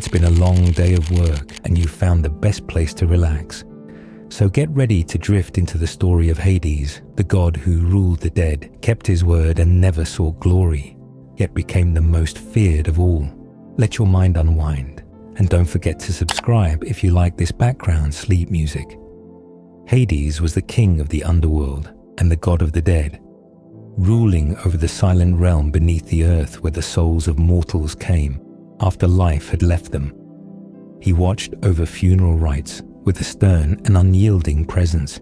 It's been a long day of work and you've found the best place to relax. So get ready to drift into the story of Hades, the god who ruled the dead, kept his word and never sought glory, yet became the most feared of all. Let your mind unwind, and don't forget to subscribe if you like this background sleep music. Hades was the king of the underworld and the god of the dead, ruling over the silent realm beneath the earth where the souls of mortals came after life had left them. He watched over funeral rites with a stern and unyielding presence,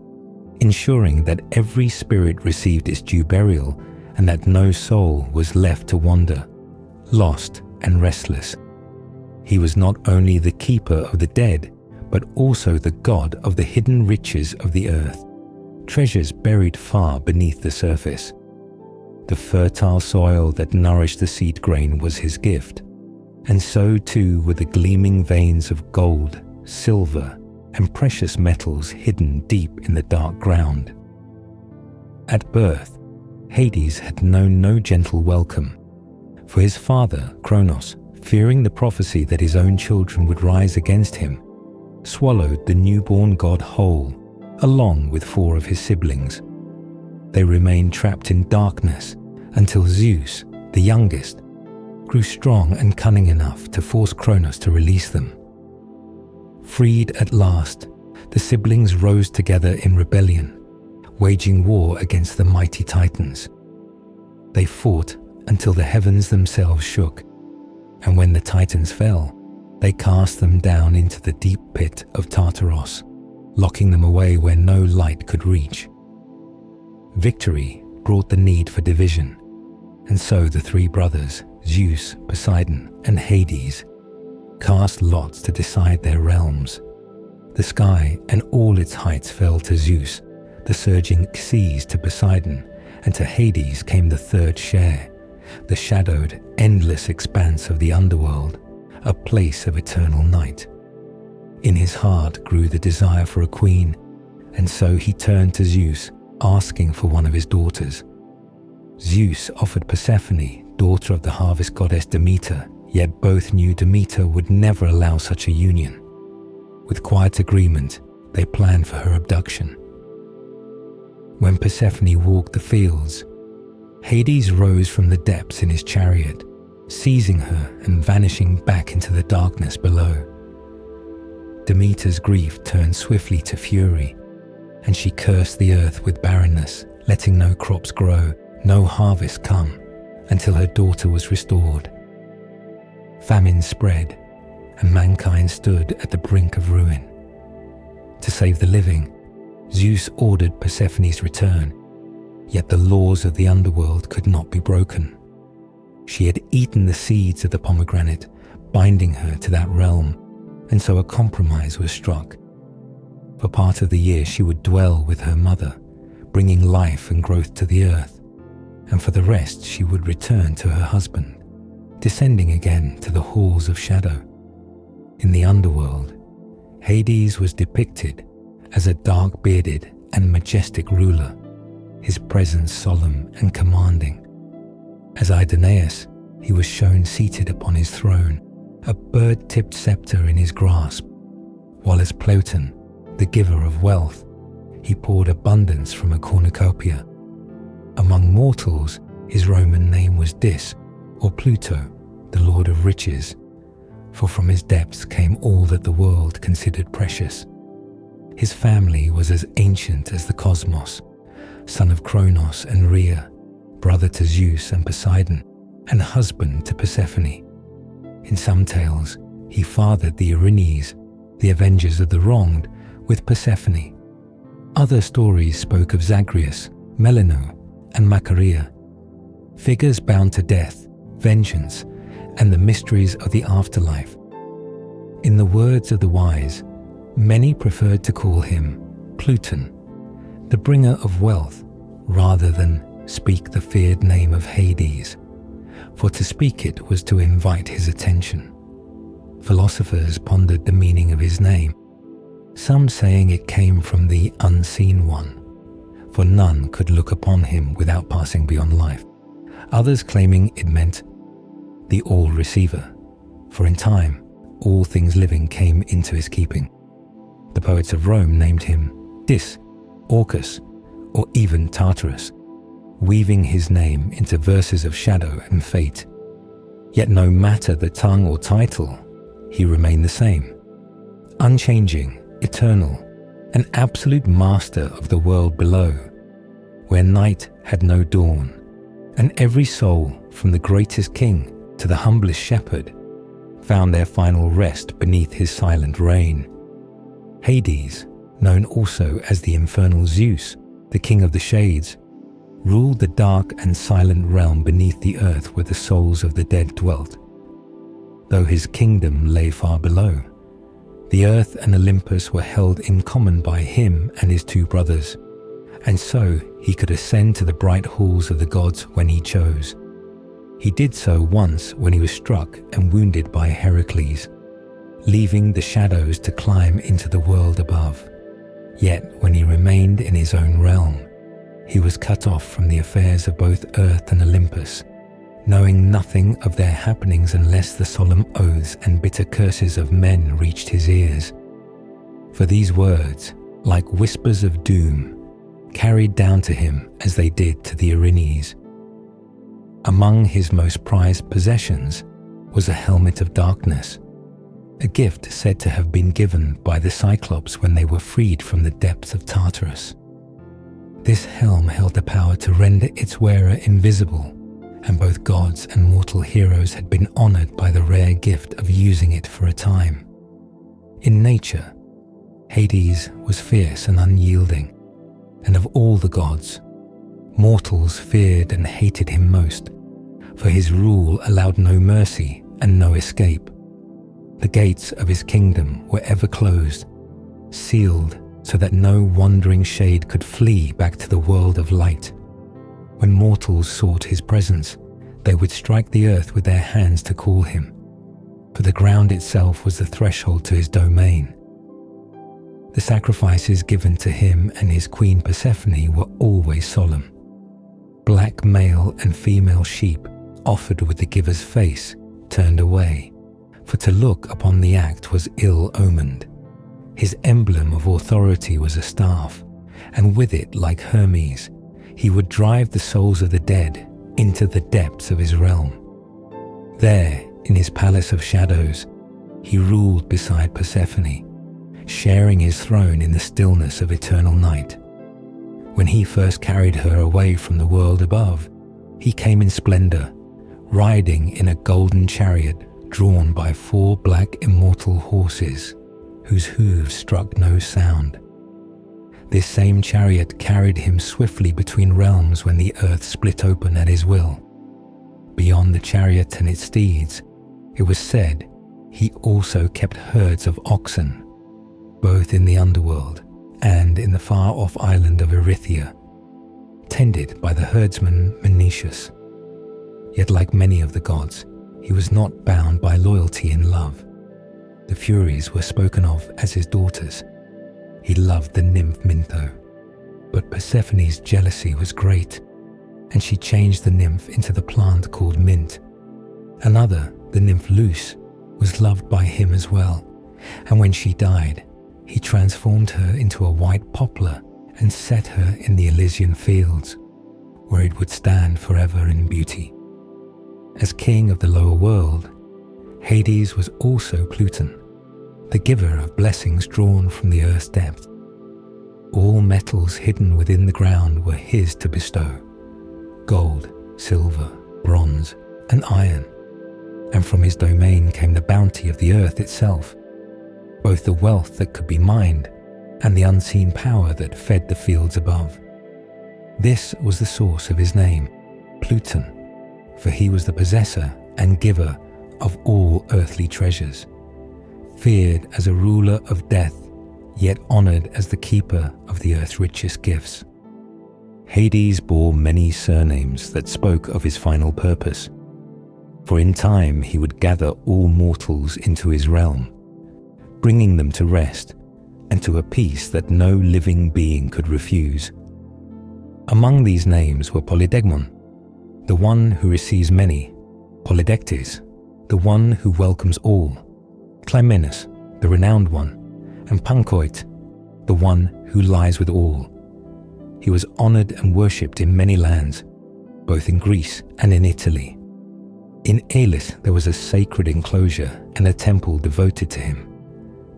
ensuring that every spirit received its due burial and that no soul was left to wander, lost and restless. He was not only the keeper of the dead, but also the god of the hidden riches of the earth, treasures buried far beneath the surface. The fertile soil that nourished the seed grain was his gift, and so too were the gleaming veins of gold, silver, and precious metals hidden deep in the dark ground. At birth, Hades had known no gentle welcome, for his father, Kronos, fearing the prophecy that his own children would rise against him, swallowed the newborn god whole, along with 4 of his siblings. They remained trapped in darkness until Zeus, the youngest, grew strong and cunning enough to force Kronos to release them. Freed at last, the siblings rose together in rebellion, waging war against the mighty Titans. They fought until the heavens themselves shook, and when the Titans fell, they cast them down into the deep pit of Tartaros, locking them away where no light could reach. Victory brought the need for division, and so the 3 brothers, Zeus, Poseidon, and Hades, cast lots to decide their realms. The sky and all its heights fell to Zeus, the surging seas to Poseidon, and to Hades came the 3rd share, the shadowed, endless expanse of the underworld, a place of eternal night. In his heart grew the desire for a queen, and so he turned to Zeus, asking for one of his daughters. Zeus offered Persephone, daughter of the harvest goddess Demeter, yet both knew Demeter would never allow such a union. With quiet agreement, they planned for her abduction. When Persephone walked the fields, Hades rose from the depths in his chariot, seizing her and vanishing back into the darkness below. Demeter's grief turned swiftly to fury, and she cursed the earth with barrenness, letting no crops grow, no harvest come, until her daughter was restored. Famine spread, and mankind stood at the brink of ruin. To save the living, Zeus ordered Persephone's return, yet the laws of the underworld could not be broken. She had eaten the seeds of the pomegranate, binding her to that realm, and so a compromise was struck. For part of the year she would dwell with her mother, bringing life and growth to the earth, and for the rest she would return to her husband, descending again to the halls of shadow. In the underworld, Hades was depicted as a dark-bearded and majestic ruler, his presence solemn and commanding. As Idoneus, he was shown seated upon his throne, a bird-tipped scepter in his grasp, while as Ploton, the giver of wealth, he poured abundance from a cornucopia. Among mortals, his Roman name was Dis, or Pluto, the lord of riches, for from his depths came all that the world considered precious. His family was as ancient as the cosmos, son of Kronos and Rhea, brother to Zeus and Poseidon, and husband to Persephone. In some tales, he fathered the Erinyes, the avengers of the wronged, with Persephone. Other stories spoke of Zagreus, Melino, and Macaria, figures bound to death, vengeance, and the mysteries of the afterlife. In the words of the wise, many preferred to call him Pluton, the bringer of wealth, rather than speak the feared name of Hades, for to speak it was to invite his attention. Philosophers pondered the meaning of his name, some saying it came from the unseen one, for none could look upon him without passing beyond life. Others claiming it meant the all-receiver, for in time, all things living came into his keeping. The poets of Rome named him Dis, Orcus, or even Tartarus, weaving his name into verses of shadow and fate. Yet no matter the tongue or title, he remained the same, unchanging, eternal, an absolute master of the world below, where night had no dawn, and every soul, from the greatest king to the humblest shepherd, found their final rest beneath his silent reign. Hades, known also as the infernal Zeus, the king of the shades, ruled the dark and silent realm beneath the earth where the souls of the dead dwelt. Though his kingdom lay far below, the earth and Olympus were held in common by him and his two brothers, and so he could ascend to the bright halls of the gods when he chose. He did so once when he was struck and wounded by Heracles, leaving the shadows to climb into the world above. Yet when he remained in his own realm, he was cut off from the affairs of both earth and Olympus, knowing nothing of their happenings unless the solemn oaths and bitter curses of men reached his ears. For these words, like whispers of doom, carried down to him as they did to the Erinyes. Among his most prized possessions was a helmet of darkness, a gift said to have been given by the Cyclops when they were freed from the depths of Tartarus. This helm held the power to render its wearer invisible, and both gods and mortal heroes had been honored by the rare gift of using it for a time. In nature, Hades was fierce and unyielding, and of all the gods, mortals feared and hated him most, for his rule allowed no mercy and no escape. The gates of his kingdom were ever closed, sealed so that no wandering shade could flee back to the world of light. When mortals sought his presence, they would strike the earth with their hands to call him, for the ground itself was the threshold to his domain. The sacrifices given to him and his queen Persephone were always solemn. Black male and female sheep offered with the giver's face turned away, for to look upon the act was ill-omened. His emblem of authority was a staff, and with it, like Hermes, he would drive the souls of the dead into the depths of his realm. There, in his palace of shadows, he ruled beside Persephone, sharing his throne in the stillness of eternal night. When he first carried her away from the world above, he came in splendor, riding in a golden chariot drawn by 4 black immortal horses, whose hooves struck no sound. This same chariot carried him swiftly between realms when the earth split open at his will. Beyond the chariot and its steeds, it was said he also kept herds of oxen, both in the underworld and in the far-off island of Erythea, tended by the herdsman Menetius. Yet like many of the gods, he was not bound by loyalty in love. The Furies were spoken of as his daughters. He loved the nymph Mintho, but Persephone's jealousy was great, and she changed the nymph into the plant called mint. Another, the nymph Luce, was loved by him as well, and when she died, he transformed her into a white poplar and set her in the Elysian fields, where it would stand forever in beauty. As king of the lower world, Hades was also Pluton, the giver of blessings drawn from the earth's depth. All metals hidden within the ground were his to bestow: gold, silver, bronze, and iron. And from his domain came the bounty of the earth itself, both the wealth that could be mined and the unseen power that fed the fields above. This was the source of his name, Pluton, for he was the possessor and giver of all earthly treasures, feared as a ruler of death, yet honored as the keeper of the earth's richest gifts. Hades bore many surnames that spoke of his final purpose, for in time he would gather all mortals into his realm, bringing them to rest and to a peace that no living being could refuse. Among these names were Polydecmon, the one who receives many; Polydectes, the one who welcomes all; Clymenus, the renowned one, and Pancoit, the one who lies with all. He was honored and worshipped in many lands, both in Greece and in Italy. In Elis there was a sacred enclosure and a temple devoted to him,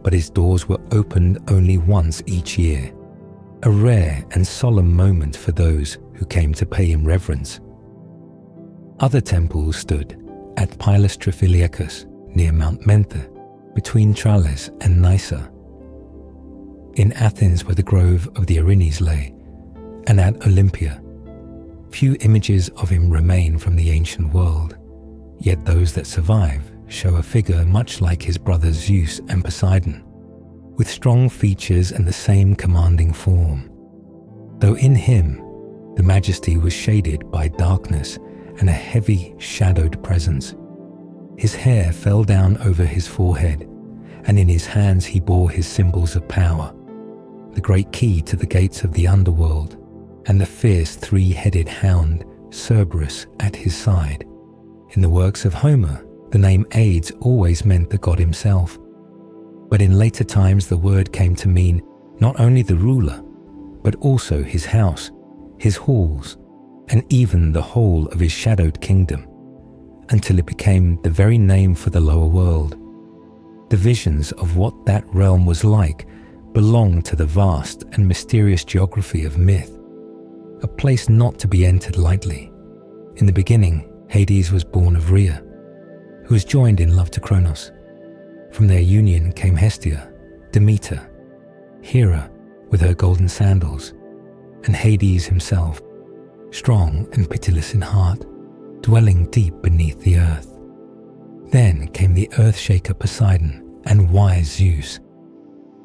but his doors were opened only once each year, a rare and solemn moment for those who came to pay him reverence. Other temples stood at Pylos Trophilicus near Mount Menthe, between Tralles and Nysa. In Athens where the grove of the Erinyes lay, and at Olympia. Few images of him remain from the ancient world, yet those that survive show a figure much like his brothers Zeus and Poseidon, with strong features and the same commanding form. Though in him the majesty was shaded by darkness and a heavy shadowed presence. His hair fell down over his forehead, and in his hands he bore his symbols of power, the great key to the gates of the underworld, and the fierce three-headed hound Cerberus at his side. In the works of Homer, the name Hades always meant the god himself. But in later times the word came to mean not only the ruler, but also his house, his halls, and even the whole of his shadowed kingdom, until it became the very name for the lower world. The visions of what that realm was like belong to the vast and mysterious geography of myth, a place not to be entered lightly. In the beginning, Hades was born of Rhea, who was joined in love to Kronos. From their union came Hestia, Demeter, Hera with her golden sandals, and Hades himself, strong and pitiless in heart, dwelling deep beneath the earth. Then came the earth-shaker Poseidon and wise Zeus.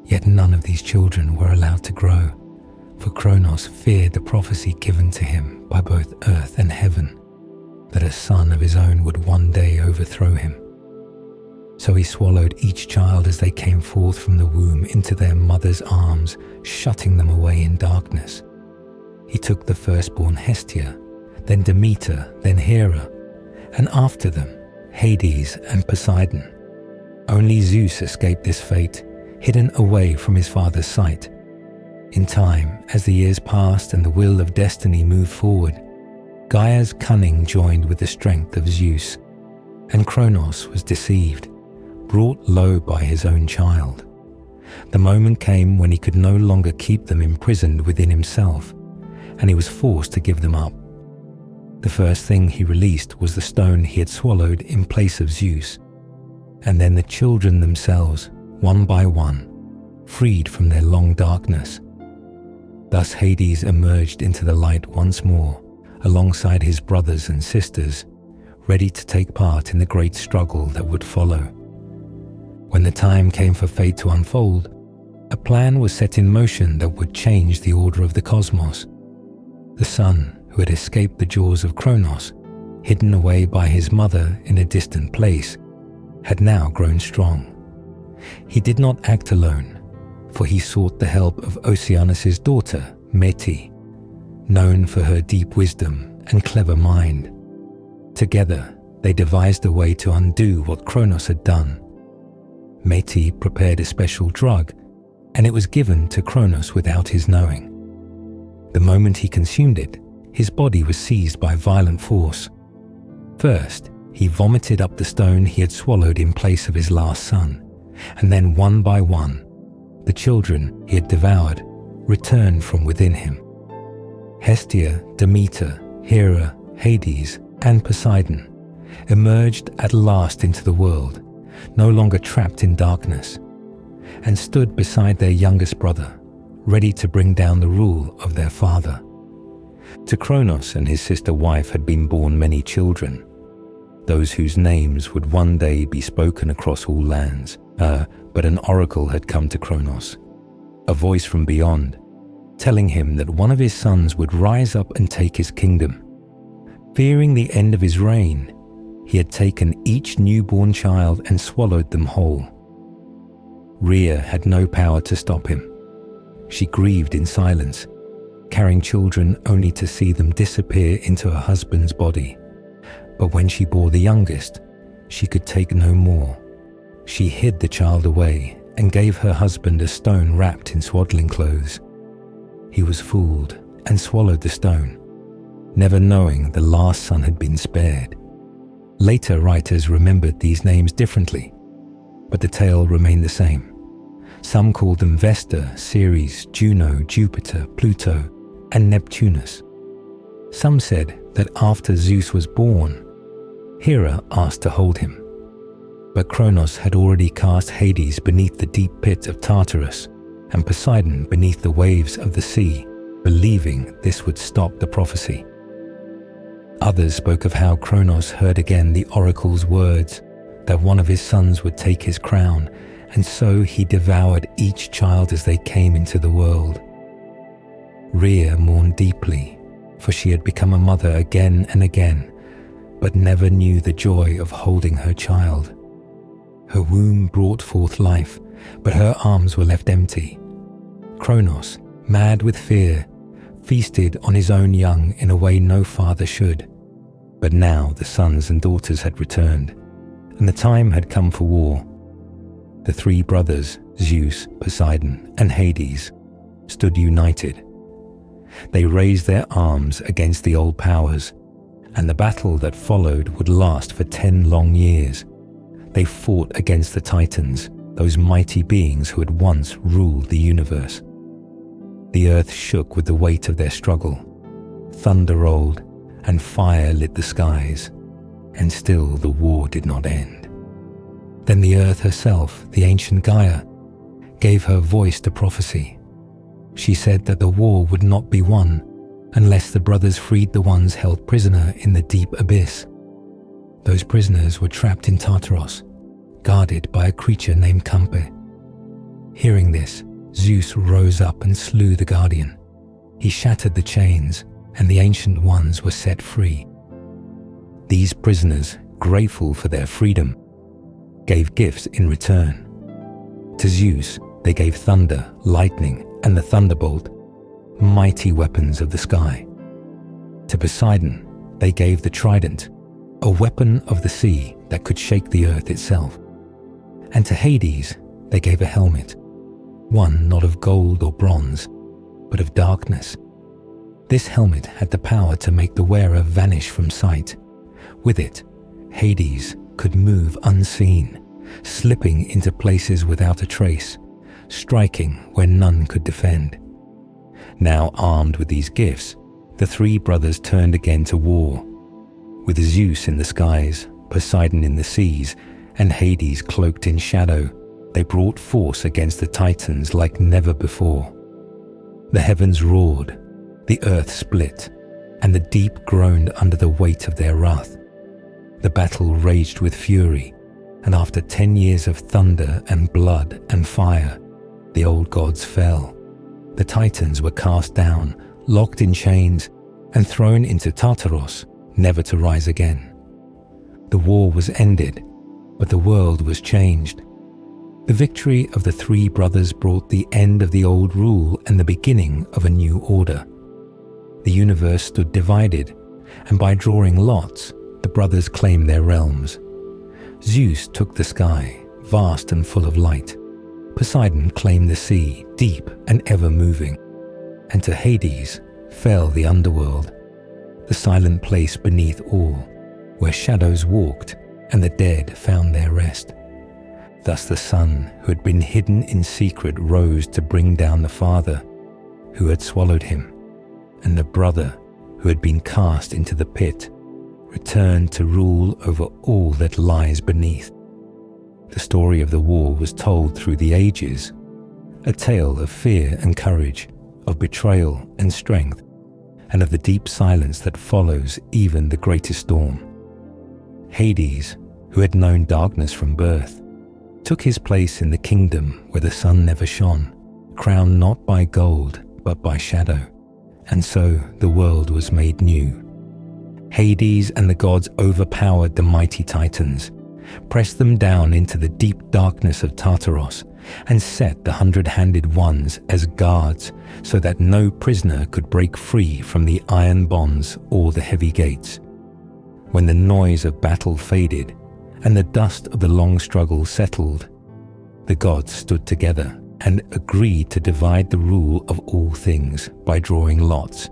Yet none of these children were allowed to grow, for Kronos feared the prophecy given to him by both earth and heaven, that a son of his own would one day overthrow him. So he swallowed each child as they came forth from the womb into their mother's arms, shutting them away in darkness. He took the firstborn Hestia, then Demeter, then Hera, and after them Hades and Poseidon. Only Zeus escaped this fate, hidden away from his father's sight. In time, as the years passed and the will of destiny moved forward, Gaia's cunning joined with the strength of Zeus, and Kronos was deceived, brought low by his own child. The moment came when he could no longer keep them imprisoned within himself, and he was forced to give them up. The first thing he released was the stone he had swallowed in place of Zeus, and then the children themselves, one by one, freed from their long darkness. Thus Hades emerged into the light once more, alongside his brothers and sisters, ready to take part in the great struggle that would follow. When the time came for fate to unfold, a plan was set in motion that would change the order of the cosmos. The son, who had escaped the jaws of Kronos, hidden away by his mother in a distant place, had now grown strong. He did not act alone, for he sought the help of Oceanus' daughter, Meti, known for her deep wisdom and clever mind. Together, they devised a way to undo what Kronos had done. Meti prepared a special drug, and it was given to Kronos without his knowing. The moment he consumed it, his body was seized by violent force. First, he vomited up the stone he had swallowed in place of his last son, and then one by one, the children he had devoured returned from within him. Hestia, Demeter, Hera, Hades, and Poseidon emerged at last into the world, no longer trapped in darkness, and stood beside their youngest brother, ready to bring down the rule of their father. To Kronos and his sister wife had been born many children, those whose names would one day be spoken across all lands. But an oracle had come to Kronos, a voice from beyond, telling him that one of his sons would rise up and take his kingdom. Fearing the end of his reign, he had taken each newborn child and swallowed them whole. Rhea had no power to stop him. She grieved in silence, carrying children only to see them disappear into her husband's body. But when she bore the youngest, she could take no more. She hid the child away and gave her husband a stone wrapped in swaddling clothes. He was fooled and swallowed the stone, never knowing the last son had been spared. Later writers remembered these names differently, but the tale remained the same. Some called them Vesta, Ceres, Juno, Jupiter, Pluto, and Neptunus. Some said that after Zeus was born, Hera asked to hold him. But Kronos had already cast Hades beneath the deep pit of Tartarus and Poseidon beneath the waves of the sea, believing this would stop the prophecy. Others spoke of how Kronos heard again the oracle's words that one of his sons would take his crown, and so he devoured each child as they came into the world. Rhea mourned deeply, for she had become a mother again and again, but never knew the joy of holding her child. Her womb brought forth life, but her arms were left empty. Kronos, mad with fear, feasted on his own young in a way no father should. But now the sons and daughters had returned, and the time had come for war. The three brothers, Zeus, Poseidon, and Hades, stood united. They raised their arms against the old powers, and the battle that followed would last for 10 long years. They fought against the Titans, those mighty beings who had once ruled the universe. The earth shook with the weight of their struggle. Thunder rolled, and fire lit the skies, and still the war did not end. Then the earth herself, the ancient Gaia, gave her voice to prophecy. She said that the war would not be won unless the brothers freed the ones held prisoner in the deep abyss. Those prisoners were trapped in Tartarus, guarded by a creature named Campe. Hearing this, Zeus rose up and slew the guardian. He shattered the chains, and the ancient ones were set free. These prisoners, grateful for their freedom, gave gifts in return. To Zeus, they gave thunder, lightning, and the thunderbolt, mighty weapons of the sky. To Poseidon, they gave the trident, a weapon of the sea that could shake the earth itself. And to Hades, they gave a helmet, one not of gold or bronze, but of darkness. This helmet had the power to make the wearer vanish from sight. With it, Hades could move unseen, slipping into places without a trace, striking where none could defend. Now armed with these gifts, the three brothers turned again to war. With Zeus in the skies, Poseidon in the seas, and Hades cloaked in shadow, they brought force against the Titans like never before. The heavens roared, the earth split, and the deep groaned under the weight of their wrath. The battle raged with fury, and after 10 years of thunder and blood and fire, the old gods fell. The Titans were cast down, locked in chains, and thrown into Tartarus, never to rise again. The war was ended, but the world was changed. The victory of the three brothers brought the end of the old rule and the beginning of a new order. The universe stood divided, and by drawing lots, the brothers claimed their realms. Zeus took the sky, vast and full of light. Poseidon claimed the sea, deep and ever-moving. And to Hades fell the underworld, the silent place beneath all, where shadows walked and the dead found their rest. Thus the son who had been hidden in secret rose to bring down the father who had swallowed him, and the brother who had been cast into the pit returned to rule over all that lies beneath. The story of the war was told through the ages, a tale of fear and courage, of betrayal and strength, and of the deep silence that follows even the greatest storm. Hades, who had known darkness from birth, took his place in the kingdom where the sun never shone, crowned not by gold but by shadow, and so the world was made new. Hades and the gods overpowered the mighty Titans, pressed them down into the deep darkness of Tartarus, and set the 100-handed ones as guards so that no prisoner could break free from the iron bonds or the heavy gates. When the noise of battle faded, and the dust of the long struggle settled, the gods stood together and agreed to divide the rule of all things by drawing lots,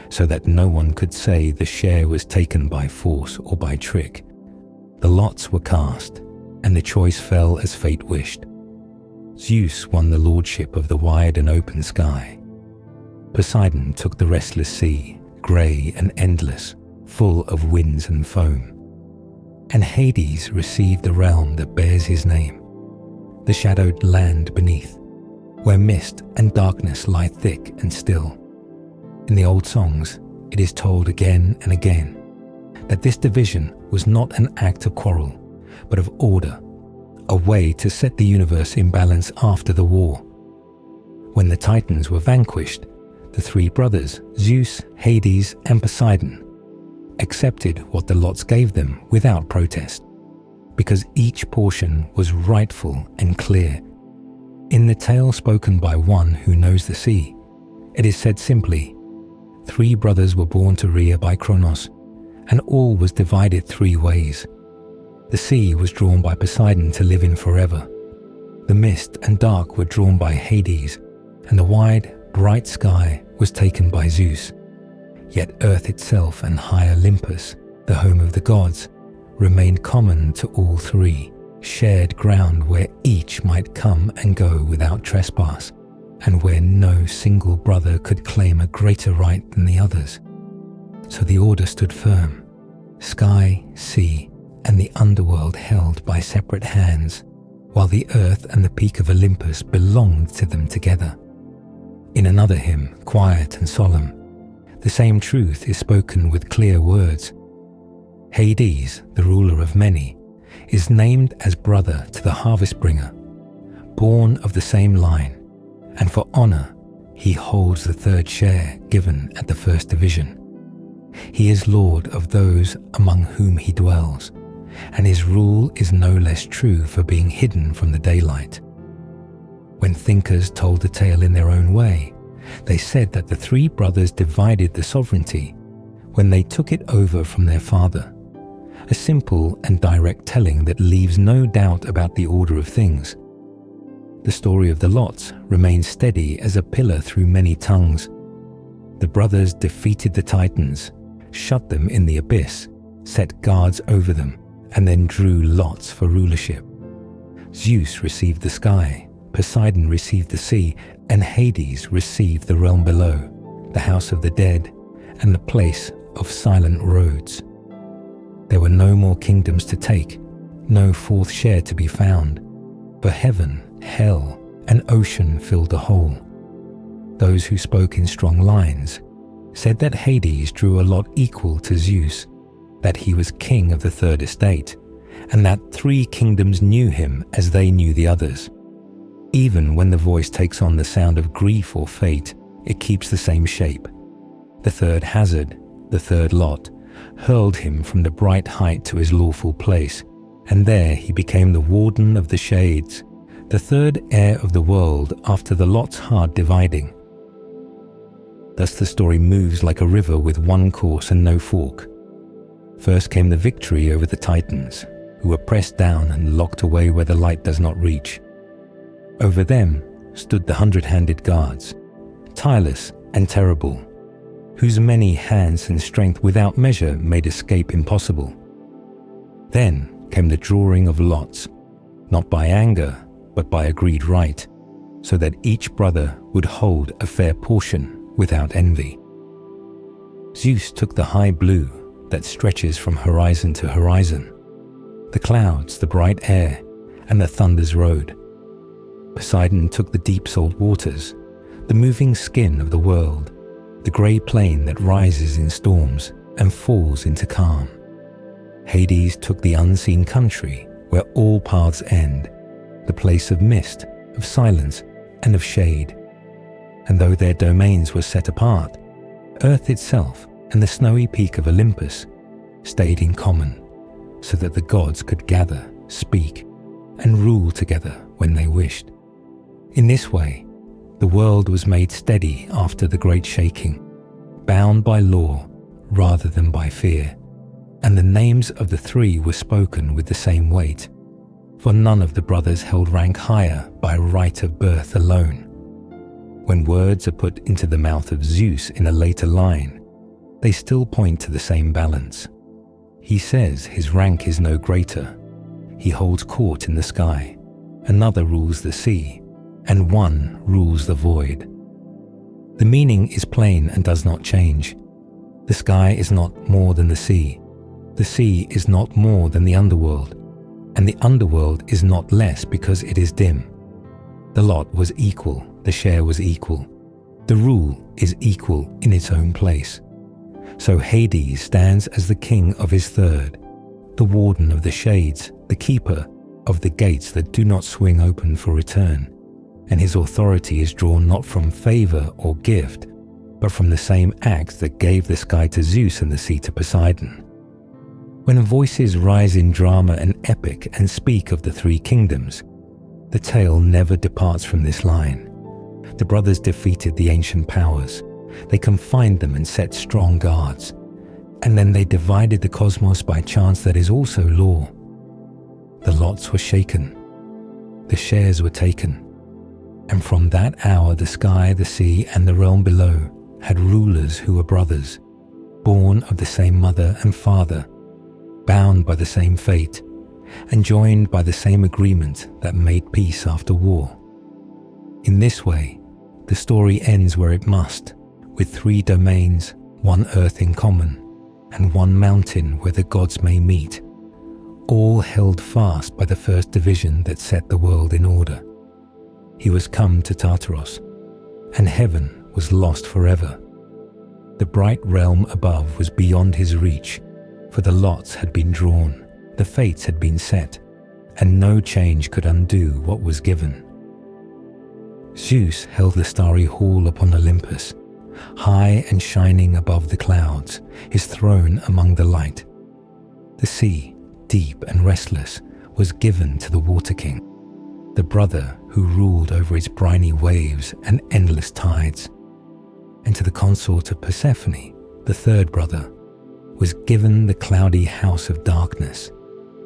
so that no one could say the share was taken by force or by trick. The lots were cast, and the choice fell as fate wished. Zeus won the lordship of the wide and open sky. Poseidon took the restless sea, grey and endless, full of winds and foam. And Hades received the realm that bears his name, the shadowed land beneath, where mist and darkness lie thick and still. In the old songs, it is told again and again that this division was not an act of quarrel, but of order, a way to set the universe in balance after the war. When the Titans were vanquished, the three brothers, Zeus, Hades, and Poseidon, accepted what the lots gave them without protest, because each portion was rightful and clear. In the tale spoken by one who knows the sea, it is said simply, 3 brothers were born to Rhea by Kronos, and all was divided 3 ways. The sea was drawn by Poseidon to live in forever. The mist and dark were drawn by Hades, and the wide, bright sky was taken by Zeus. Yet earth itself and high Olympus, the home of the gods, remained common to all 3, shared ground where each might come and go without trespass, and where no single brother could claim a greater right than the others. So the order stood firm, sky, sea, and the underworld held by separate hands, while the earth and the peak of Olympus belonged to them together. In another hymn, quiet and solemn, the same truth is spoken with clear words. Hades, the ruler of many, is named as brother to the harvest bringer, born of the same line, and for honor, he holds the 3rd share given at the 1st division. He is lord of those among whom he dwells, and his rule is no less true for being hidden from the daylight. When thinkers told the tale in their own way, they said that the 3 brothers divided the sovereignty when they took it over from their father, a simple and direct telling that leaves no doubt about the order of things. The story of the lots remains steady as a pillar through many tongues. The brothers defeated the Titans, shut them in the abyss, set guards over them, and then drew lots for rulership. Zeus received the sky, Poseidon received the sea, and Hades received the realm below, the house of the dead, and the place of silent roads. There were no more kingdoms to take, no 4th share to be found, for heaven, hell, and ocean filled the whole. Those who spoke in strong lines said that Hades drew a lot equal to Zeus, that he was king of the 3rd estate, and that 3 kingdoms knew him as they knew the others. Even when the voice takes on the sound of grief or fate, it keeps the same shape. The 3rd hazard, the 3rd lot, hurled him from the bright height to his lawful place, and there he became the warden of the shades, the 3rd heir of the world after the lot's hard dividing. Thus the story moves like a river with one course and no fork. First came the victory over the Titans, who were pressed down and locked away where the light does not reach. Over them stood the 100-handed guards, tireless and terrible, whose many hands and strength without measure made escape impossible. Then came the drawing of lots, not by anger, but by agreed right, so that each brother would hold a fair portion without envy. Zeus took the high blue that stretches from horizon to horizon, the clouds, the bright air, and the thunder's road. Poseidon took the deep salt waters, the moving skin of the world, the grey plain that rises in storms and falls into calm. Hades took the unseen country where all paths end, the place of mist, of silence, and of shade. And though their domains were set apart, earth itself and the snowy peak of Olympus stayed in common, so that the gods could gather, speak, and rule together when they wished. In this way, the world was made steady after the great shaking, bound by law rather than by fear. And the names of the three were spoken with the same weight, for none of the brothers held rank higher by right of birth alone. When words are put into the mouth of Zeus in a later line, they still point to the same balance. He says his rank is no greater. He holds court in the sky, another rules the sea, and one rules the void. The meaning is plain and does not change. The sky is not more than the sea is not more than the underworld, and the underworld is not less because it is dim. The lot was equal, the share was equal. The rule is equal in its own place. So Hades stands as the king of his third, the warden of the shades, the keeper of the gates that do not swing open for return, and his authority is drawn not from favor or gift, but from the same act that gave the sky to Zeus and the sea to Poseidon. When voices rise in drama and epic and speak of the three kingdoms, the tale never departs from this line. The brothers defeated the ancient powers. They confined them and set strong guards. And then they divided the cosmos by chance that is also law. The lots were shaken. The shares were taken. And from that hour the sky, the sea, and the realm below had rulers who were brothers, born of the same mother and father, bound by the same fate, and joined by the same agreement that made peace after war. In this way, the story ends where it must, with three domains, one earth in common, and one mountain where the gods may meet, all held fast by the first division that set the world in order. He was come to Tartaros, and heaven was lost forever. The bright realm above was beyond his reach, for the lots had been drawn, the fates had been set, and no change could undo what was given. Zeus held the starry hall upon Olympus, high and shining above the clouds, his throne among the light. The sea, deep and restless, was given to the water king, the brother who ruled over its briny waves and endless tides. And to the consort of Persephone, the third brother, was given the cloudy house of darkness,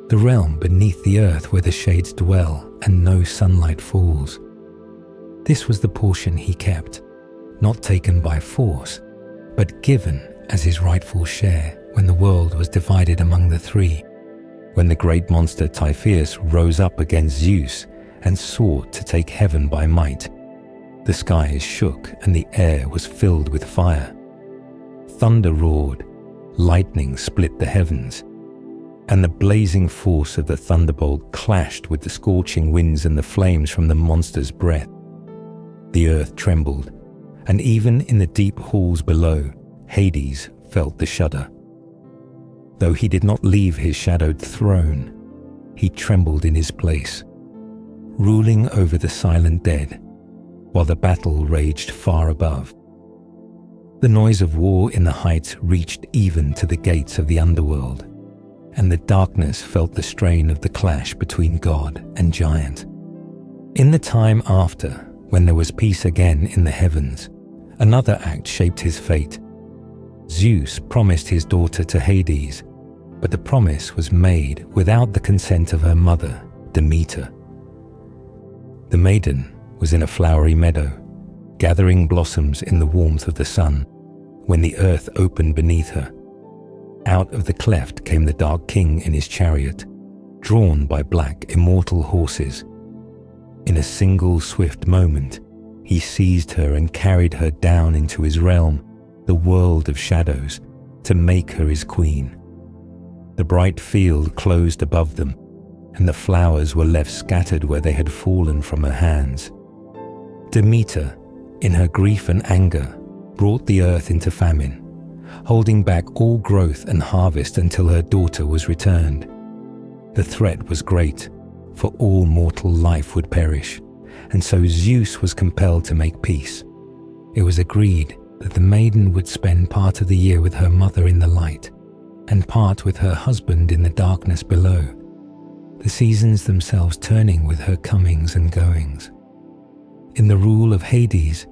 the realm beneath the earth where the shades dwell and no sunlight falls. This was the portion he kept, not taken by force, but given as his rightful share when the world was divided among the three, when the great monster Typhoeus rose up against Zeus and sought to take heaven by might. The skies shook and the air was filled with fire. Thunder roared, lightning split the heavens, and the blazing force of the thunderbolt clashed with the scorching winds and the flames from the monster's breath. The earth trembled, and even in the deep halls below, Hades felt the shudder. Though he did not leave his shadowed throne, he trembled in his place, ruling over the silent dead, while the battle raged far above. The noise of war in the heights reached even to the gates of the underworld, and the darkness felt the strain of the clash between god and giant. In the time after, when there was peace again in the heavens, another act shaped his fate. Zeus promised his daughter to Hades, but the promise was made without the consent of her mother, Demeter. The maiden was in a flowery meadow, gathering blossoms in the warmth of the sun, when the earth opened beneath her. Out of the cleft came the dark king in his chariot, drawn by black immortal horses. In a single swift moment, he seized her and carried her down into his realm, the world of shadows, to make her his queen. The bright field closed above them, and the flowers were left scattered where they had fallen from her hands. Demeter, in her grief and anger, brought the earth into famine, holding back all growth and harvest until her daughter was returned. The threat was great, for all mortal life would perish, and so Zeus was compelled to make peace. It was agreed that the maiden would spend part of the year with her mother in the light, and part with her husband in the darkness below, the seasons themselves turning with her comings and goings. In the rule of Hades,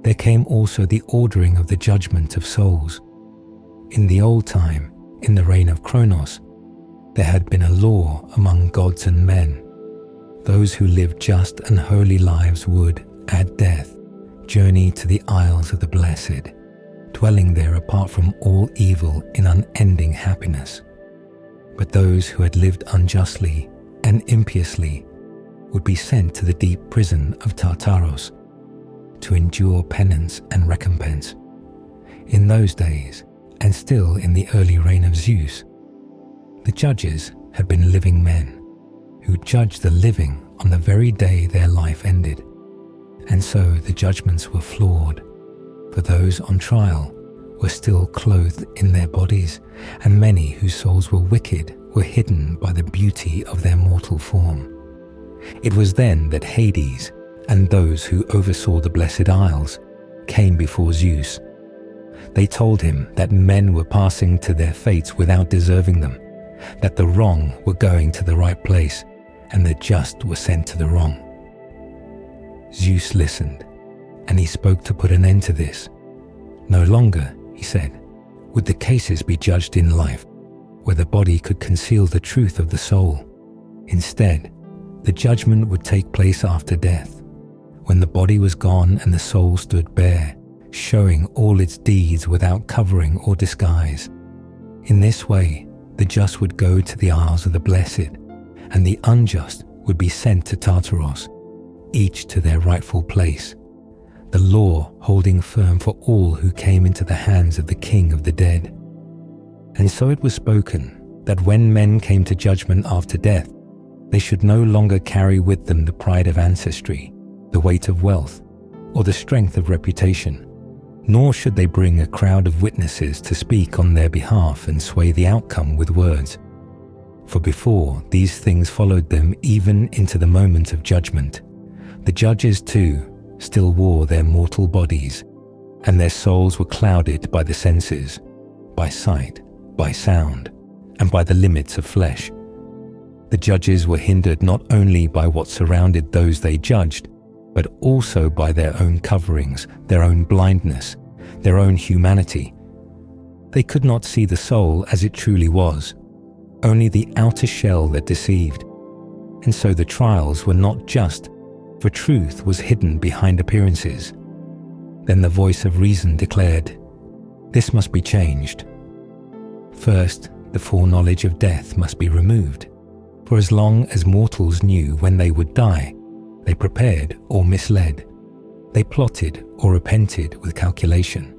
there came also the ordering of the judgment of souls. In the old time, in the reign of Kronos, there had been a law among gods and men. Those who lived just and holy lives would, at death, journey to the Isles of the Blessed, dwelling there apart from all evil in unending happiness. But those who had lived unjustly and impiously would be sent to the deep prison of Tartaros to endure penance and recompense. In those days, and still in the early reign of Zeus, the judges had been living men who judged the living on the very day their life ended, and so the judgments were flawed, for those on trial were still clothed in their bodies, and many whose souls were wicked were hidden by the beauty of their mortal form. It was then that Hades and those who oversaw the Blessed Isles came before Zeus. They told him that men were passing to their fates without deserving them, that the wrong were going to the right place, and the just were sent to the wrong. Zeus listened, and he spoke to put an end to this. No longer, he said, would the cases be judged in life, where the body could conceal the truth of the soul. Instead, the judgment would take place after death, when the body was gone and the soul stood bare, showing all its deeds without covering or disguise. In this way, the just would go to the Isles of the Blessed, and the unjust would be sent to Tartaros, each to their rightful place, the law holding firm for all who came into the hands of the King of the Dead. And so it was spoken that when men came to judgment after death, they should no longer carry with them the pride of ancestry, the weight of wealth, or the strength of reputation, nor should they bring a crowd of witnesses to speak on their behalf and sway the outcome with words. For before, these things followed them even into the moment of judgment. The judges, too, still wore their mortal bodies, and their souls were clouded by the senses, by sight, by sound, and by the limits of flesh. The judges were hindered not only by what surrounded those they judged, but also by their own coverings, their own blindness, their own humanity. They could not see the soul as it truly was, only the outer shell that deceived. And so the trials were not just, for truth was hidden behind appearances. Then the voice of reason declared, "This must be changed. First, the foreknowledge of death must be removed, for as long as mortals knew when they would die, they prepared or misled. They plotted or repented with calculation,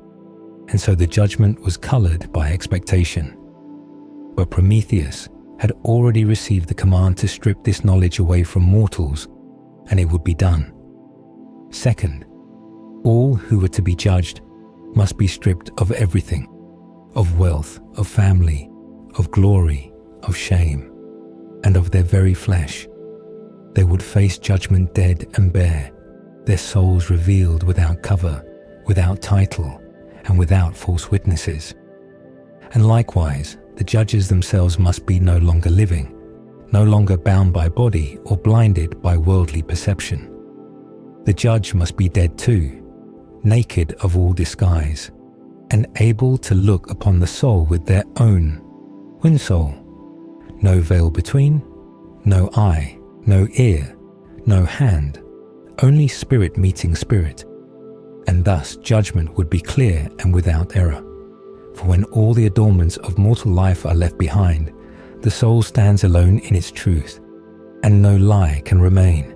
and so the judgment was colored by expectation. But Prometheus had already received the command to strip this knowledge away from mortals, and it would be done. Second, all who were to be judged must be stripped of everything, of wealth, of family, of glory, of shame, and of their very flesh. They would face judgment dead and bare, their souls revealed without cover, without title, and without false witnesses. And likewise, the judges themselves must be no longer living, no longer bound by body or blinded by worldly perception. The judge must be dead too, naked of all disguise, and able to look upon the soul with their own soul. No veil between, no eye, no ear, no hand, only spirit meeting spirit, and thus judgment would be clear and without error. For when all the adornments of mortal life are left behind, the soul stands alone in its truth, and no lie can remain.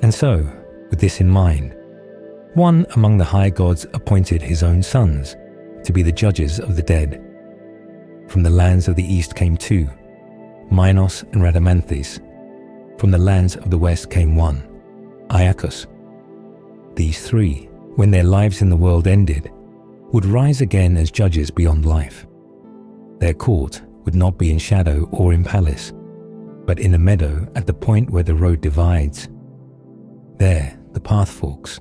And so, with this in mind, one among the high gods appointed his own sons to be the judges of the dead. From the lands of the east came two, Minos and Rhadamanthys. From the lands of the west came one, Iacchos. These three, when their lives in the world ended, would rise again as judges beyond life. Their court would not be in shadow or in palace, but in a meadow at the point where the road divides. There the path forks.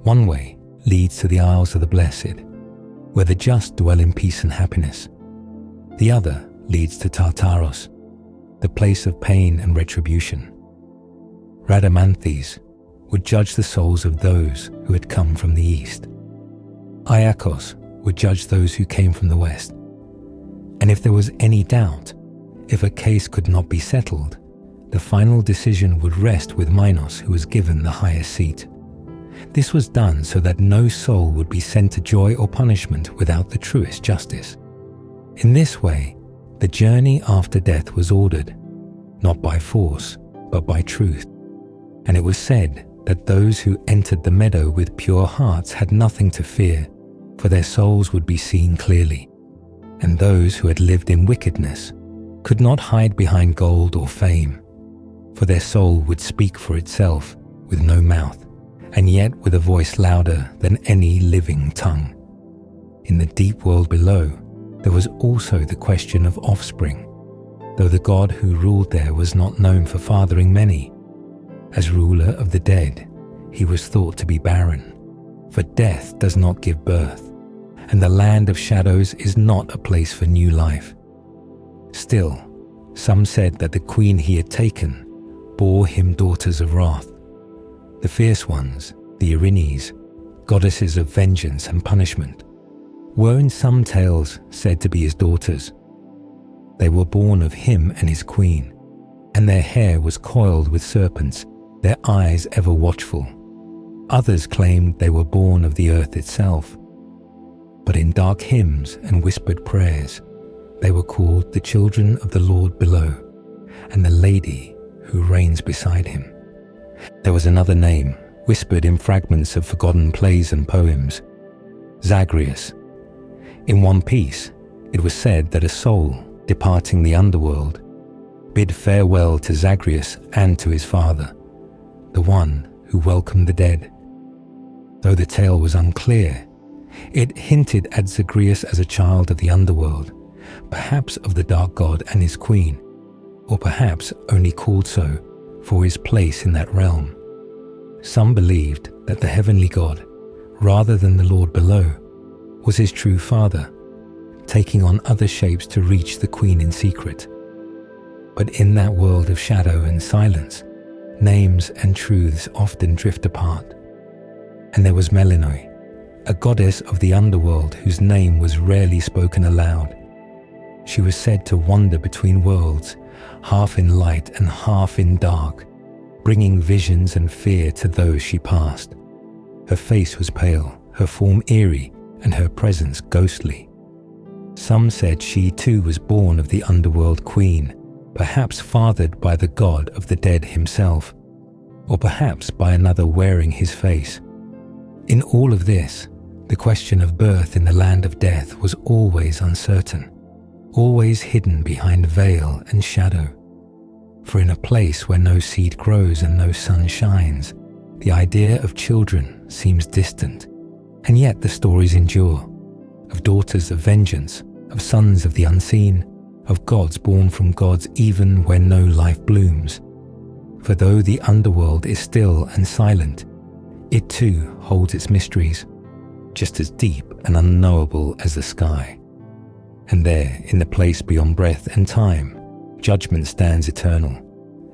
One way leads to the Isles of the Blessed, where the just dwell in peace and happiness. The other leads to Tartaros, the place of pain and retribution. Rhadamanthys would judge the souls of those who had come from the east. Iacchos would judge those who came from the west. And if there was any doubt, if a case could not be settled, the final decision would rest with Minos, who was given the highest seat. This was done so that no soul would be sent to joy or punishment without the truest justice. In this way, the journey after death was ordered, not by force, but by truth. And it was said that those who entered the meadow with pure hearts had nothing to fear, for their souls would be seen clearly. And those who had lived in wickedness could not hide behind gold or fame, for their soul would speak for itself with no mouth, and yet with a voice louder than any living tongue. In the deep world below, there was also the question of offspring, though the god who ruled there was not known for fathering many. As ruler of the dead, he was thought to be barren, for death does not give birth, and the land of shadows is not a place for new life. Still, some said that the queen he had taken bore him daughters of wrath. The fierce ones, the Erinyes, goddesses of vengeance and punishment, were in some tales said to be his daughters. They were born of him and his queen, and their hair was coiled with serpents, their eyes ever watchful. Others claimed they were born of the earth itself. But in dark hymns and whispered prayers, they were called the children of the Lord below, and the lady who reigns beside him. There was another name, whispered in fragments of forgotten plays and poems, Zagreus. In one piece, it was said that a soul, departing the underworld, bid farewell to Zagreus and to his father, the one who welcomed the dead. Though the tale was unclear, it hinted at Zagreus as a child of the underworld, perhaps of the dark god and his queen, or perhaps only called so for his place in that realm. Some believed that the heavenly god, rather than the Lord below, was his true father, taking on other shapes to reach the queen in secret. But in that world of shadow and silence, names and truths often drift apart. And there was Melinoi, a goddess of the underworld whose name was rarely spoken aloud. She was said to wander between worlds, half in light and half in dark, bringing visions and fear to those she passed. Her face was pale, her form eerie, and her presence ghostly. Some said she too was born of the underworld queen, perhaps fathered by the god of the dead himself, or perhaps by another wearing his face. In all of this, the question of birth in the land of death was always uncertain, always hidden behind veil and shadow. For in a place where no seed grows and no sun shines, the idea of children seems distant, and yet the stories endure, of daughters of vengeance, of sons of the unseen, of gods born from gods even when no life blooms. For though the underworld is still and silent, it too holds its mysteries, just as deep and unknowable as the sky. And there, in the place beyond breath and time, judgment stands eternal,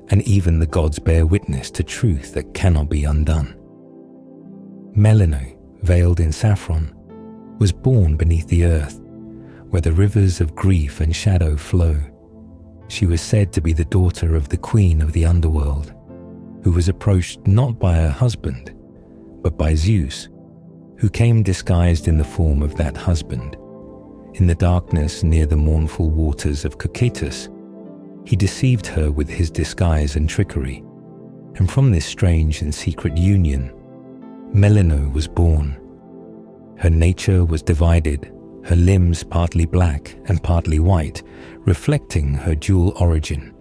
and even the gods bear witness to truth that cannot be undone. Melinoi, veiled in saffron, was born beneath the earth, where the rivers of grief and shadow flow. She was said to be the daughter of the queen of the underworld, who was approached not by her husband, but by Zeus, who came disguised in the form of that husband. In the darkness near the mournful waters of Cocytus, he deceived her with his disguise and trickery, and from this strange and secret union, Melinoi was born. Her nature was divided, her limbs partly black and partly white, reflecting her dual origin,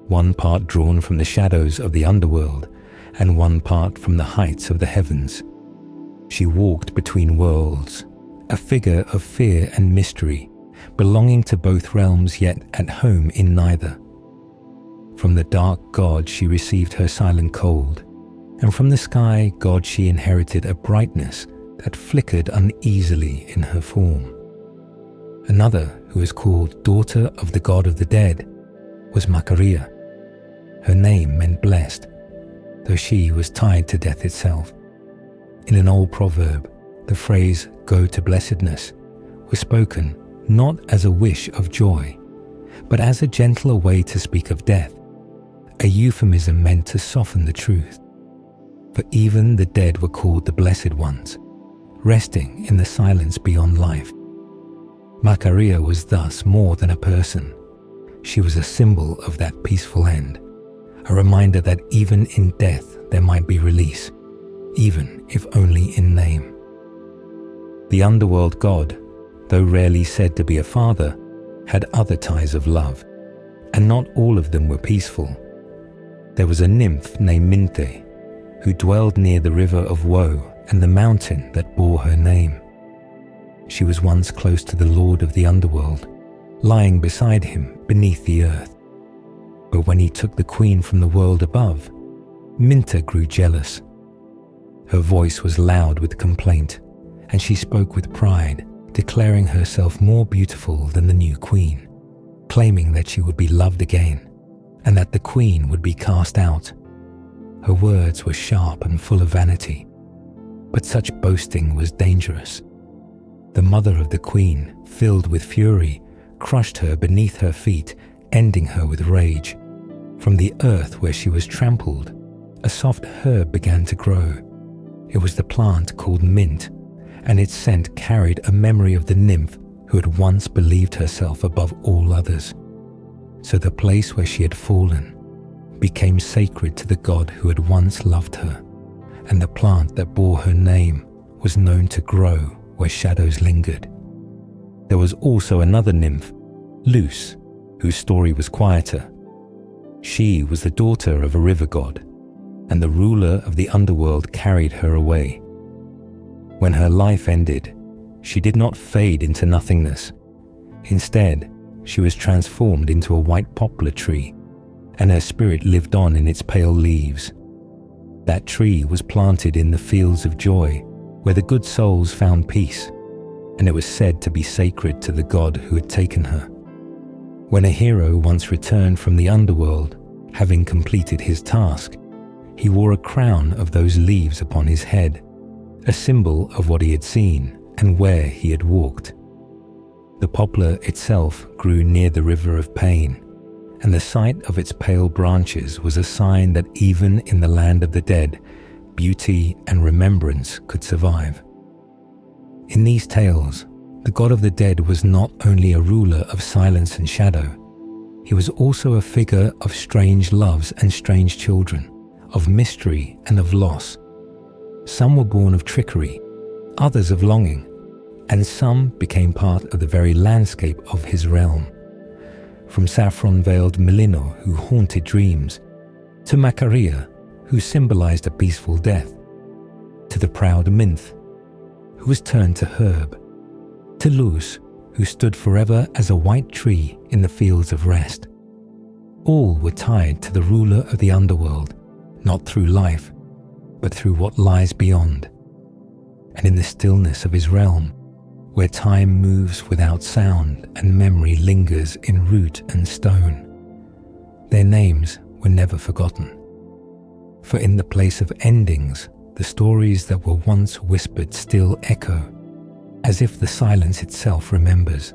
one part drawn from the shadows of the underworld, and one part from the heights of the heavens. She walked between worlds, a figure of fear and mystery, belonging to both realms yet at home in neither. From the dark god she received her silent cold, and from the sky god she inherited a brightness that flickered uneasily in her form. Another, who is called daughter of the god of the dead, was Macaria. Her name meant blessed, though she was tied to death itself. In an old proverb, the phrase "go to blessedness" was spoken not as a wish of joy, but as a gentler way to speak of death, a euphemism meant to soften the truth. For even the dead were called the blessed ones, resting in the silence beyond life. Macaria was thus more than a person. She was a symbol of that peaceful end, a reminder that even in death there might be release, even if only in name. The underworld god, though rarely said to be a father, had other ties of love, and not all of them were peaceful. There was a nymph named Minthe, who dwelled near the river of woe and the mountain that bore her name. She was once close to the lord of the underworld, lying beside him beneath the earth. But when he took the queen from the world above, Minta grew jealous. Her voice was loud with complaint, and she spoke with pride, declaring herself more beautiful than the new queen, claiming that she would be loved again, and that the queen would be cast out. Her words were sharp and full of vanity, but such boasting was dangerous. The mother of the queen, filled with fury, crushed her beneath her feet, ending her with rage. From the earth where she was trampled, a soft herb began to grow. It was the plant called mint, and its scent carried a memory of the nymph who had once believed herself above all others. So the place where she had fallen became sacred to the god who had once loved her, and the plant that bore her name was known to grow where shadows lingered. There was also another nymph, Luce, whose story was quieter. She was the daughter of a river god, and the ruler of the underworld carried her away. When her life ended, she did not fade into nothingness. Instead, she was transformed into a white poplar tree, and her spirit lived on in its pale leaves. That tree was planted in the fields of joy, where the good souls found peace, and it was said to be sacred to the god who had taken her. When a hero once returned from the underworld, having completed his task, he wore a crown of those leaves upon his head, a symbol of what he had seen and where he had walked. The poplar itself grew near the river of pain, and the sight of its pale branches was a sign that even in the land of the dead, beauty and remembrance could survive. In these tales, the god of the dead was not only a ruler of silence and shadow, he was also a figure of strange loves and strange children, of mystery and of loss. Some were born of trickery, others of longing, and some became part of the very landscape of his realm. From saffron-veiled Melino, who haunted dreams, to Macaria, who symbolized a peaceful death, to the proud Minth, who was turned to herb, to Luce, who stood forever as a white tree in the fields of rest. All were tied to the ruler of the underworld, not through life, but through what lies beyond. And in the stillness of his realm, where time moves without sound and memory lingers in root and stone, their names were never forgotten. For in the place of endings, the stories that were once whispered still echo, as if the silence itself remembers.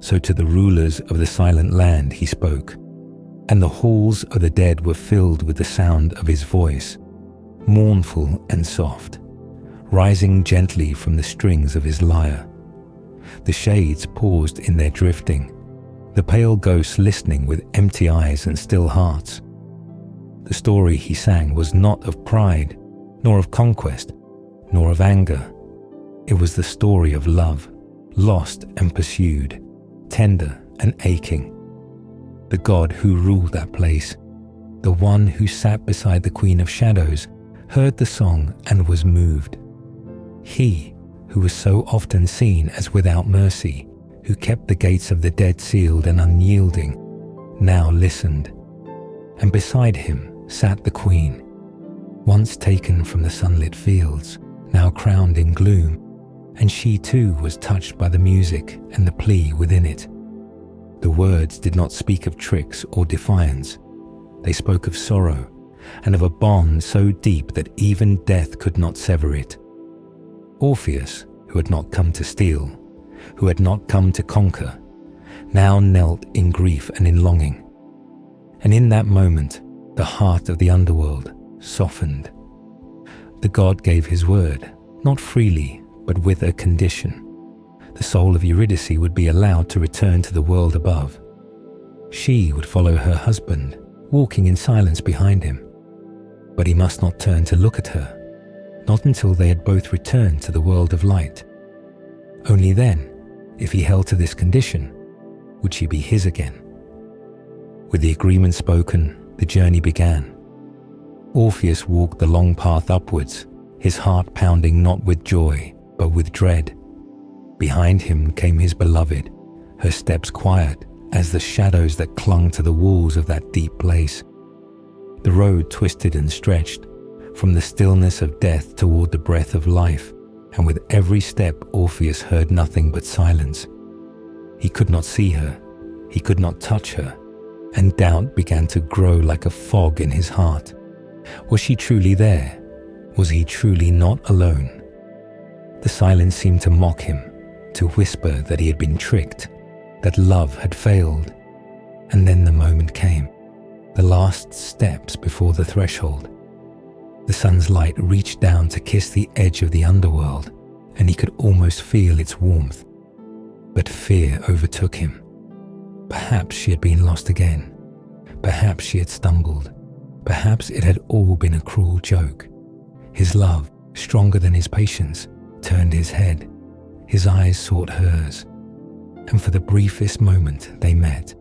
So to the rulers of the silent land he spoke, and the halls of the dead were filled with the sound of his voice, mournful and soft, rising gently from the strings of his lyre. The shades paused in their drifting, the pale ghosts listening with empty eyes and still hearts. The story he sang was not of pride, nor of conquest, nor of anger. It was the story of love, lost and pursued, tender and aching. The god who ruled that place, the one who sat beside the Queen of Shadows, heard the song and was moved. He, who was so often seen as without mercy, who kept the gates of the dead sealed and unyielding, now listened. And beside him sat the Queen, once taken from the sunlit fields, now crowned in gloom, and she too was touched by the music and the plea within it. The words did not speak of tricks or defiance. They spoke of sorrow, and of a bond so deep that even death could not sever it. Orpheus, who had not come to steal, who had not come to conquer, now knelt in grief and in longing. And in that moment, the heart of the underworld softened. The god gave his word, not freely, but with a condition. The soul of Eurydice would be allowed to return to the world above. She would follow her husband, walking in silence behind him. But he must not turn to look at her, not until they had both returned to the world of light. Only then, if he held to this condition, would she be his again. With the agreement spoken, the journey began. Orpheus walked the long path upwards, his heart pounding not with joy, but with dread. Behind him came his beloved, her steps quiet as the shadows that clung to the walls of that deep place. The road twisted and stretched, from the stillness of death toward the breath of life, and with every step Orpheus heard nothing but silence. He could not see her, he could not touch her, and doubt began to grow like a fog in his heart. Was she truly there? Was he truly not alone? The silence seemed to mock him, to whisper that he had been tricked, that love had failed. And then the moment came, the last steps before the threshold. The sun's light reached down to kiss the edge of the underworld, and he could almost feel its warmth. But fear overtook him. Perhaps she had been lost again. Perhaps she had stumbled. Perhaps it had all been a cruel joke. His love, stronger than his patience, turned his head. His eyes sought hers, and for the briefest moment they met.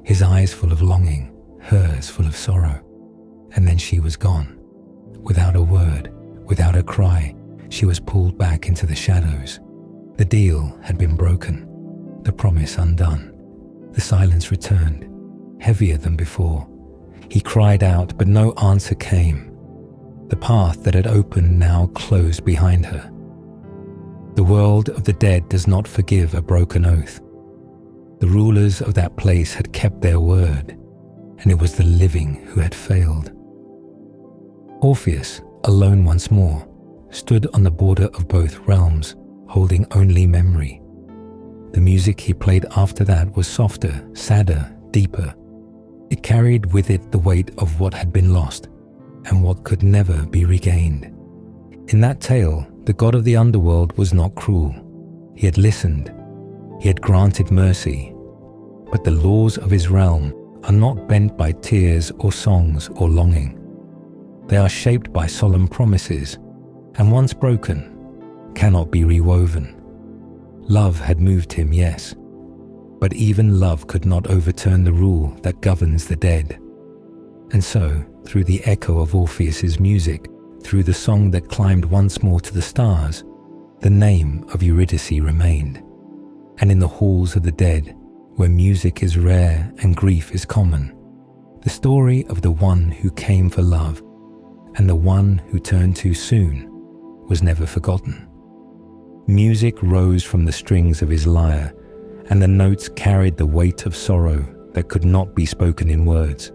His eyes full of longing, hers full of sorrow. And then she was gone. Without a word, without a cry, she was pulled back into the shadows. The deal had been broken, the promise undone. The silence returned, heavier than before. He cried out, but no answer came. The path that had opened now closed behind her. The world of the dead does not forgive a broken oath. The rulers of that place had kept their word, and it was the living who had failed. Orpheus, alone once more, stood on the border of both realms, holding only memory. The music he played after that was softer, sadder, deeper. It carried with it the weight of what had been lost, and what could never be regained. In that tale, the god of the underworld was not cruel. He had listened. He had granted mercy. But the laws of his realm are not bent by tears or songs or longing. They are shaped by solemn promises, and once broken, cannot be rewoven. Love had moved him, yes, but even love could not overturn the rule that governs the dead. And so, through the echo of Orpheus's music, through the song that climbed once more to the stars, the name of Eurydice remained. And in the halls of the dead, where music is rare and grief is common, the story of the one who came for love and the one who turned too soon was never forgotten. Music rose from the strings of his lyre, and the notes carried the weight of sorrow that could not be spoken in words.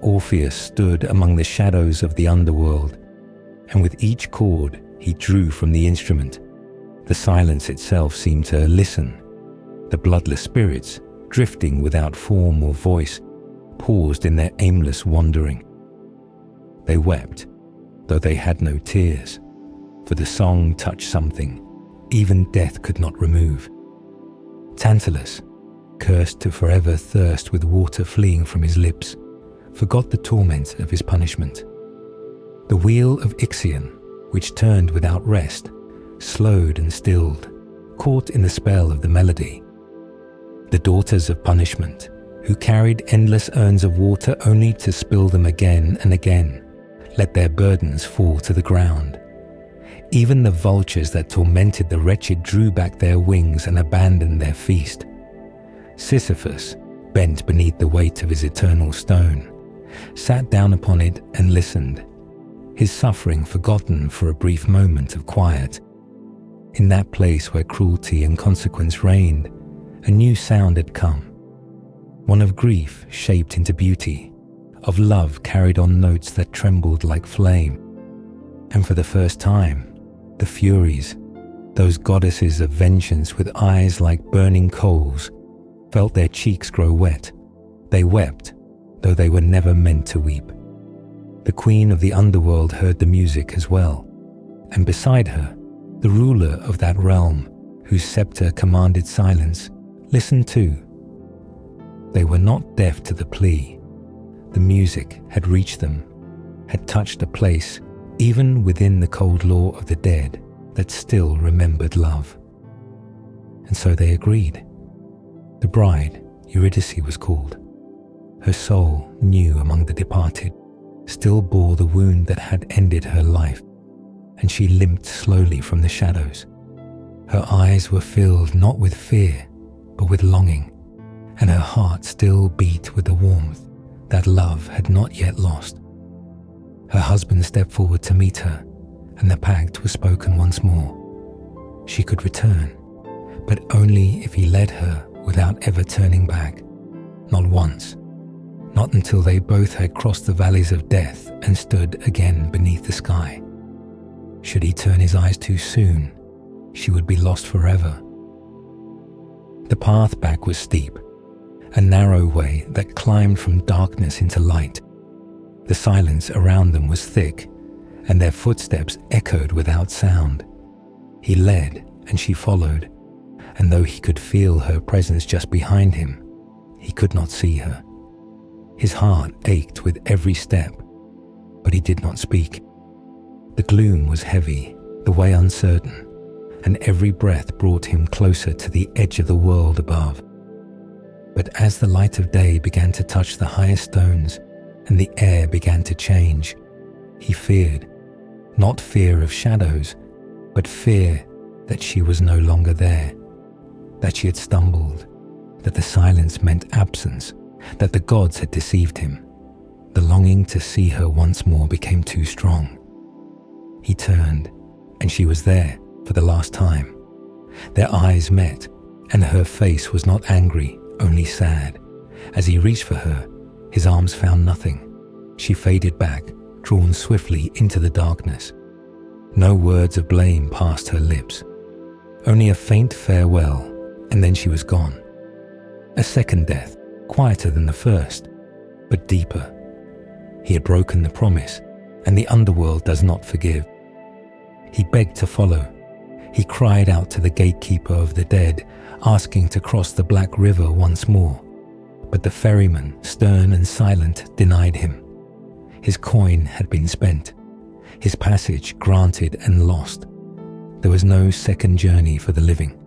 Orpheus stood among the shadows of the underworld, and with each chord he drew from the instrument, the silence itself seemed to listen. The bloodless spirits, drifting without form or voice, paused in their aimless wandering. They wept, though they had no tears, for the song touched something even death could not remove. Tantalus, cursed to forever thirst with water fleeing from his lips, forgot the torment of his punishment. The wheel of Ixion, which turned without rest, slowed and stilled, caught in the spell of the melody. The daughters of punishment, who carried endless urns of water only to spill them again and again, let their burdens fall to the ground. Even the vultures that tormented the wretched drew back their wings and abandoned their feast. Sisyphus, bent beneath the weight of his eternal stone, sat down upon it and listened, his suffering forgotten for a brief moment of quiet. In that place where cruelty and consequence reigned, a new sound had come, one of grief shaped into beauty, of love carried on notes that trembled like flame. And for the first time, the Furies, Those goddesses of vengeance with eyes like burning coals felt their cheeks grow wet. They wept, though they were never meant to weep. The queen of the underworld heard the music as well, and beside her, the ruler of that realm, whose scepter commanded silence, listened too. They were not deaf to the plea. The music had reached them, had touched a place, even within the cold law of the dead, that still remembered love. And so they agreed. The bride, Eurydice was called. Her soul, new among the departed, still bore the wound that had ended her life, and she limped slowly from the shadows. Her eyes were filled not with fear, but with longing, and her heart still beat with the warmth that love had not yet lost. Her husband stepped forward to meet her, and the pact was spoken once more. She could return, but only if he led her without ever turning back. Not once. Not until they both had crossed the valleys of death and stood again beneath the sky. Should he turn his eyes too soon, she would be lost forever. The path back was steep, a narrow way that climbed from darkness into light. The silence around them was thick, and their footsteps echoed without sound. He led, and she followed, and though he could feel her presence just behind him, he could not see her. His heart ached with every step, but he did not speak. The gloom was heavy, the way uncertain, and every breath brought him closer to the edge of the world above. But as the light of day began to touch the highest stones and the air began to change, he feared, not fear of shadows, but fear that she was no longer there, that she had stumbled, that the silence meant absence, that the gods had deceived him. The longing to see her once more became too strong. He turned, and she was there for the last time. Their eyes met, and her face was not angry, only sad. As he reached for her, his arms found nothing. She faded back, drawn swiftly into the darkness. No words of blame passed her lips. Only a faint farewell, and then she was gone. A second death, quieter than the first, but deeper. He had broken the promise, and the underworld does not forgive. He begged to follow. He cried out to the gatekeeper of the dead, asking to cross the black river once more. But the ferryman, stern and silent, denied him. His coin had been spent, his passage granted and lost. There was no second journey for the living.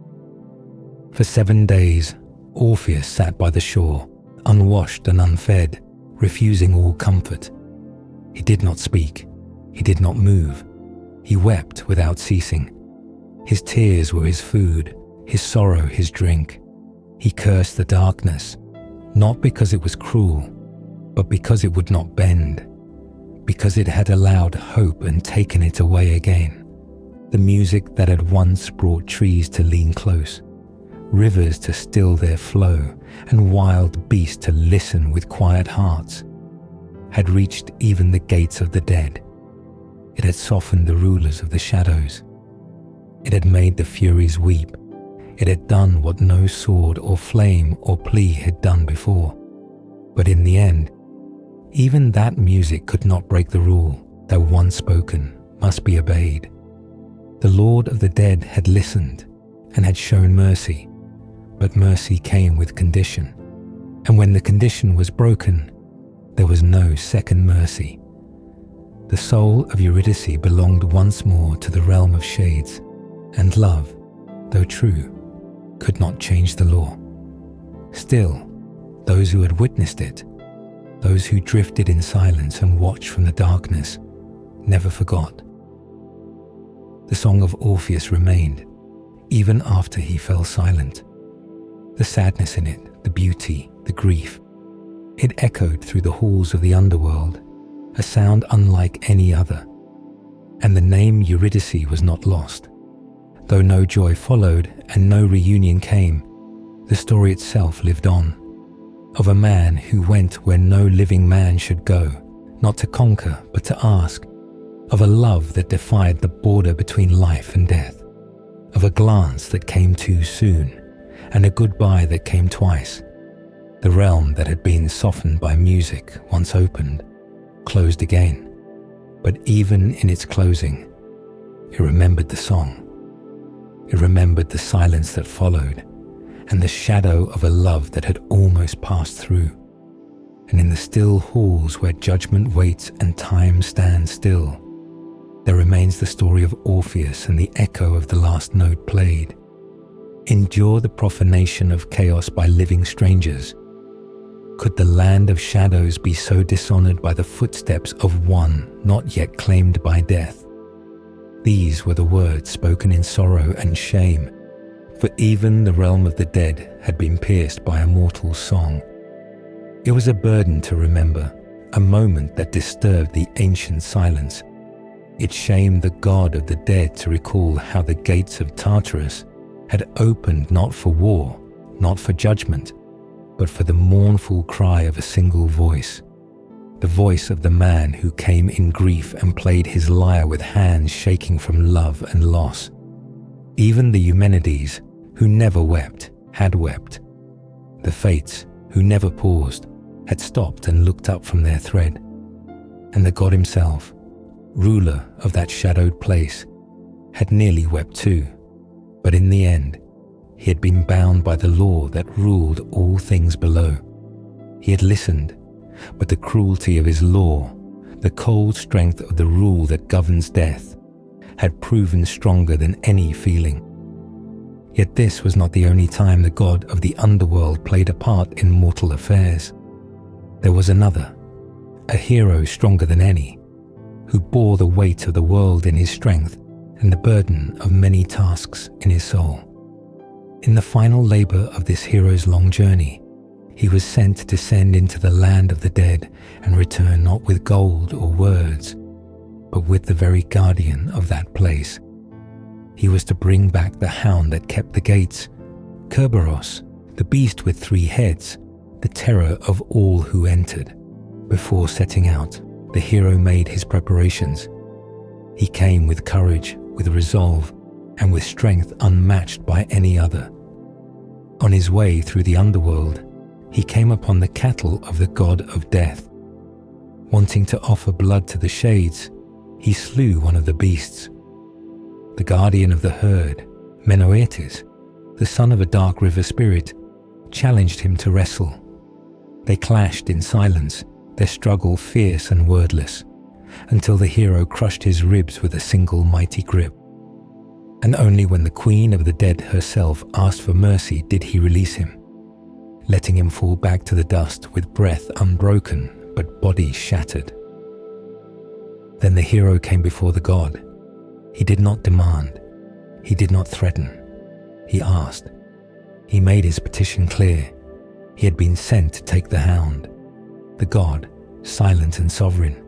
For 7 days, Orpheus sat by the shore, unwashed and unfed, refusing all comfort. He did not speak. He did not move. He wept without ceasing. His tears were his food, his sorrow his drink. He cursed the darkness, not because it was cruel, but because it would not bend, because it had allowed hope and taken it away again. The music that had once brought trees to lean close, rivers to still their flow, and wild beasts to listen with quiet hearts, had reached even the gates of the dead. It had softened the rulers of the shadows. It had made the Furies weep. It had done what no sword or flame or plea had done before. But in the end, even that music could not break the rule that once spoken must be obeyed. The Lord of the dead had listened and had shown mercy, but mercy came with condition. And when the condition was broken, there was no second mercy. The soul of Eurydice belonged once more to the realm of shades, and love, though true, could not change the law. Still, those who had witnessed it, those who drifted in silence and watched from the darkness, never forgot. The song of Orpheus remained, even after he fell silent. The sadness in it, the beauty, the grief. It echoed through the halls of the underworld, a sound unlike any other. And the name Eurydice was not lost. Though no joy followed and no reunion came, the story itself lived on. Of a man who went where no living man should go, not to conquer but to ask. Of a love that defied the border between life and death. of a glance that came too soon, and a goodbye that came twice. The realm that had been softened by music, once opened, closed again. But even in its closing, it remembered the song. It remembered the silence that followed, and the shadow of a love that had almost passed through. And in the still halls where judgment waits and time stands still, there remains the story of Orpheus and the echo of the last note played. Endure the profanation of chaos by living strangers. Could the land of shadows be so dishonored by the footsteps of one not yet claimed by death? These were the words spoken in sorrow and shame, for even the realm of the dead had been pierced by a mortal song. It was a burden to remember, a moment that disturbed the ancient silence. It shamed the god of the dead to recall how the gates of Tartarus had opened not for war, not for judgment, but for the mournful cry of a single voice, the voice of the man who came in grief and played his lyre with hands shaking from love and loss. Even the Eumenides, who never wept, had wept. The Fates, who never paused, had stopped and looked up from their thread. And the god himself, ruler of that shadowed place, had nearly wept too, but in the end, he had been bound by the law that ruled all things below. He had listened, but the cruelty of his law, the cold strength of the rule that governs death, had proven stronger than any feeling. Yet this was not the only time the god of the underworld played a part in mortal affairs. There was another, a hero stronger than any, who bore the weight of the world in his strength and the burden of many tasks in his soul. In the final labor of this hero's long journey, he was sent to descend into the land of the dead and return not with gold or words, but with the very guardian of that place. He was to bring back the hound that kept the gates, Kerberos, the beast with 3 heads, the terror of all who entered. Before setting out, the hero made his preparations. He came with courage, with resolve, and with strength unmatched by any other. On his way through the underworld, he came upon the cattle of the god of death. Wanting to offer blood to the shades, he slew one of the beasts. The guardian of the herd, Menoetes, the son of a dark river spirit, challenged him to wrestle. They clashed in silence, their struggle fierce and wordless, until the hero crushed his ribs with a single mighty grip. And only when the queen of the dead herself asked for mercy did he release him, letting him fall back to the dust with breath unbroken but body shattered. Then the hero came before the god. He did not demand. He did not threaten. He asked. He made his petition clear. He had been sent to take the hound. The god, silent and sovereign,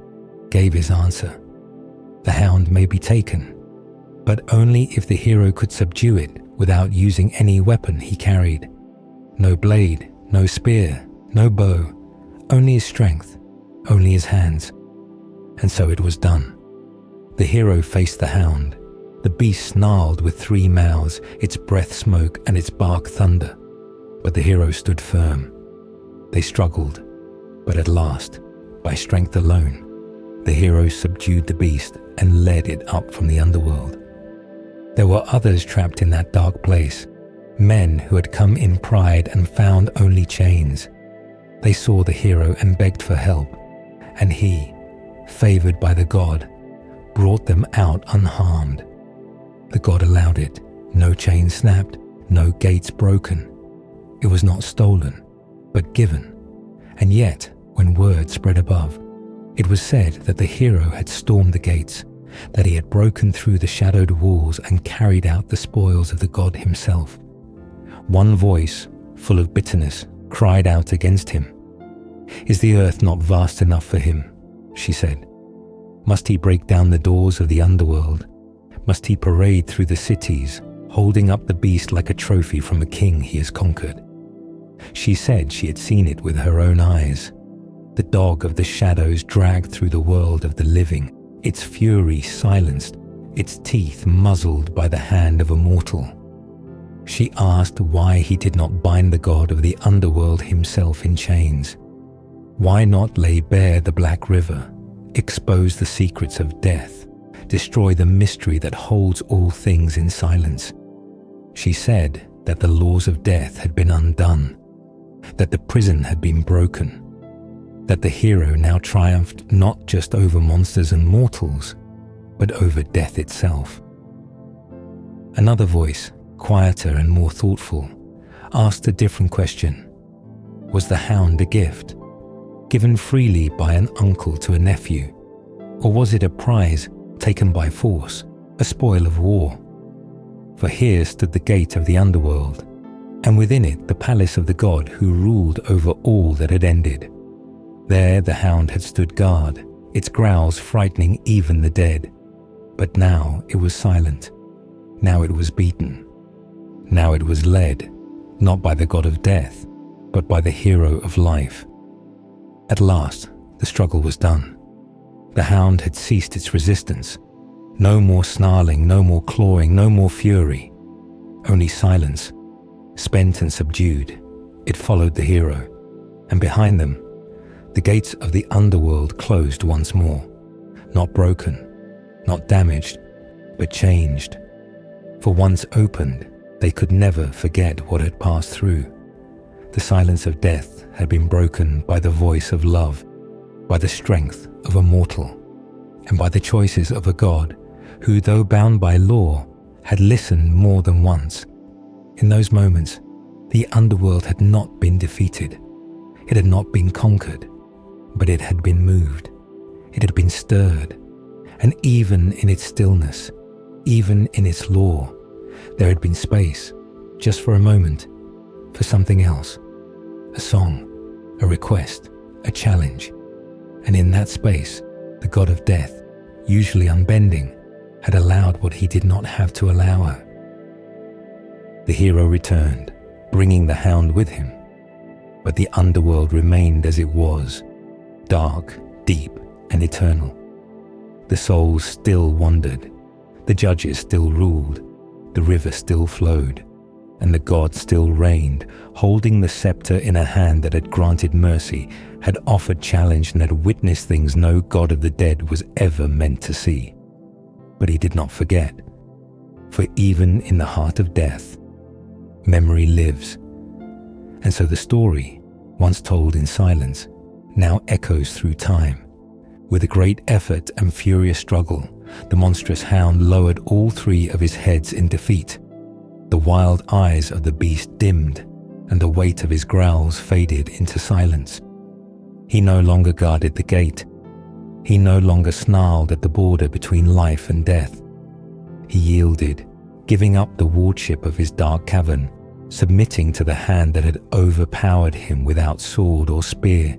gave his answer. The hound may be taken, but only if the hero could subdue it without using any weapon he carried. No blade, no spear, no bow, only his strength, only his hands. And so it was done. The hero faced the hound. The beast snarled with 3 mouths, its breath smoke and its bark thunder. But the hero stood firm. They struggled, but at last, by strength alone, the hero subdued the beast and led it up from the underworld. There were others trapped in that dark place, men who had come in pride and found only chains. They saw the hero and begged for help, and he, favored by the god, brought them out unharmed. The god allowed it. No chains snapped, no gates broken. It was not stolen, but given. And yet, when word spread above, it was said that the hero had stormed the gates, that he had broken through the shadowed walls and carried out the spoils of the god himself. One voice, full of bitterness, cried out against him. "Is the earth not vast enough for him?" she said. "Must he break down the doors of the underworld? Must he parade through the cities, holding up the beast like a trophy from a king he has conquered?" She said she had seen it with her own eyes. The dog of the shadows dragged through the world of the living, its fury silenced, its teeth muzzled by the hand of a mortal. She asked why he did not bind the god of the underworld himself in chains. Why not lay bare the Black River, expose the secrets of death, destroy the mystery that holds all things in silence? She said that the laws of death had been undone, that the prison had been broken, that the hero now triumphed not just over monsters and mortals, but over death itself. Another voice, quieter and more thoughtful, asked a different question. Was the hound a gift, given freely by an uncle to a nephew, or was it a prize taken by force, a spoil of war? For here stood the gate of the underworld, and within it the palace of the god who ruled over all that had ended. There the hound had stood guard, its growls frightening even the dead. But now it was silent. Now it was beaten. Now it was led, not by the god of death, but by the hero of life. At last, the struggle was done. The hound had ceased its resistance. No more snarling, no more clawing, no more fury. Only silence. Spent and subdued, it followed the hero, and behind them, the gates of the underworld closed once more. Not broken, not damaged, but changed. For once opened, they could never forget what had passed through. The silence of death had been broken by the voice of love, by the strength of a mortal, and by the choices of a god who, though bound by law, had listened more than once. In those moments, the underworld had not been defeated. It had not been conquered, but it had been moved. It had been stirred. And even in its stillness, even in its law, there had been space, just for a moment, for something else. A song, a request, a challenge. And in that space, the god of death, usually unbending, had allowed what he did not have to allow her. The hero returned, bringing the hound with him. But the underworld remained as it was, dark, deep, and eternal. The souls still wandered, the judges still ruled, the river still flowed, and the god still reigned, holding the scepter in a hand that had granted mercy, had offered challenge, and had witnessed things no god of the dead was ever meant to see. But he did not forget, for even in the heart of death, memory lives. And so the story, once told in silence, now echoes through time. With a great effort and furious struggle, the monstrous hound lowered all three of his heads in defeat. The wild eyes of the beast dimmed, and the weight of his growls faded into silence. He no longer guarded the gate. He no longer snarled at the border between life and death. He yielded, giving up the wardship of his dark cavern, submitting to the hand that had overpowered him without sword or spear.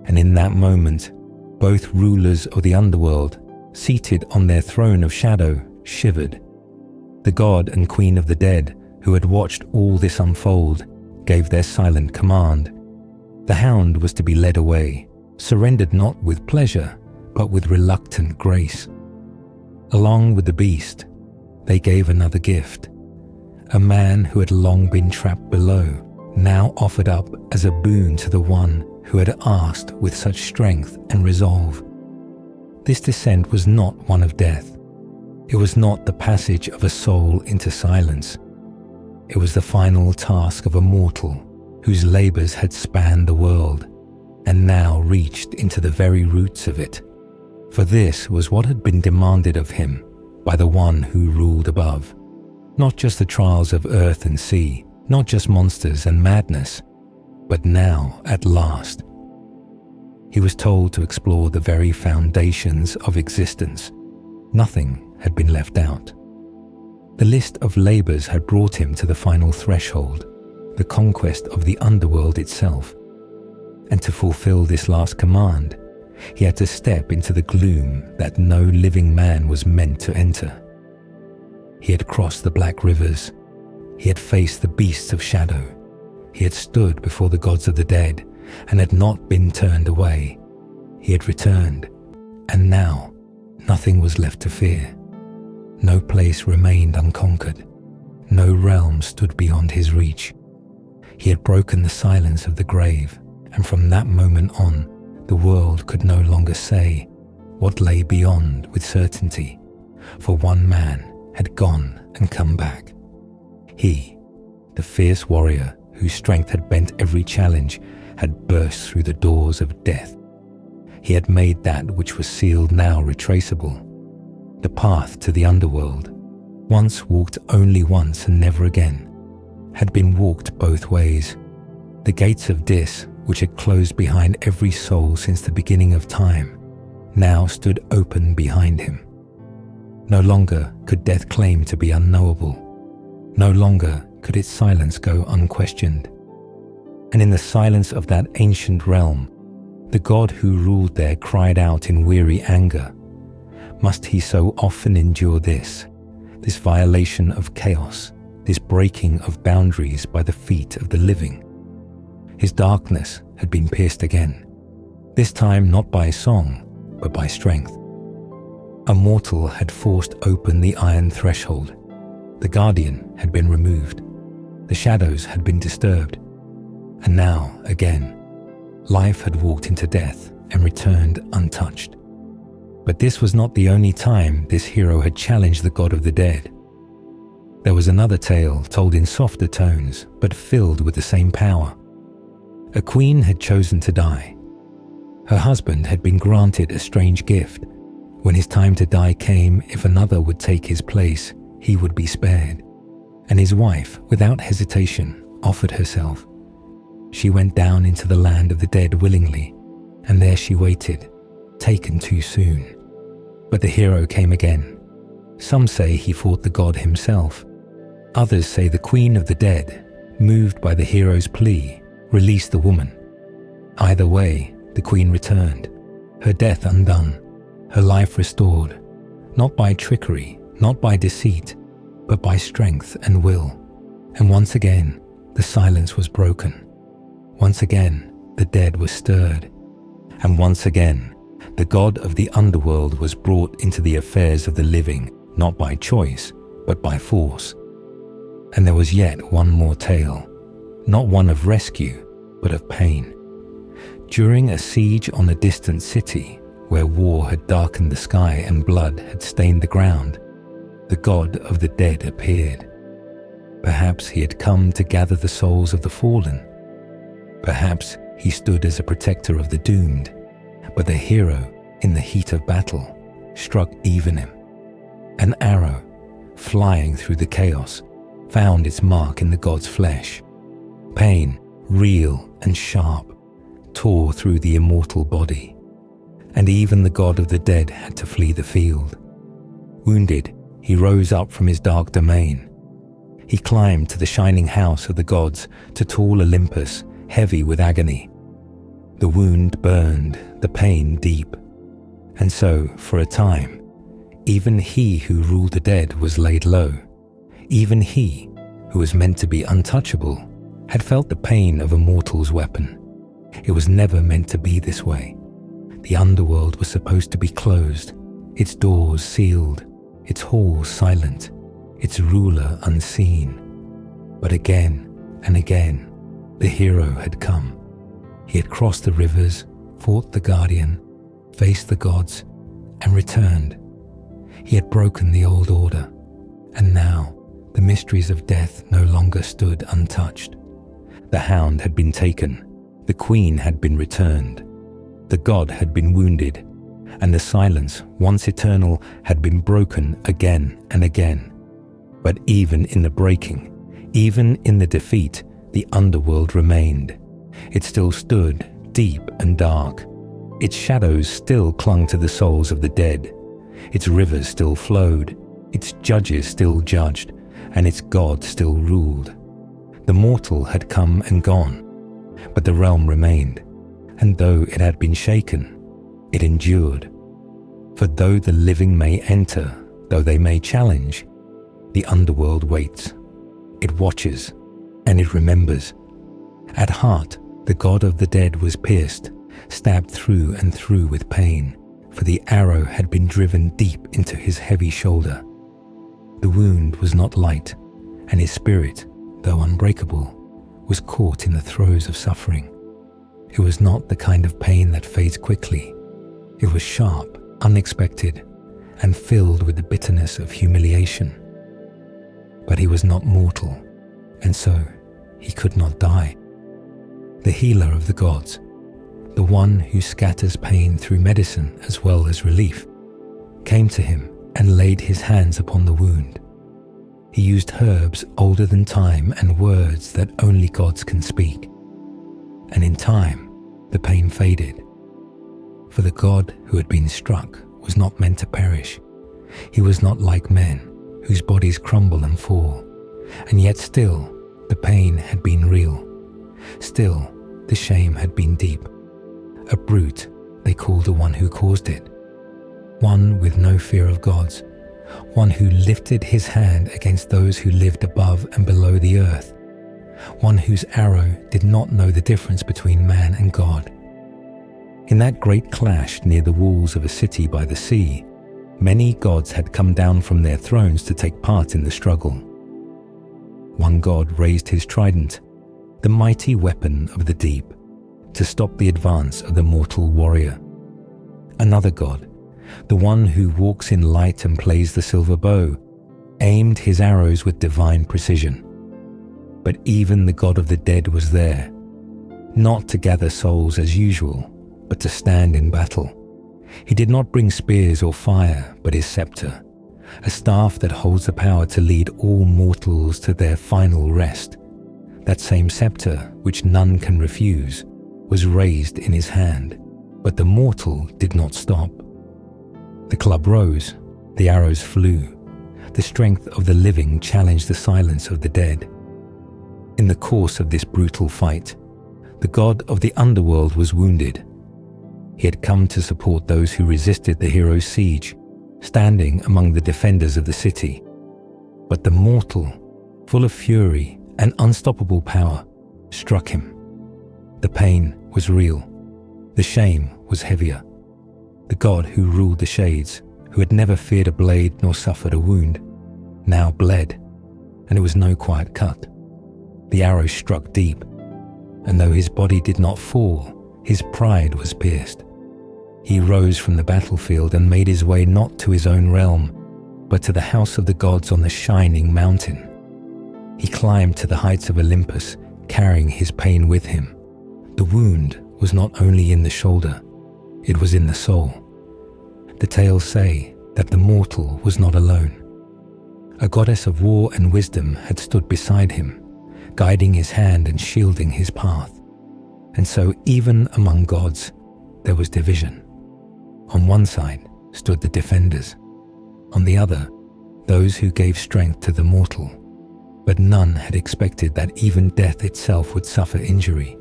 And in that moment, both rulers of the underworld, seated on their throne of shadow, shivered. The god and queen of the dead, who had watched all this unfold, gave their silent command. The hound was to be led away, surrendered not with pleasure, but with reluctant grace. Along with the beast, they gave another gift. A man who had long been trapped below, now offered up as a boon to the one who had asked with such strength and resolve. This descent was not one of death. It was not the passage of a soul into silence. It was the final task of a mortal whose labors had spanned the world and now reached into the very roots of it. For this was what had been demanded of him by the one who ruled above. Not just the trials of earth and sea, not just monsters and madness, but now, at last, he was told to explore the very foundations of existence. Nothing had been left out. The list of labors had brought him to the final threshold, the conquest of the underworld itself. And to fulfill this last command, he had to step into the gloom that no living man was meant to enter. He had crossed the black rivers. He had faced the beasts of shadow. He had stood before the gods of the dead and had not been turned away. He had returned, and now nothing was left to fear. No place remained unconquered. No realm stood beyond his reach. He had broken the silence of the grave, and from that moment on, the world could no longer say what lay beyond with certainty, for one man had gone and come back. He, the fierce warrior whose strength had bent every challenge, had burst through the doors of death. He had made that which was sealed now retraceable. The path to the underworld, once walked only once and never again, had been walked both ways. The gates of Dis, which had closed behind every soul since the beginning of time, now stood open behind him. No longer could death claim to be unknowable. No longer could its silence go unquestioned. And in the silence of that ancient realm, the god who ruled there cried out in weary anger, must he so often endure this violation of chaos, this breaking of boundaries by the feet of the living? His darkness had been pierced again, this time not by song, but by strength. A mortal had forced open the iron threshold. The guardian had been removed. The shadows had been disturbed. And now, again, life had walked into death and returned untouched. But this was not the only time this hero had challenged the god of the dead. There was another tale told in softer tones, but filled with the same power. A queen had chosen to die. Her husband had been granted a strange gift. When his time to die came, if another would take his place, he would be spared. And his wife, without hesitation, offered herself. She went down into the land of the dead willingly, and there she waited, taken too soon. But the hero came again. Some say he fought the god himself. Others say the queen of the dead, moved by the hero's plea, released the woman. Either way, the queen returned, her death undone, her life restored, not by trickery, not by deceit, but by strength and will. And once again, the silence was broken. Once again, the dead was stirred. And once again, the god of the underworld was brought into the affairs of the living, not by choice, but by force. And there was yet one more tale, not one of rescue, but of pain. During a siege on a distant city, where war had darkened the sky and blood had stained the ground, the god of the dead appeared. Perhaps he had come to gather the souls of the fallen. Perhaps he stood as a protector of the doomed, but the hero, in the heat of battle, struck even him. An arrow, flying through the chaos, found its mark in the god's flesh. Pain, real and sharp, tore through the immortal body, and even the god of the dead had to flee the field. Wounded, he rose up from his dark domain. He climbed to the shining house of the gods, to tall Olympus, heavy with agony. The wound burned, the pain deep. And so, for a time, even he who ruled the dead was laid low. Even he, who was meant to be untouchable, had felt the pain of a mortal's weapon. It was never meant to be this way. The underworld was supposed to be closed, its doors sealed, its halls silent, its ruler unseen. But again and again, the hero had come. He had crossed the rivers, fought the guardian, faced the gods, and returned. He had broken the old order, and now the mysteries of death no longer stood untouched. The hound had been taken, the queen had been returned, the god had been wounded, and the silence, once eternal, had been broken again and again. But even in the breaking, even in the defeat, the underworld remained. It still stood deep and dark. Its shadows still clung to the souls of the dead. Its rivers still flowed. Its judges still judged. And its god still ruled. The mortal had come and gone, but the realm remained. And though it had been shaken, it endured. For though the living may enter, though they may challenge, the underworld waits. It watches, and it remembers. At heart, the god of the dead was pierced, stabbed through and through with pain, for the arrow had been driven deep into his heavy shoulder. The wound was not light, and his spirit, though unbreakable, was caught in the throes of suffering. It was not the kind of pain that fades quickly. It was sharp, unexpected, and filled with the bitterness of humiliation. But he was not mortal, and so he could not die. The healer of the gods, the one who scatters pain through medicine as well as relief, came to him and laid his hands upon the wound. He used herbs older than time and words that only gods can speak. And in time, the pain faded. For the god who had been struck was not meant to perish. He was not like men, whose bodies crumble and fall. And yet still, the pain had been real. Still, the shame had been deep. A brute, they called the one who caused it. One with no fear of gods. One who lifted his hand against those who lived above and below the earth. One whose arrow did not know the difference between man and God. In that great clash near the walls of a city by the sea, many gods had come down from their thrones to take part in the struggle. One god raised his trident, the mighty weapon of the deep, to stop the advance of the mortal warrior. Another god, the one who walks in light and plays the silver bow, aimed his arrows with divine precision. But even the god of the dead was there, not to gather souls as usual, but to stand in battle. He did not bring spears or fire, but his scepter, a staff that holds the power to lead all mortals to their final rest. That same scepter, which none can refuse, was raised in his hand, but the mortal did not stop. The club rose, the arrows flew. The strength of the living challenged the silence of the dead. In the course of this brutal fight, the god of the underworld was wounded. He had come to support those who resisted the hero's siege, standing among the defenders of the city. But the mortal, full of fury and unstoppable power, struck him. The pain was real. The shame was heavier. The god who ruled the shades, who had never feared a blade nor suffered a wound, now bled, and it was no quiet cut. The arrow struck deep, and though his body did not fall, his pride was pierced. He rose from the battlefield and made his way not to his own realm, but to the house of the gods on the shining mountain. He climbed to the heights of Olympus, carrying his pain with him. The wound was not only in the shoulder, it was in the soul. The tales say that the mortal was not alone. A goddess of war and wisdom had stood beside him, guiding his hand and shielding his path. And so even among gods, there was division. On one side stood the defenders, on the other, those who gave strength to the mortal. But none had expected that even death itself would suffer injury.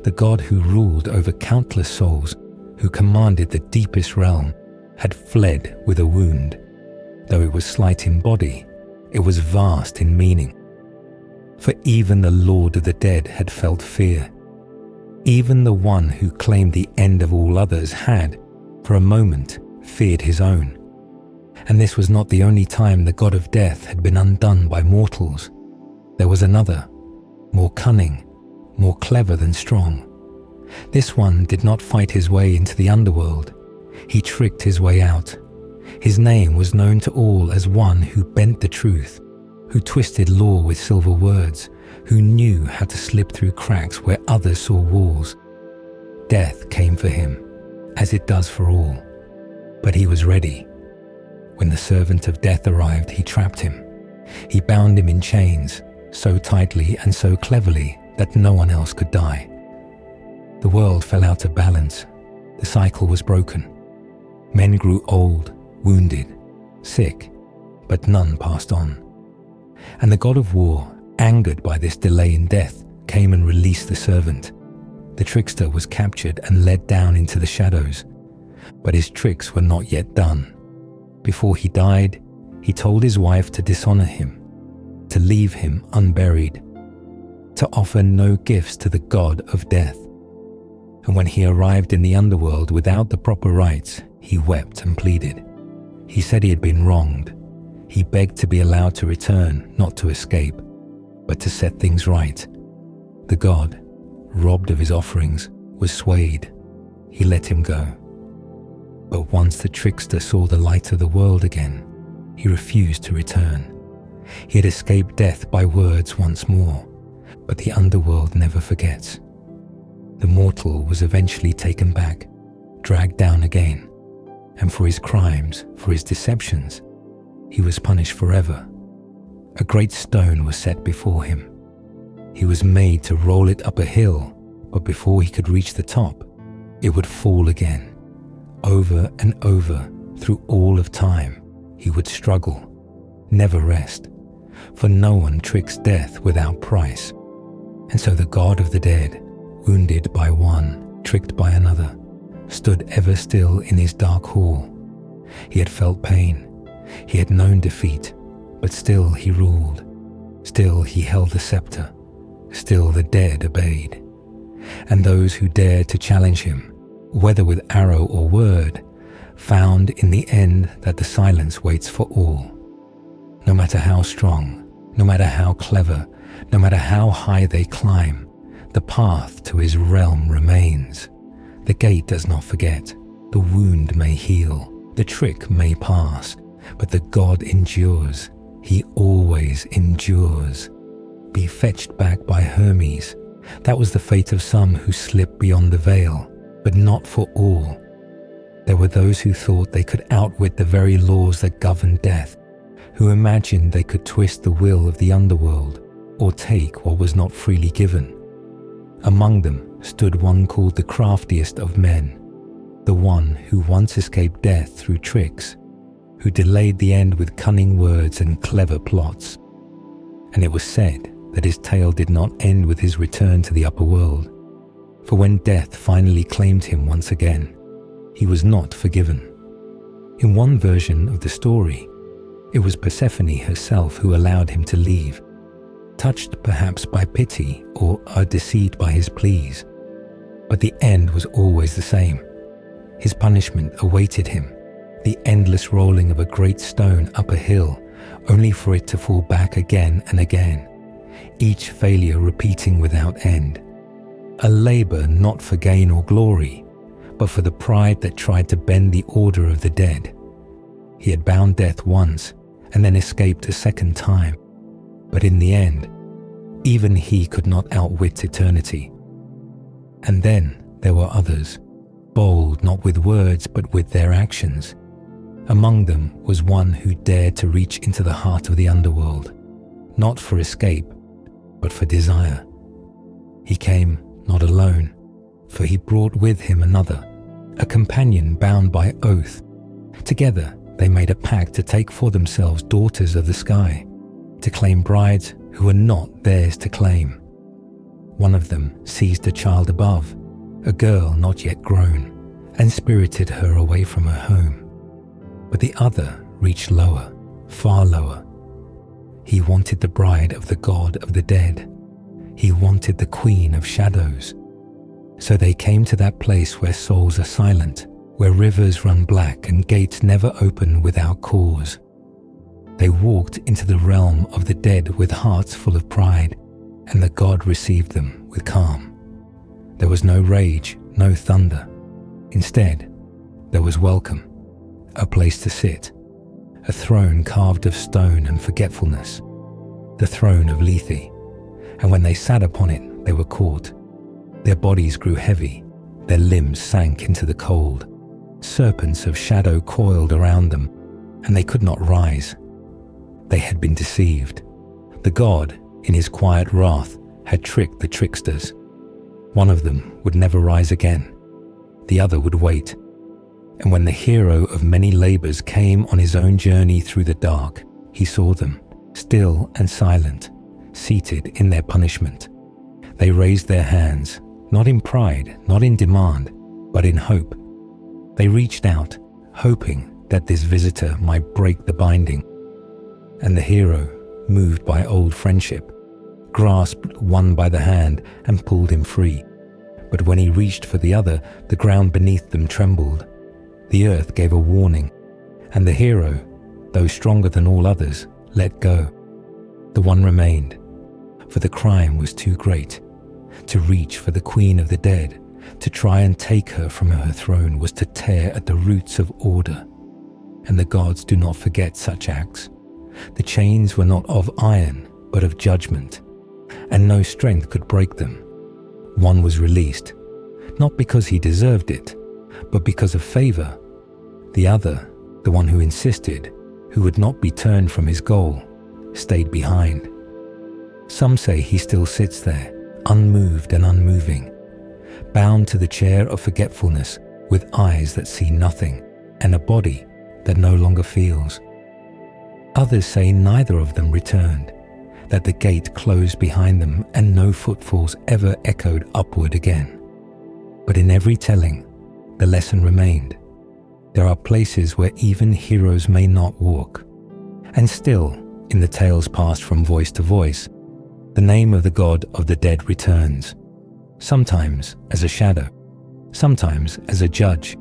The god who ruled over countless souls, who commanded the deepest realm, had fled with a wound. Though it was slight in body, it was vast in meaning. For even the Lord of the dead had felt fear. Even the one who claimed the end of all others had, for a moment, feared his own. And this was not the only time the god of death had been undone by mortals. There was another, more cunning, more clever than strong. This one did not fight his way into the underworld. He tricked his way out. His name was known to all as one who bent the truth, who twisted law with silver words, who knew how to slip through cracks where others saw walls. Death came for him, as it does for all. But he was ready. When the servant of death arrived, he trapped him. He bound him in chains, so tightly and so cleverly that no one else could die. The world fell out of balance. The cycle was broken. Men grew old, wounded, sick, but none passed on. And the god of war, angered by this delay in death, came and released the servant. The trickster was captured and led down into the shadows. But his tricks were not yet done. Before he died, he told his wife to dishonor him, to leave him unburied, to offer no gifts to the god of death. And when he arrived in the underworld without the proper rites, he wept and pleaded. He said he had been wronged. He begged to be allowed to return, not to escape, but to set things right. The god, robbed of his offerings, was swayed. He let him go. But once the trickster saw the light of the world again, he refused to return. He had escaped death by words once more, but the underworld never forgets. The mortal was eventually taken back, dragged down again, and for his crimes, for his deceptions, he was punished forever. A great stone was set before him. He was made to roll it up a hill, but before he could reach the top, it would fall again. Over and over, through all of time, he would struggle, never rest, for no one tricks death without price. And so the god of the dead, wounded by one, tricked by another, stood ever still in his dark hall. He had felt pain. He had known defeat, but still he ruled. Still he held the scepter. Still the dead obeyed. And those who dared to challenge him, whether with arrow or word, found in the end that the silence waits for all. No matter how strong, no matter how clever, no matter how high they climb, the path to his realm remains. The gate does not forget. The wound may heal. The trick may pass. But the god endures. He always endures. Be fetched back by Hermes. That was the fate of some who slipped beyond the veil, but not for all. There were those who thought they could outwit the very laws that govern death, who imagined they could twist the will of the underworld, or take what was not freely given. Among them stood one called the craftiest of men, the one who once escaped death through tricks, who delayed the end with cunning words and clever plots. And it was said that his tale did not end with his return to the upper world, for when death finally claimed him once again, he was not forgiven. In one version of the story, it was Persephone herself who allowed him to leave, touched perhaps by pity or deceived by his pleas. But the end was always the same. His punishment awaited him, the endless rolling of a great stone up a hill, only for it to fall back again and again, each failure repeating without end. A labor not for gain or glory, but for the pride that tried to bend the order of the dead. He had bound death once and then escaped a second time, but in the end, even he could not outwit eternity. And then there were others, bold not with words but with their actions. Among them was one who dared to reach into the heart of the underworld, not for escape, but for desire. He came not alone, for he brought with him another, a companion bound by oath. Together they made a pact to take for themselves daughters of the sky, to claim brides who were not theirs to claim. One of them seized a child above, a girl not yet grown, and spirited her away from her home. But the other reached lower, far lower. He wanted the bride of the god of the dead. He wanted the queen of shadows. So they came to that place where souls are silent, where rivers run black and gates never open without cause. They walked into the realm of the dead with hearts full of pride, and the god received them with calm. There was no rage, no thunder. Instead, there was welcome, a place to sit, a throne carved of stone and forgetfulness, the throne of Lethe. And when they sat upon it, they were caught. Their bodies grew heavy, their limbs sank into the cold. Serpents of shadow coiled around them, and they could not rise. They had been deceived. The god, in his quiet wrath, had tricked the tricksters. One of them would never rise again. The other would wait. And when the hero of many labors came on his own journey through the dark, he saw them, still and silent, seated in their punishment. They raised their hands, not in pride, not in demand, but in hope. They reached out, hoping that this visitor might break the binding. And the hero, moved by old friendship, grasped one by the hand and pulled him free. But when he reached for the other, the ground beneath them trembled. The earth gave a warning, and the hero, though stronger than all others, let go. The one remained, for the crime was too great. To reach for the queen of the dead, to try and take her from her throne, was to tear at the roots of order. And the gods do not forget such acts. The chains were not of iron, but of judgment, and no strength could break them. One was released, not because he deserved it, but because of favor. The other, the one who insisted, who would not be turned from his goal, stayed behind. Some say he still sits there, unmoved and unmoving, bound to the chair of forgetfulness, with eyes that see nothing and a body that no longer feels. Others say neither of them returned, that the gate closed behind them and no footfalls ever echoed upward again. But in every telling, the lesson remained. There are places where even heroes may not walk. And still, in the tales passed from voice to voice, the name of the god of the dead returns, sometimes as a shadow, sometimes as a judge,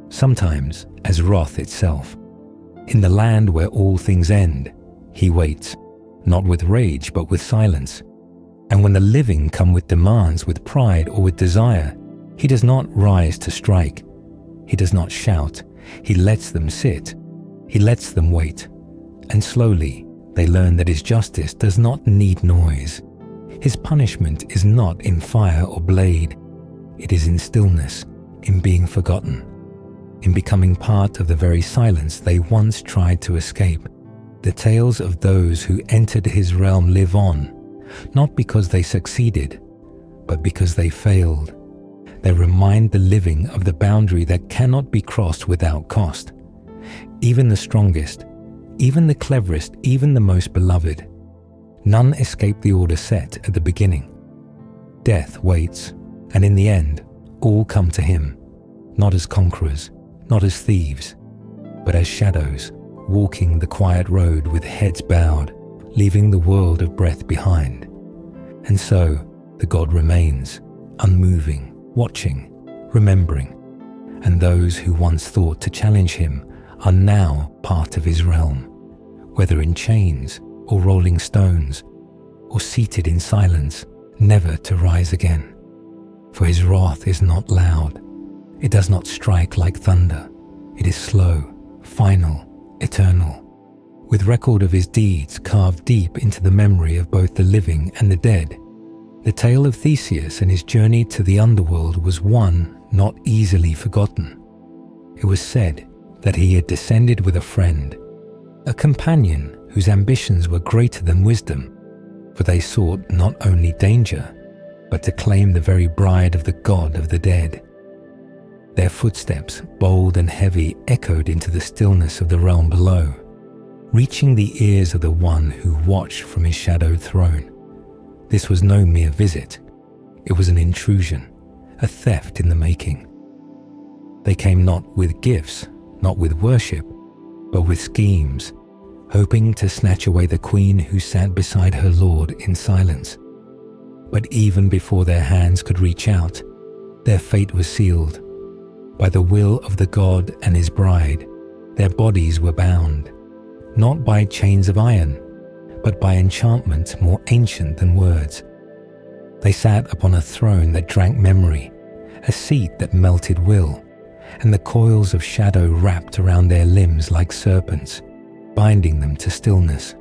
sometimes as wrath itself. In the land where all things end, he waits, not with rage but with silence. And when the living come with demands, with pride or with desire, he does not rise to strike. He does not shout. He lets them sit. He lets them wait. And slowly they learn that his justice does not need noise. His punishment is not in fire or blade. It is in stillness, in being forgotten, in becoming part of the very silence they once tried to escape. The tales of those who entered his realm live on, not because they succeeded, but because they failed. They remind the living of the boundary that cannot be crossed without cost. Even the strongest, even the cleverest, even the most beloved, none escape the order set at the beginning. Death waits, and in the end, all come to him, not as conquerors, not as thieves, but as shadows, walking the quiet road with heads bowed, leaving the world of breath behind. And so the god remains, unmoving, watching, remembering, and those who once thought to challenge him are now part of his realm, whether in chains or rolling stones, or seated in silence, never to rise again. For his wrath is not loud. It does not strike like thunder. It is slow, final, eternal, with record of his deeds carved deep into the memory of both the living and the dead. The tale of Theseus and his journey to the underworld was one not easily forgotten. It was said that he had descended with a friend, a companion whose ambitions were greater than wisdom, for they sought not only danger, but to claim the very bride of the god of the dead. Their footsteps, bold and heavy, echoed into the stillness of the realm below, reaching the ears of the one who watched from his shadowed throne. This was no mere visit. It was an intrusion, a theft in the making. They came not with gifts, not with worship, but with schemes, hoping to snatch away the queen who sat beside her lord in silence. But even before their hands could reach out, their fate was sealed. By the will of the god and his bride, their bodies were bound, not by chains of iron, but by enchantment more ancient than words. They sat upon a throne that drank memory, a seat that melted will, and the coils of shadow wrapped around their limbs like serpents, binding them to stillness.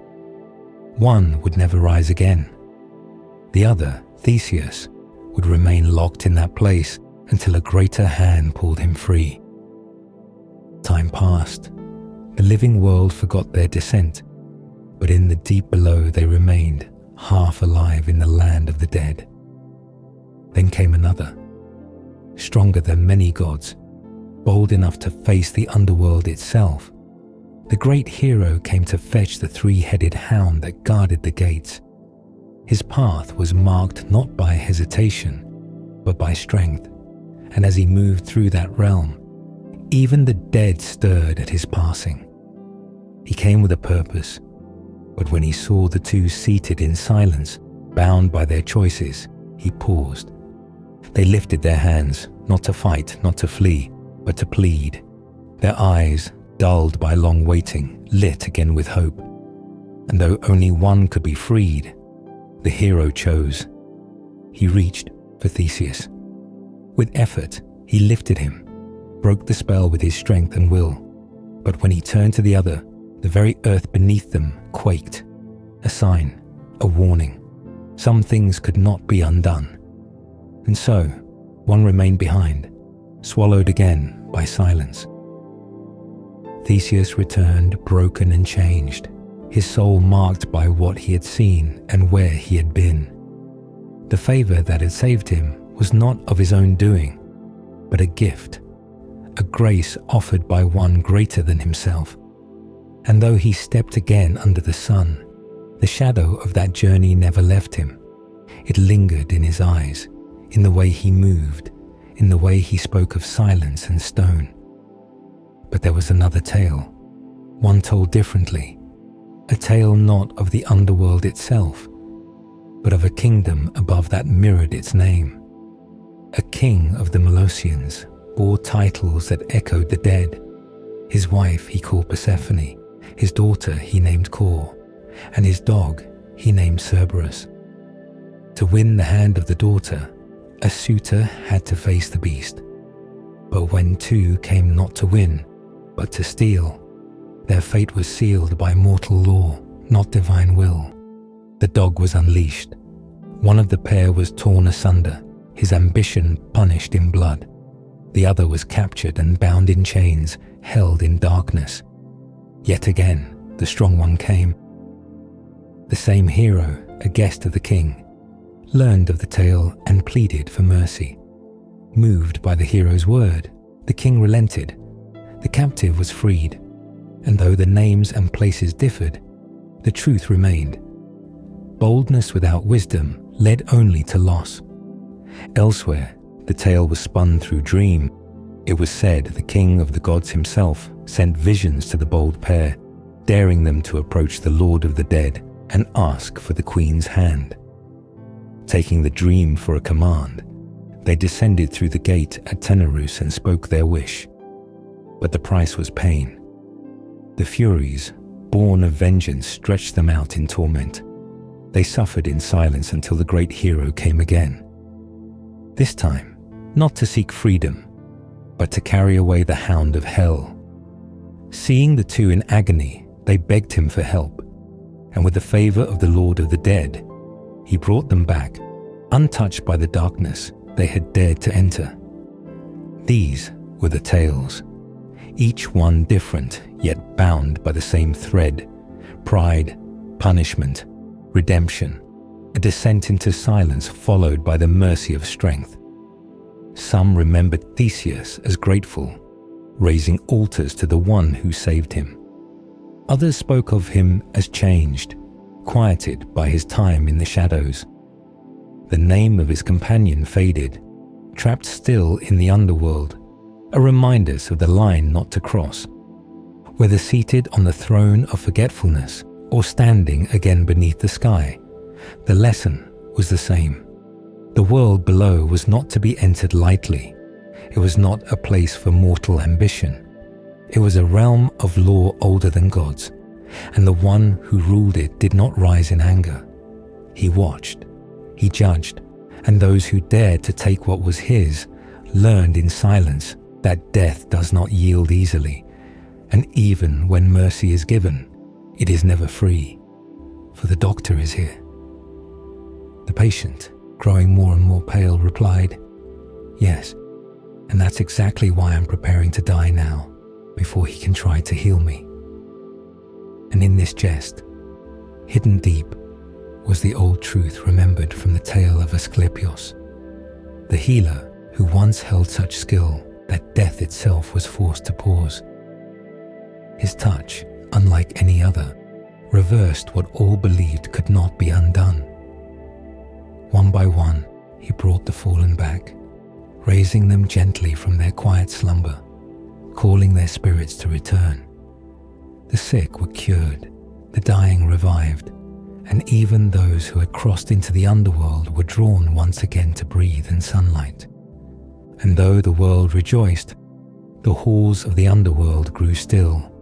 One would never rise again. The other, Theseus, would remain locked in that place until a greater hand pulled him free. Time passed. The living world forgot their descent, but in the deep below they remained, half alive in the land of the dead. Then came another, stronger than many gods, bold enough to face the underworld itself. The great hero came to fetch the three-headed hound that guarded the gates. His path was marked not by hesitation, but by strength, and as he moved through that realm, even the dead stirred at his passing. He came with a purpose, but when he saw the two seated in silence, bound by their choices, he paused. They lifted their hands, not to fight, not to flee, but to plead. Their eyes, dulled by long waiting, lit again with hope. And though only one could be freed, the hero chose. He reached for Theseus. With effort, he lifted him, broke the spell with his strength and will. But when he turned to the other, the very earth beneath them quaked. A sign, a warning. Some things could not be undone. And so, one remained behind, swallowed again by silence. Theseus returned broken and changed, his soul marked by what he had seen and where he had been. The favor that had saved him was not of his own doing, but a gift, a grace offered by one greater than himself. And though he stepped again under the sun, the shadow of that journey never left him. It lingered in his eyes, in the way he moved, in the way he spoke of silence and stone. But there was another tale, one told differently, a tale not of the underworld itself, but of a kingdom above that mirrored its name. A king of the Molossians bore titles that echoed the dead. His wife he called Persephone, his daughter he named Kor, and his dog he named Cerberus. To win the hand of the daughter, a suitor had to face the beast. But when two came not to win, but to steal, their fate was sealed by mortal law, not divine will. The dog was unleashed. One of the pair was torn asunder, his ambition punished in blood. The other was captured and bound in chains, held in darkness. Yet again, the strong one came. The same hero, a guest of the king, learned of the tale and pleaded for mercy. Moved by the hero's word, the king relented. The captive was freed, and though the names and places differed, the truth remained. Boldness without wisdom led only to loss. Elsewhere, the tale was spun through dream. It was said the king of the gods himself sent visions to the bold pair, daring them to approach the lord of the dead and ask for the queen's hand. Taking the dream for a command, they descended through the gate at Tenerus and spoke their wish. But the price was pain. The Furies, born of vengeance, stretched them out in torment. They suffered in silence until the great hero came again. This time, not to seek freedom, but to carry away the hound of hell. Seeing the two in agony, they begged him for help, and with the favor of the Lord of the Dead, he brought them back, untouched by the darkness they had dared to enter. These were the tales, each one different, yet bound by the same thread: pride, punishment, redemption, a descent into silence followed by the mercy of strength. Some remembered Theseus as grateful, raising altars to the one who saved him. Others spoke of him as changed, quieted by his time in the shadows. The name of his companion faded, trapped still in the underworld, a reminder of the line not to cross. Whether seated on the throne of forgetfulness or standing again beneath the sky, the lesson was the same. The world below was not to be entered lightly. It was not a place for mortal ambition. It was a realm of law older than God's, and the one who ruled it did not rise in anger. He watched, he judged, and those who dared to take what was his learned in silence that death does not yield easily, and even when mercy is given, it is never free, for the doctor is here. The patient, growing more and more pale, replied, "Yes, and that's exactly why I'm preparing to die now, before he can try to heal me." And in this jest, hidden deep, was the old truth remembered from the tale of Asclepios, the healer who once held such skill that death itself was forced to pause. His touch, unlike any other, reversed what all believed could not be undone. One by one, he brought the fallen back, raising them gently from their quiet slumber, calling their spirits to return. The sick were cured, the dying revived, and even those who had crossed into the underworld were drawn once again to breathe in sunlight. And though the world rejoiced, The halls of the underworld grew still.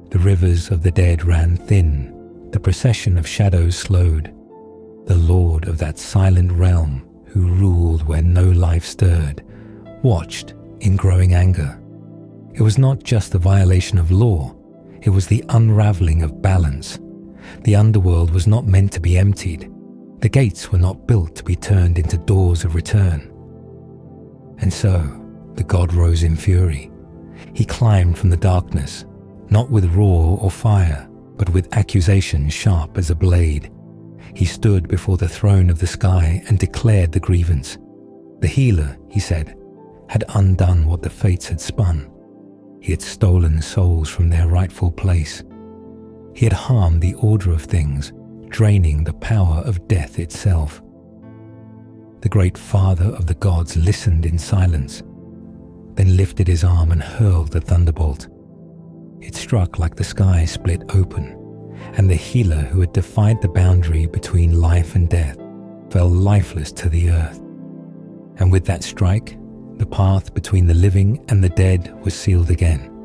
The rivers of the dead ran thin. The procession of shadows slowed. The lord of that silent realm, who ruled where no life stirred, watched in growing anger. It was not just the violation of law, it was the unraveling of balance. The underworld was not meant to be emptied. The gates were not built to be turned into doors of return. And so, the god rose in fury. He climbed from the darkness, not with roar or fire, but with accusation sharp as a blade. He stood before the throne of the sky and declared the grievance. The healer, he said, had undone what the fates had spun. He had stolen souls from their rightful place. He had harmed the order of things, draining the power of death itself. The great father of the gods listened in silence, then lifted his arm and hurled the thunderbolt. It struck like the sky split open, and the healer who had defied the boundary between life and death fell lifeless to the earth. And with that strike, the path between the living and the dead was sealed again.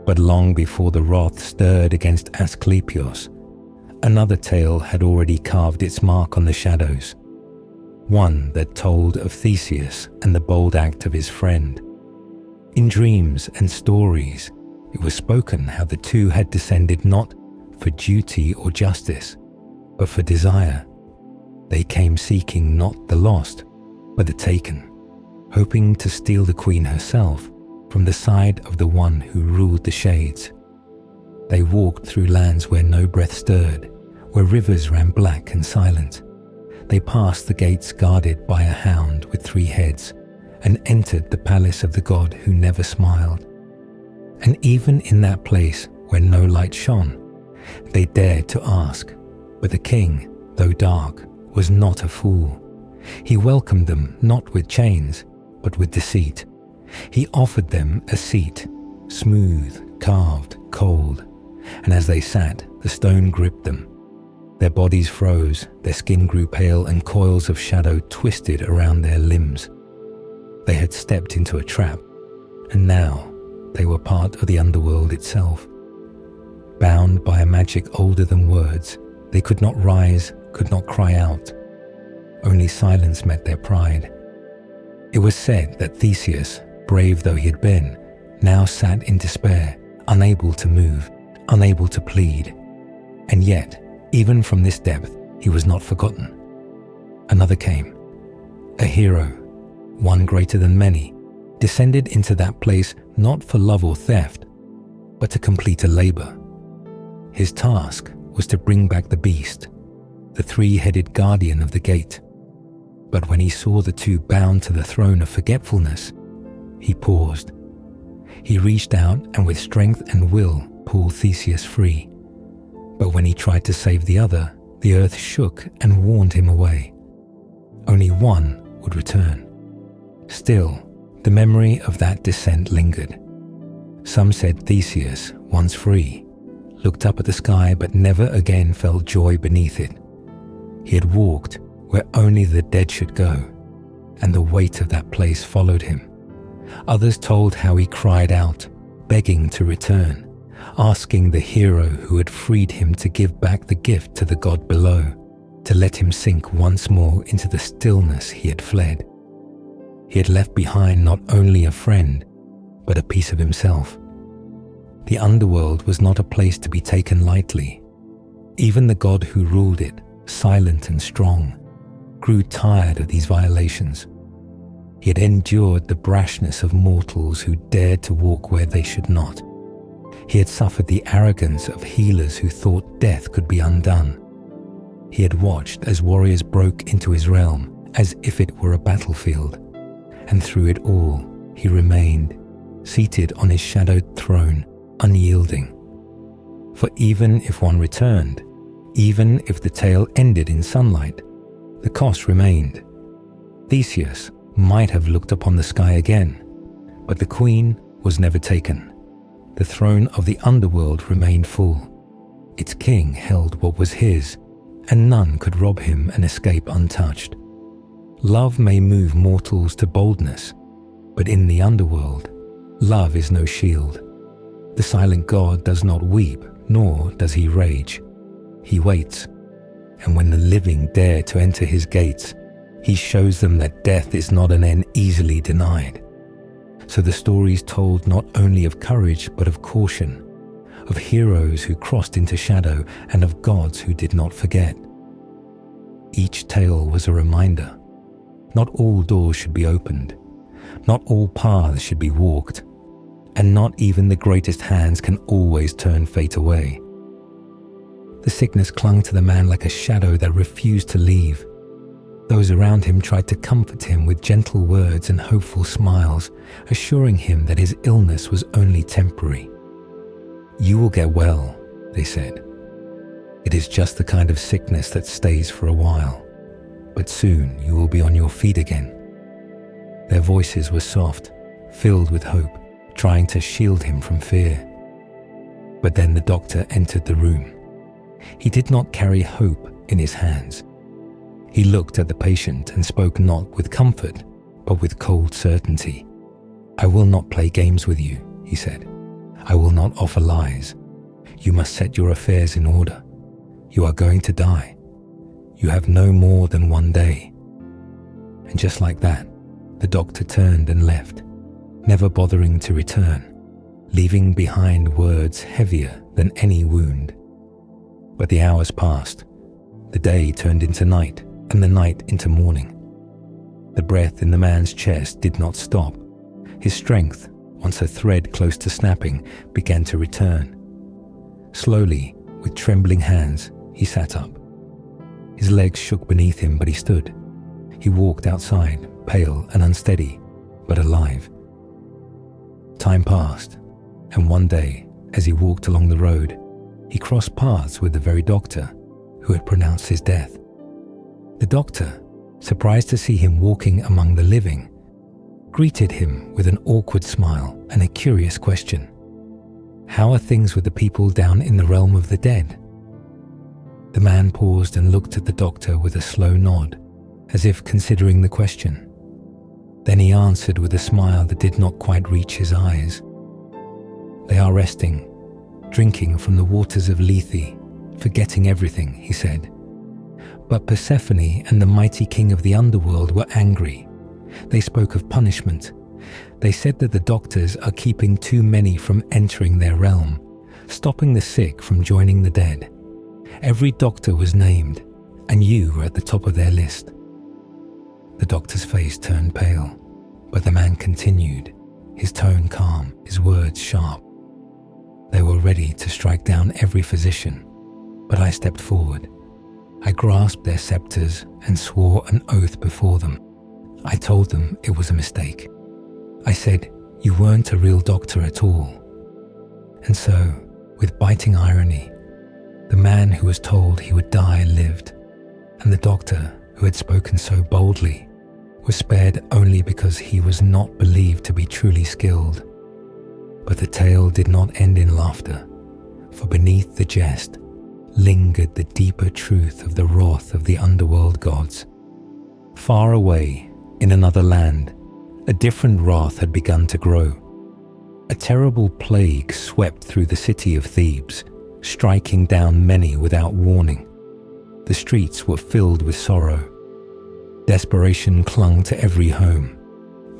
But long before the wrath stirred against Asclepios, another tale had already carved its mark on the shadows, one that told of Theseus and the bold act of his friend. In dreams and stories, it was spoken how the two had descended not for duty or justice, but for desire. They came seeking not the lost, but the taken, hoping to steal the queen herself from the side of the one who ruled the shades. They walked through lands where no breath stirred, where rivers ran black and silent. They passed the gates guarded by a hound with 3 heads, and entered the palace of the god who never smiled. And even in that place where no light shone, they dared to ask, but the king, though dark, was not a fool. He welcomed them not with chains, but with deceit. He offered them a seat, smooth, carved, cold, and as they sat, the stone gripped them. Their bodies froze, their skin grew pale, and coils of shadow twisted around their limbs. They had stepped into a trap, and now they were part of the underworld itself. Bound by a magic older than words, they could not rise, could not cry out. Only silence met their pride. It was said that Theseus, brave though he had been, now sat in despair, unable to move, unable to plead. And yet, even from this depth, he was not forgotten. Another came, a hero, one greater than many, descended into that place not for love or theft, but to complete a labor. His task was to bring back the beast, the 3-headed guardian of the gate. But when he saw the two bound to the throne of forgetfulness, he paused. He reached out and with strength and will pulled Theseus free. But when he tried to save the other, the earth shook and warned him away. Only one would return. Still, the memory of that descent lingered. Some said Theseus, once free, looked up at the sky but never again felt joy beneath it. He had walked where only the dead should go, and the weight of that place followed him. Others told how he cried out, begging to return, asking the hero who had freed him to give back the gift to the god below, to let him sink once more into the stillness he had fled. He had left behind not only a friend, but a piece of himself. The underworld was not a place to be taken lightly. Even the god who ruled it, silent and strong, grew tired of these violations. He had endured the brashness of mortals who dared to walk where they should not. He had suffered the arrogance of healers who thought death could be undone. He had watched as warriors broke into his realm as if it were a battlefield, and through it all he remained, seated on his shadowed throne, unyielding. For even if one returned, even if the tale ended in sunlight, the cost remained. Theseus might have looked upon the sky again, but the queen was never taken. The throne of the underworld remained full. Its king held what was his, and none could rob him and escape untouched. Love may move mortals to boldness, but in the underworld, Love is no shield. The silent God does not weep, nor does he rage. He waits, and when the living dare to enter his gates, he shows them that death is not an end easily denied. So the stories told not only of courage but of caution, of heroes who crossed into shadow and of gods who did not forget. Each tale was a reminder. Not all doors should be opened, not all paths should be walked, and not even the greatest hands can always turn fate away. The sickness clung to the man like a shadow that refused to leave. Those around him tried to comfort him with gentle words and hopeful smiles, assuring him that his illness was only temporary. "You will get well," they said. "It is just the kind of sickness that stays for a while, but soon you will be on your feet again." Their voices were soft, filled with hope, trying to shield him from fear. But then the doctor entered the room. He did not carry hope in his hands. He looked at the patient and spoke not with comfort, but with cold certainty. "I will not play games with you," he said. "I will not offer lies. You must set your affairs in order. You are going to die. You have no more than one day." And just like that, the doctor turned and left, never bothering to return, leaving behind words heavier than any wound. But the hours passed. The day turned into night, and the night into morning. The breath in the man's chest did not stop. His strength, once a thread close to snapping, began to return. Slowly, with trembling hands, he sat up. His legs shook beneath him, but he stood. He walked outside, pale and unsteady, but alive. Time passed, and one day, as he walked along the road, he crossed paths with the very doctor who had pronounced his death. The doctor, surprised to see him walking among the living, greeted him with an awkward smile and a curious question. "How are things with the people down in the realm of the dead?" The man paused and looked at the doctor with a slow nod, as if considering the question. Then he answered with a smile that did not quite reach his eyes. "They are resting, drinking from the waters of Lethe, forgetting everything," he said. "But Persephone and the mighty king of the underworld were angry. They spoke of punishment. They said that the doctors are keeping too many from entering their realm, stopping the sick from joining the dead. Every doctor was named, and you were at the top of their list." The doctor's face turned pale, but the man continued, his tone calm, his words sharp. "They were ready to strike down every physician, but I stepped forward. I grasped their scepters and swore an oath before them. I told them it was a mistake. I said, 'You weren't a real doctor at all.' And so, with biting irony, the man who was told he would die lived, and the doctor who had spoken so boldly was spared only because he was not believed to be truly skilled. But the tale did not end in laughter, for beneath the jest lingered the deeper truth of the wrath of the underworld gods. Far away, in another land, a different wrath had begun to grow. A terrible plague swept through the city of Thebes, striking down many without warning. The streets were filled with sorrow. Desperation clung to every home.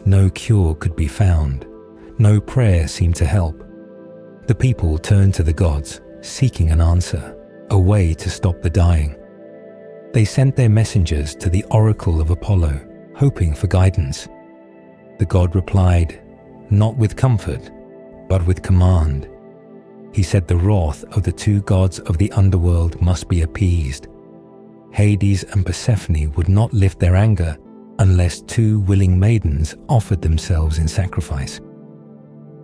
No cure could be found. No prayer seemed to help. The people turned to the gods, seeking an answer, a way to stop the dying. They sent their messengers to the oracle of Apollo, hoping for guidance. The god replied, not with comfort, but with command. He said the wrath of the two gods of the underworld must be appeased. Hades and Persephone would not lift their anger unless two willing maidens offered themselves in sacrifice.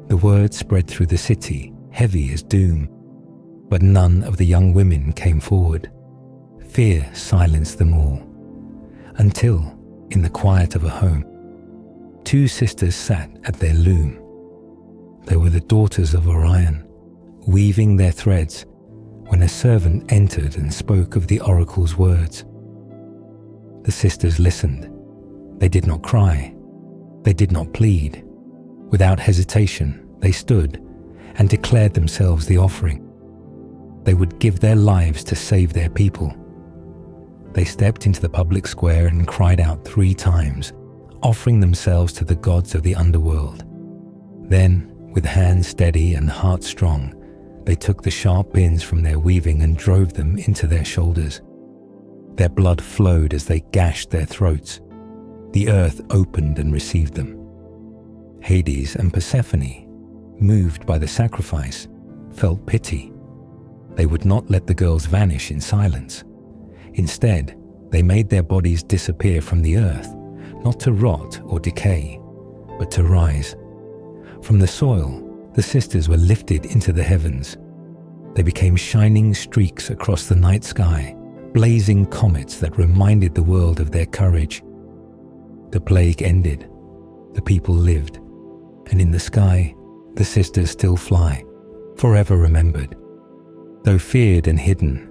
The word spread through the city, heavy as doom, but none of the young women came forward. Fear silenced them all, until, in the quiet of a home, two sisters sat at their loom. They were the daughters of Orion, weaving their threads, when a servant entered and spoke of the oracle's words. The sisters listened. They did not cry. They did not plead. Without hesitation, they stood and declared themselves the offering. They would give their lives to save their people. They stepped into the public square and cried out 3 times, offering themselves to the gods of the underworld. Then, with hands steady and hearts strong, they took the sharp pins from their weaving and drove them into their shoulders. Their blood flowed as they gashed their throats. The earth opened and received them. Hades and Persephone, moved by the sacrifice, felt pity. They would not let the girls vanish in silence. Instead, they made their bodies disappear from the earth, not to rot or decay, but to rise. From the soil, the sisters were lifted into the heavens. They became shining streaks across the night sky, blazing comets that reminded the world of their courage. The plague ended. The people lived. And in the sky, the sisters still fly, forever remembered. Though feared and hidden,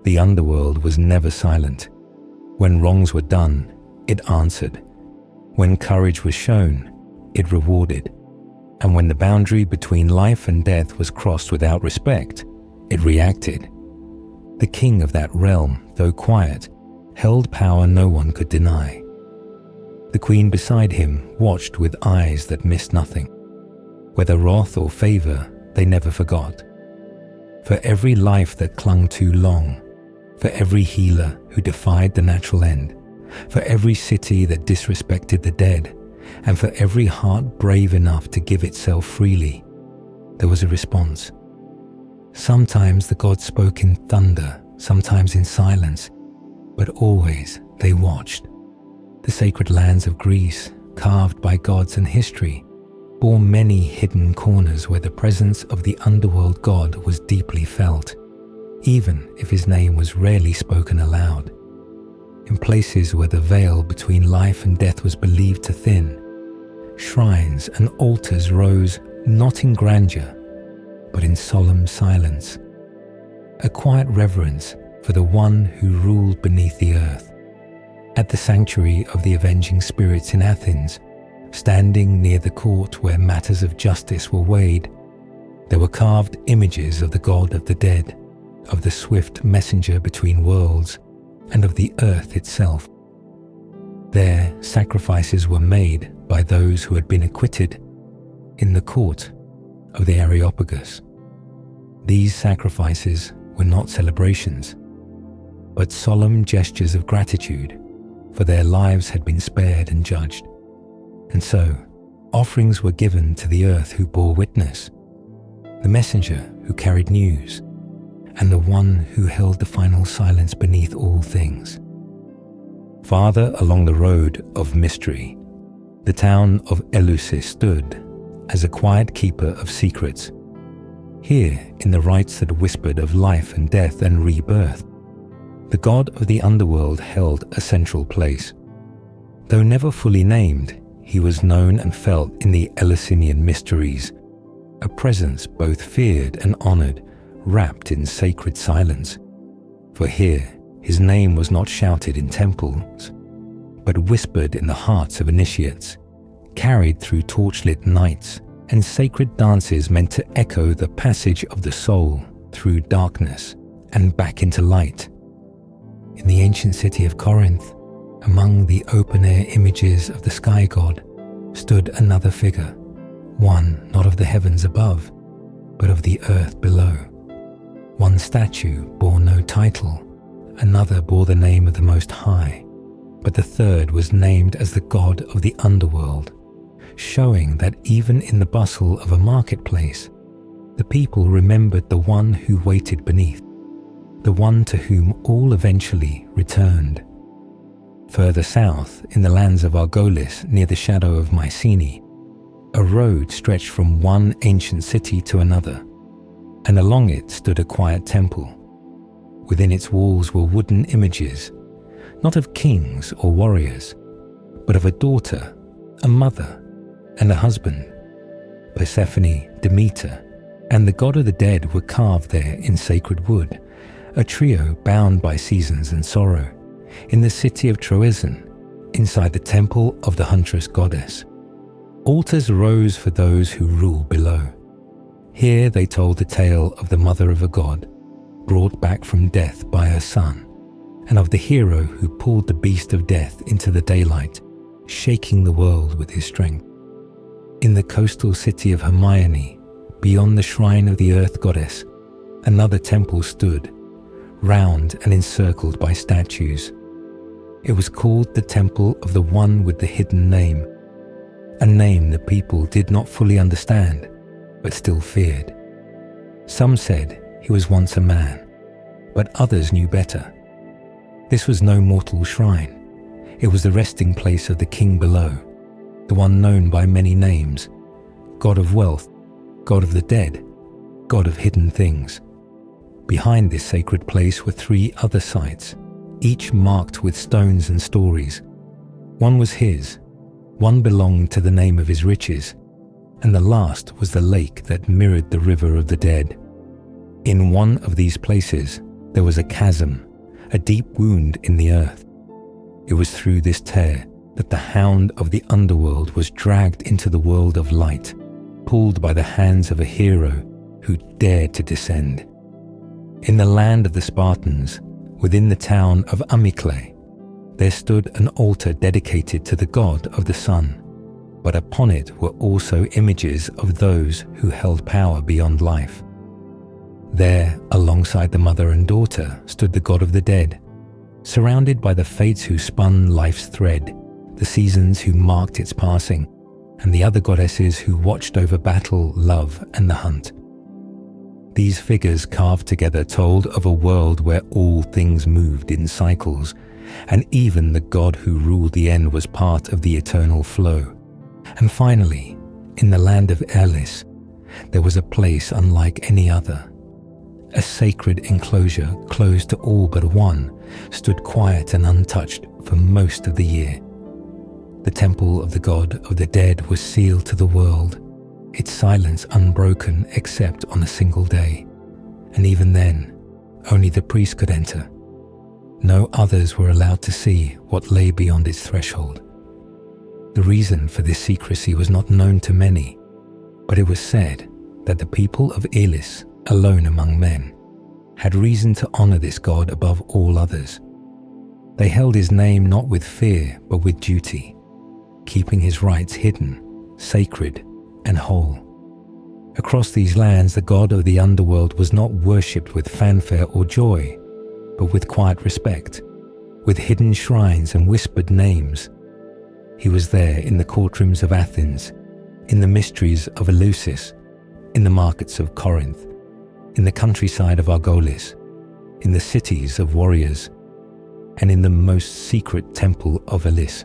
the underworld was never silent. When wrongs were done, it answered. When courage was shown, it rewarded. And when the boundary between life and death was crossed without respect, it reacted. The king of that realm, though quiet, held power no one could deny. The queen beside him watched with eyes that missed nothing. Whether wrath or favor, they never forgot. For every life that clung too long, for every healer who defied the natural end, for every city that disrespected the dead, and for every heart brave enough to give itself freely, there was a response. Sometimes the gods spoke in thunder, sometimes in silence, but always they watched. The sacred lands of Greece, carved by gods and history, bore many hidden corners where the presence of the underworld god was deeply felt, even if his name was rarely spoken aloud. In places where the veil between life and death was believed to thin, shrines and altars rose not in grandeur, but in solemn silence, a quiet reverence for the one who ruled beneath the earth. At the sanctuary of the avenging spirits in Athens, standing near the court where matters of justice were weighed, there were carved images of the god of the dead, of the swift messenger between worlds, and of the earth itself. There, sacrifices were made by those who had been acquitted in the court of the Areopagus. These sacrifices were not celebrations, but solemn gestures of gratitude, for their lives had been spared and judged. And so, offerings were given to the earth who bore witness, the messenger who carried news, and the one who held the final silence beneath all things. Farther along the road of mystery, the town of Eleusis stood as a quiet keeper of secrets. Here, in the rites that whispered of life and death and rebirth, the god of the underworld held a central place. Though never fully named, he was known and felt in the Eleusinian mysteries, a presence both feared and honored, wrapped in sacred silence. For here, his name was not shouted in temples, but whispered in the hearts of initiates, carried through torchlit nights and sacred dances meant to echo the passage of the soul through darkness and back into light. In the ancient city of Corinth, among the open-air images of the sky god, stood another figure, one not of the heavens above, but of the earth below. One statue bore no title, another bore the name of the Most High, but the third was named as the god of the underworld, showing that even in the bustle of a marketplace, the people remembered the one who waited beneath, the one to whom all eventually returned. Further south, in the lands of Argolis near the shadow of Mycenae, a road stretched from one ancient city to another, and along it stood a quiet temple. Within its walls were wooden images, not of kings or warriors, but of a daughter, a mother, and a husband. Persephone, Demeter, and the god of the dead were carved there in sacred wood, a trio bound by seasons and sorrow, in the city of Troezen, inside the temple of the huntress goddess. Altars rose for those who rule below. Here they told the tale of the mother of a god, brought back from death by her son, and of the hero who pulled the beast of death into the daylight, shaking the world with his strength. In the coastal city of Hermione, beyond the shrine of the earth goddess, another temple stood, round and encircled by statues. It was called the Temple of the One with the Hidden Name, a name the people did not fully understand, but still feared. Some said he was once a man, but others knew better. This was no mortal shrine. It was the resting place of the king below, the one known by many names: God of wealth, God of the dead, God of hidden things. Behind this sacred place were 3 other sites, each marked with stones and stories. One was his, one belonged to the name of his riches, and the last was the lake that mirrored the river of the dead. In one of these places, there was a chasm, a deep wound in the earth. It was through this tear that the hound of the underworld was dragged into the world of light, pulled by the hands of a hero who dared to descend. In the land of the Spartans, within the town of Amyclae, there stood an altar dedicated to the god of the sun, but upon it were also images of those who held power beyond life. There, alongside the mother and daughter, stood the god of the dead, surrounded by the fates who spun life's thread, the seasons who marked its passing, and the other goddesses who watched over battle, love, and the hunt. These figures carved together told of a world where all things moved in cycles, and even the god who ruled the end was part of the eternal flow. And finally, in the land of Elis, there was a place unlike any other. A sacred enclosure closed to all but one stood quiet and untouched for most of the year. The temple of the god of the dead was sealed to the world, its silence unbroken except on a single day. And even then, only the priest could enter. No others were allowed to see what lay beyond its threshold. The reason for this secrecy was not known to many, but it was said that the people of Elis, alone among men, had reason to honor this god above all others. They held his name not with fear, but with duty, keeping his rites hidden, sacred, and whole. Across these lands, the god of the underworld was not worshipped with fanfare or joy, but with quiet respect, with hidden shrines and whispered names. He was there in the courtrooms of Athens, in the mysteries of Eleusis, in the markets of Corinth, in the countryside of Argolis, in the cities of warriors, and in the most secret temple of Elis.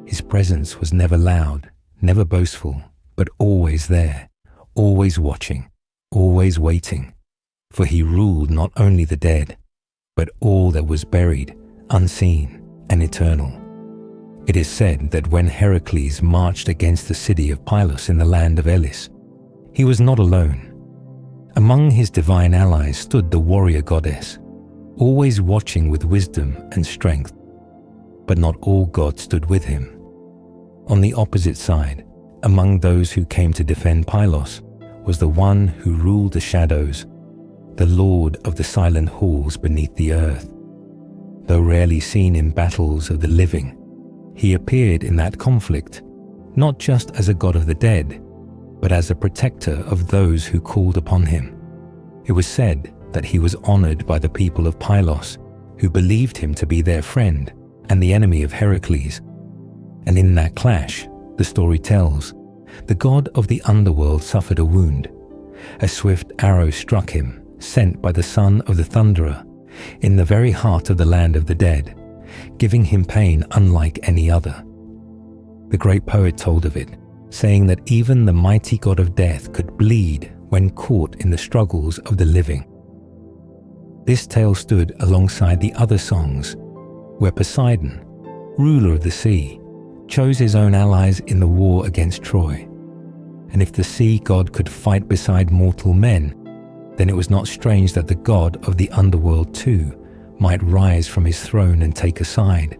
His presence was never loud, never boastful, but always there, always watching, always waiting, for he ruled not only the dead, but all that was buried, unseen, and eternal. It is said that when Heracles marched against the city of Pylos in the land of Elis, he was not alone. Among his divine allies stood the warrior goddess, always watching with wisdom and strength. But not all gods stood with him. On the opposite side, among those who came to defend Pylos, was the one who ruled the shadows, the lord of the silent halls beneath the earth. Though rarely seen in battles of the living, he appeared in that conflict, not just as a god of the dead, but as a protector of those who called upon him. It was said that he was honored by the people of Pylos, who believed him to be their friend and the enemy of Heracles. And in that clash, the story tells, the god of the underworld suffered a wound. A swift arrow struck him, sent by the son of the thunderer, in the very heart of the land of the dead, giving him pain unlike any other. The great poet told of it, saying that even the mighty god of death could bleed when caught in the struggles of the living. This tale stood alongside the other songs, where Poseidon, ruler of the sea, chose his own allies in the war against Troy. And if the sea god could fight beside mortal men, then it was not strange that the god of the underworld too might rise from his throne and take a side.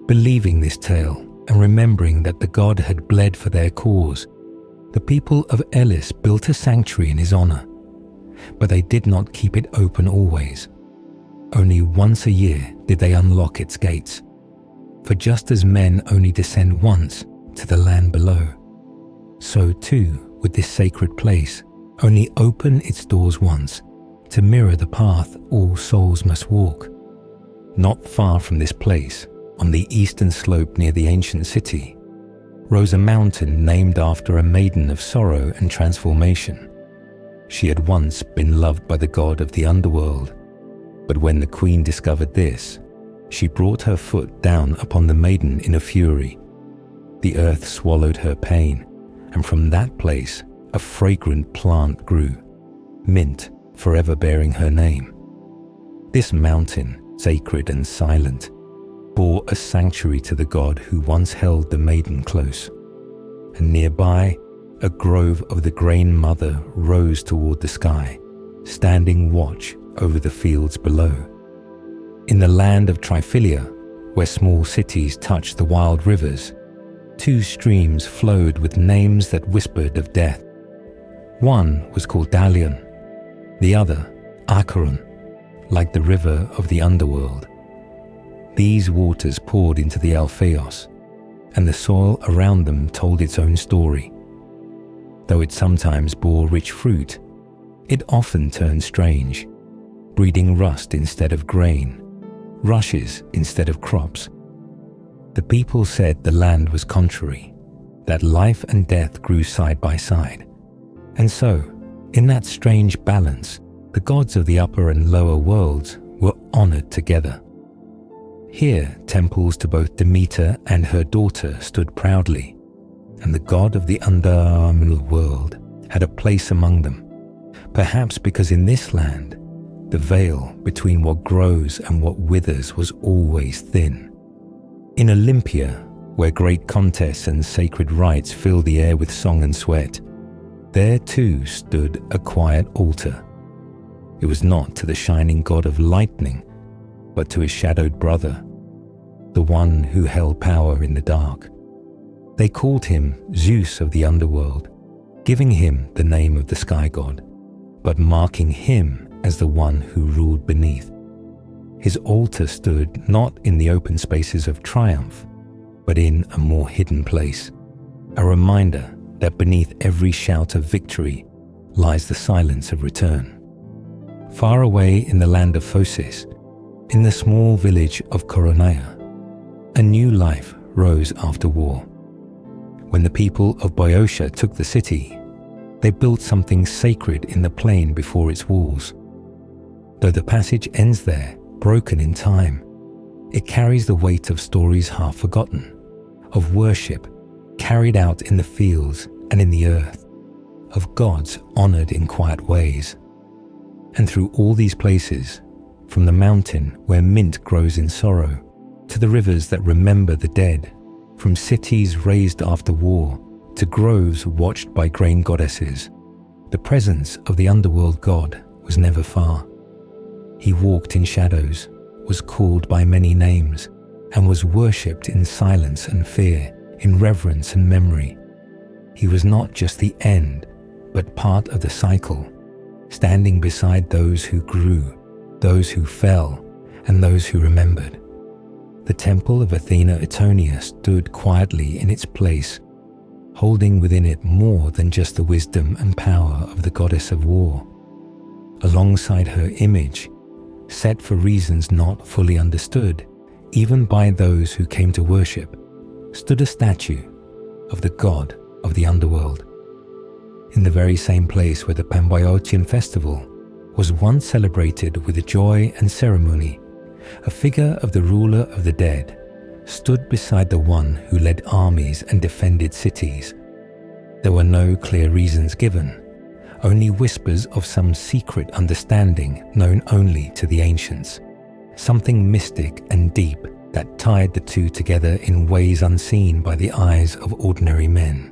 Believing this tale, and remembering that the god had bled for their cause, the people of Elis built a sanctuary in his honor. But they did not keep it open always. Only once a year did they unlock its gates. For just as men only descend once to the land below, so too would this sacred place only open its doors once to mirror the path all souls must walk. Not far from this place, on the eastern slope near the ancient city, rose a mountain named after a maiden of sorrow and transformation. She had once been loved by the god of the underworld, but when the queen discovered this, she brought her foot down upon the maiden in a fury. The earth swallowed her pain, and from that place a fragrant plant grew, mint, forever bearing her name. This mountain, sacred and silent, bore a sanctuary to the god who once held the maiden close, and nearby a grove of the grain mother rose toward the sky, standing watch over the fields below. In the land of Triphylia, where small cities touched the wild rivers, two streams flowed with names that whispered of death. One was called Dalion, the other Acheron, like the river of the underworld. These waters poured into the Alpheos, and the soil around them told its own story. Though it sometimes bore rich fruit, it often turned strange, breeding rust instead of grain, rushes instead of crops. The people said the land was contrary, that life and death grew side by side. And so, in that strange balance, the gods of the upper and lower worlds were honored together. Here, temples to both Demeter and her daughter stood proudly, and the god of the underworld had a place among them, perhaps because in this land, the veil between what grows and what withers was always thin. In Olympia, where great contests and sacred rites filled the air with song and sweat, there too stood a quiet altar. It was not to the shining god of lightning, but to his shadowed brother, the one who held power in the dark. They called him Zeus of the underworld, giving him the name of the sky god, but marking him as the one who ruled beneath. His altar stood not in the open spaces of triumph, but in a more hidden place, a reminder that beneath every shout of victory lies the silence of return. Far away in the land of Phocis, in the small village of Koronaia, a new life rose after war. When the people of Boeotia took the city, they built something sacred in the plain before its walls. Though the passage ends there, broken in time, it carries the weight of stories half forgotten, of worship carried out in the fields and in the earth, of gods honored in quiet ways. And through all these places, from the mountain where mint grows in sorrow, to the rivers that remember the dead, from cities raised after war, to groves watched by grain goddesses, the presence of the underworld god was never far. He walked in shadows, was called by many names, and was worshipped in silence and fear, in reverence and memory. He was not just the end, but part of the cycle, standing beside those who grew, those who fell, and those who remembered. The temple of Athena Etonia stood quietly in its place, holding within it more than just the wisdom and power of the goddess of war. Alongside her image, set for reasons not fully understood, even by those who came to worship, stood a statue of the god of the underworld. In the very same place where the Pambaiotian festival was once celebrated with joy and ceremony, a figure of the ruler of the dead stood beside the one who led armies and defended cities. There were no clear reasons given, only whispers of some secret understanding known only to the ancients, something mystic and deep that tied the two together in ways unseen by the eyes of ordinary men.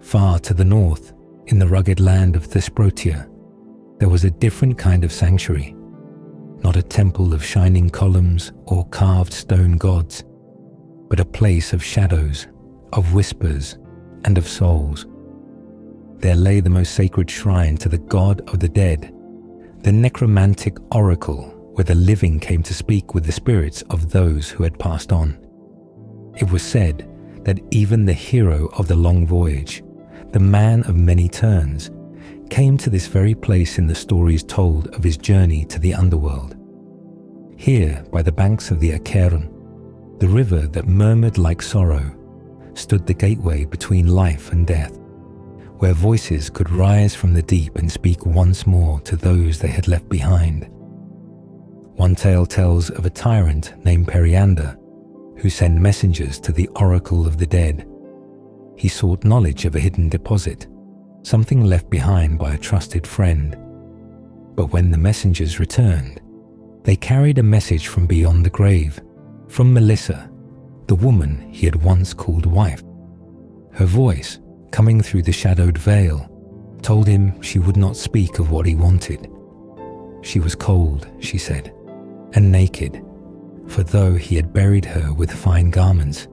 Far to the north, in the rugged land of Thesprotia, there was a different kind of sanctuary, not a temple of shining columns or carved stone gods, but a place of shadows, of whispers, and of souls. There lay the most sacred shrine to the god of the dead, the necromantic oracle where the living came to speak with the spirits of those who had passed on. It was said that even the hero of the long voyage, the man of many turns, came to this very place in the stories told of his journey to the underworld. Here, by the banks of the Acheron, the river that murmured like sorrow, stood the gateway between life and death, where voices could rise from the deep and speak once more to those they had left behind. One tale tells of a tyrant named Periander, who sent messengers to the oracle of the dead. He sought knowledge of a hidden deposit, something left behind by a trusted friend. But when the messengers returned, they carried a message from beyond the grave, from Melissa, the woman he had once called wife. Her voice, coming through the shadowed veil, told him she would not speak of what he wanted. She was cold, she said, and naked, for though he had buried her with fine garments,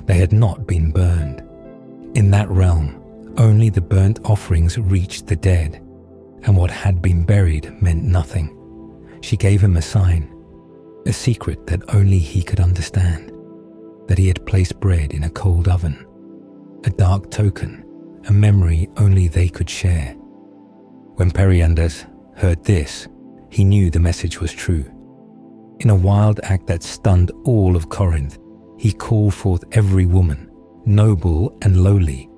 they had not been burned. In that realm, only the burnt offerings reached the dead, and what had been buried meant nothing. She gave him a sign, a secret that only he could understand, that he had placed bread in a cold oven, a dark token, a memory only they could share. When Periander heard this, he knew the message was true. In a wild act that stunned all of Corinth, he called forth every woman, noble and lowly,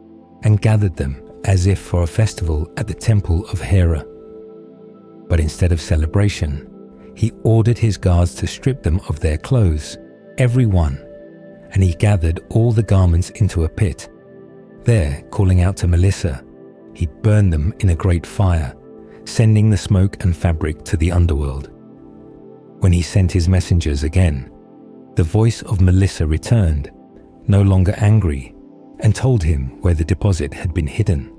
and gathered them as if for a festival at the temple of Hera. But instead of celebration, he ordered his guards to strip them of their clothes, every one, and he gathered all the garments into a pit. There, calling out to Melissa, he burned them in a great fire, sending the smoke and fabric to the underworld. When he sent his messengers again, the voice of Melissa returned, no longer angry, and told him where the deposit had been hidden.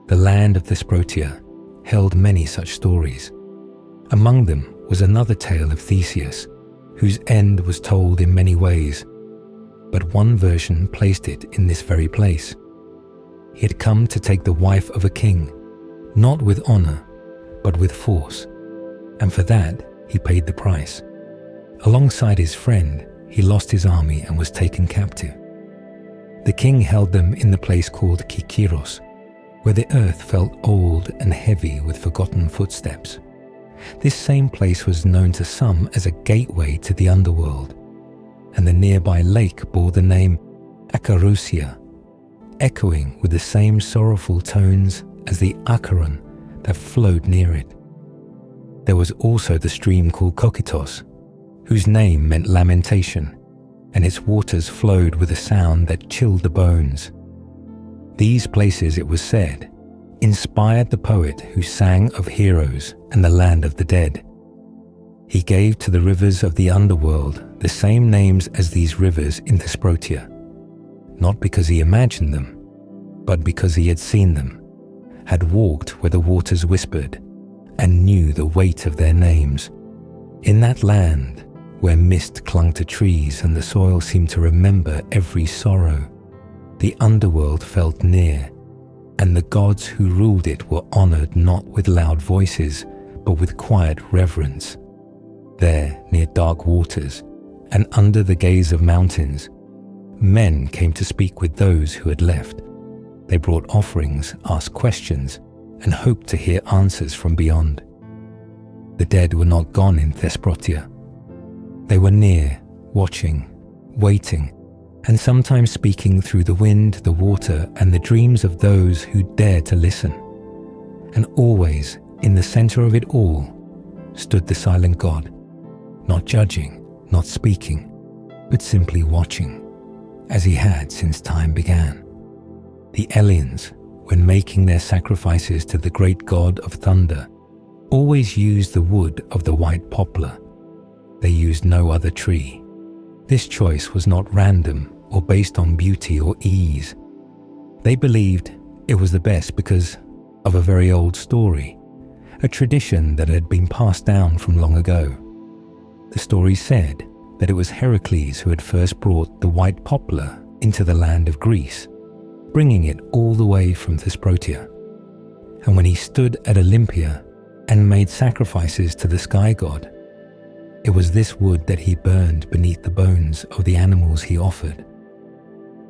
The land of Thesprotia held many such stories. Among them was another tale of Theseus, whose end was told in many ways, but one version placed it in this very place. He had come to take the wife of a king, not with honor, but with force, and for that he paid the price. Alongside his friend, he lost his army and was taken captive. The king held them in the place called Kikiros, where the earth felt old and heavy with forgotten footsteps. This same place was known to some as a gateway to the underworld, and the nearby lake bore the name Acherusia, echoing with the same sorrowful tones as the Acheron that flowed near it. There was also the stream called Kokitos, whose name meant lamentation, and its waters flowed with a sound that chilled the bones. These places, it was said, inspired the poet who sang of heroes and the land of the dead. He gave to the rivers of the underworld the same names as these rivers in Thesprotia, not because he imagined them, but because he had seen them, had walked where the waters whispered, and knew the weight of their names. In that land, where mist clung to trees and the soil seemed to remember every sorrow, the underworld felt near, and the gods who ruled it were honored not with loud voices, but with quiet reverence. There, near dark waters, and under the gaze of mountains, men came to speak with those who had left. They brought offerings, asked questions, and hoped to hear answers from beyond. The dead were not gone in Thesprotia. They were near, watching, waiting, and sometimes speaking through the wind, the water, and the dreams of those who dared to listen. And always, in the center of it all, stood the silent God, not judging, not speaking, but simply watching, as he had since time began. The aliens, when making their sacrifices to the great god of thunder, always used the wood of the white poplar. They used no other tree. This choice was not random or based on beauty or ease. They believed it was the best because of a very old story, a tradition that had been passed down from long ago. The story said that it was Heracles who had first brought the white poplar into the land of Greece, bringing it all the way from Thesprotia. And when he stood at Olympia and made sacrifices to the sky god, it was this wood that he burned beneath the bones of the animals he offered.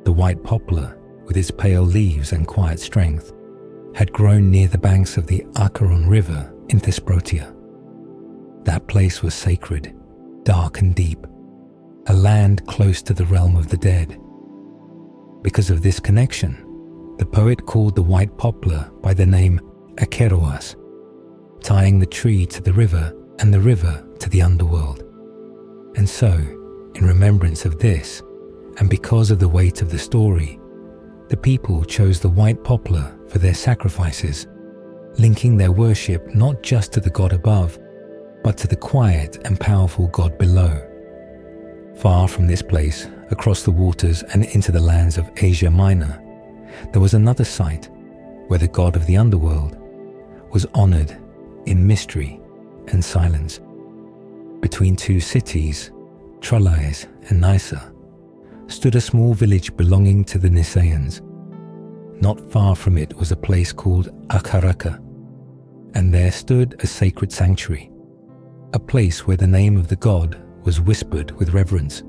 The white poplar, with its pale leaves and quiet strength, had grown near the banks of the Acheron River in Thesprotia. That place was sacred, dark and deep, a land close to the realm of the dead. Because of this connection, the poet called the white poplar by the name Acheroas, tying the tree to the river and the river to the underworld. And so, in remembrance of this, and because of the weight of the story, the people chose the white poplar for their sacrifices, linking their worship not just to the god above, but to the quiet and powerful god below. Far from this place, across the waters and into the lands of Asia Minor, there was another site where the god of the underworld was honored in mystery and silence. Between two cities, Tralles and Nysa, stood a small village belonging to the Nisaeans. Not far from it was a place called Akaraka, and there stood a sacred sanctuary, a place where the name of the god was whispered with reverence.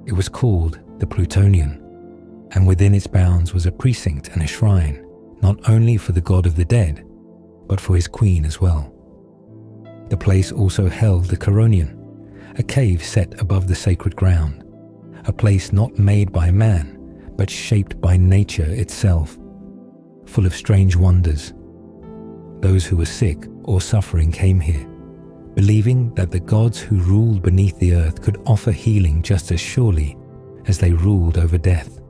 It was called the Plutonian, and within its bounds was a precinct and a shrine, not only for the god of the dead, but for his queen as well. The place also held the Charonion, a cave set above the sacred ground, a place not made by man, but shaped by nature itself, full of strange wonders. Those who were sick or suffering came here, believing that the gods who ruled beneath the earth could offer healing just as surely as they ruled over death.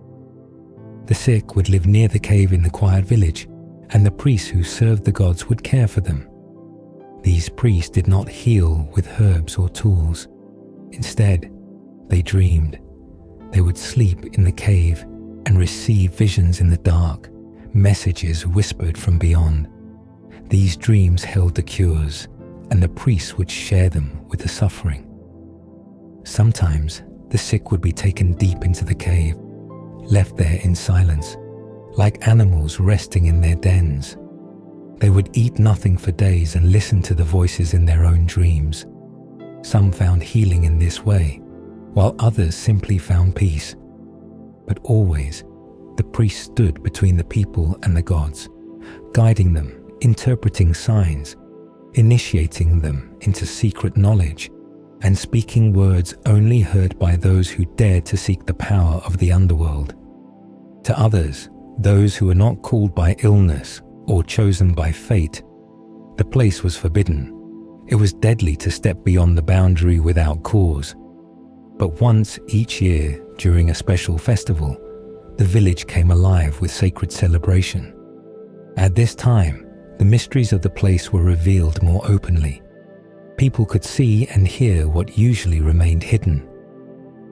The sick would live near the cave in the quiet village, and the priests who served the gods would care for them. These priests did not heal with herbs or tools. Instead, they dreamed. They would sleep in the cave and receive visions in the dark, messages whispered from beyond. These dreams held the cures, and the priests would share them with the suffering. Sometimes the sick would be taken deep into the cave, left there in silence, like animals resting in their dens. They would eat nothing for days and listen to the voices in their own dreams. Some found healing in this way, while others simply found peace. But always, the priest stood between the people and the gods, guiding them, interpreting signs, initiating them into secret knowledge, and speaking words only heard by those who dared to seek the power of the underworld. To others, those who were not called by illness or chosen by fate, the place was forbidden. It was deadly to step beyond the boundary without cause. But once each year, during a special festival, the village came alive with sacred celebration. At this time, the mysteries of the place were revealed more openly. People could see and hear what usually remained hidden.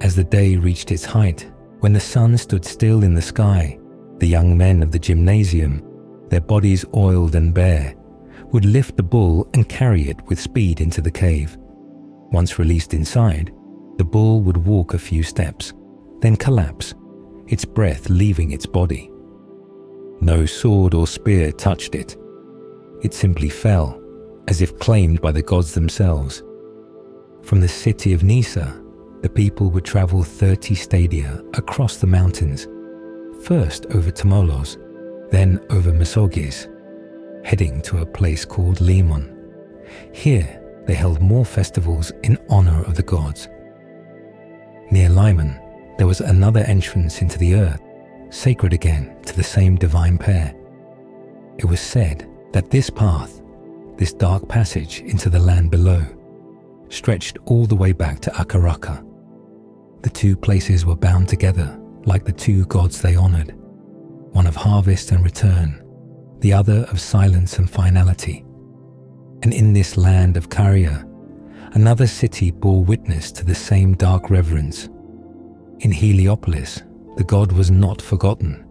As the day reached its height, when the sun stood still in the sky, the young men of the gymnasium, their bodies oiled and bare, would lift the bull and carry it with speed into the cave. Once released inside, the bull would walk a few steps, then collapse, its breath leaving its body. No sword or spear touched it. It simply fell, as if claimed by the gods themselves. From the city of Nysa, the people would travel 30 stadia across the mountains, first over Tmolos, then over Mesogis, heading to a place called Limon. Here, they held more festivals in honor of the gods. Near Limon, there was another entrance into the earth, sacred again to the same divine pair. It was said that this path, this dark passage into the land below, stretched all the way back to Akaraka. The two places were bound together like the two gods they honored, one of harvest and return, the other of silence and finality. And in this land of Caria, another city bore witness to the same dark reverence. In Heliopolis, the god was not forgotten.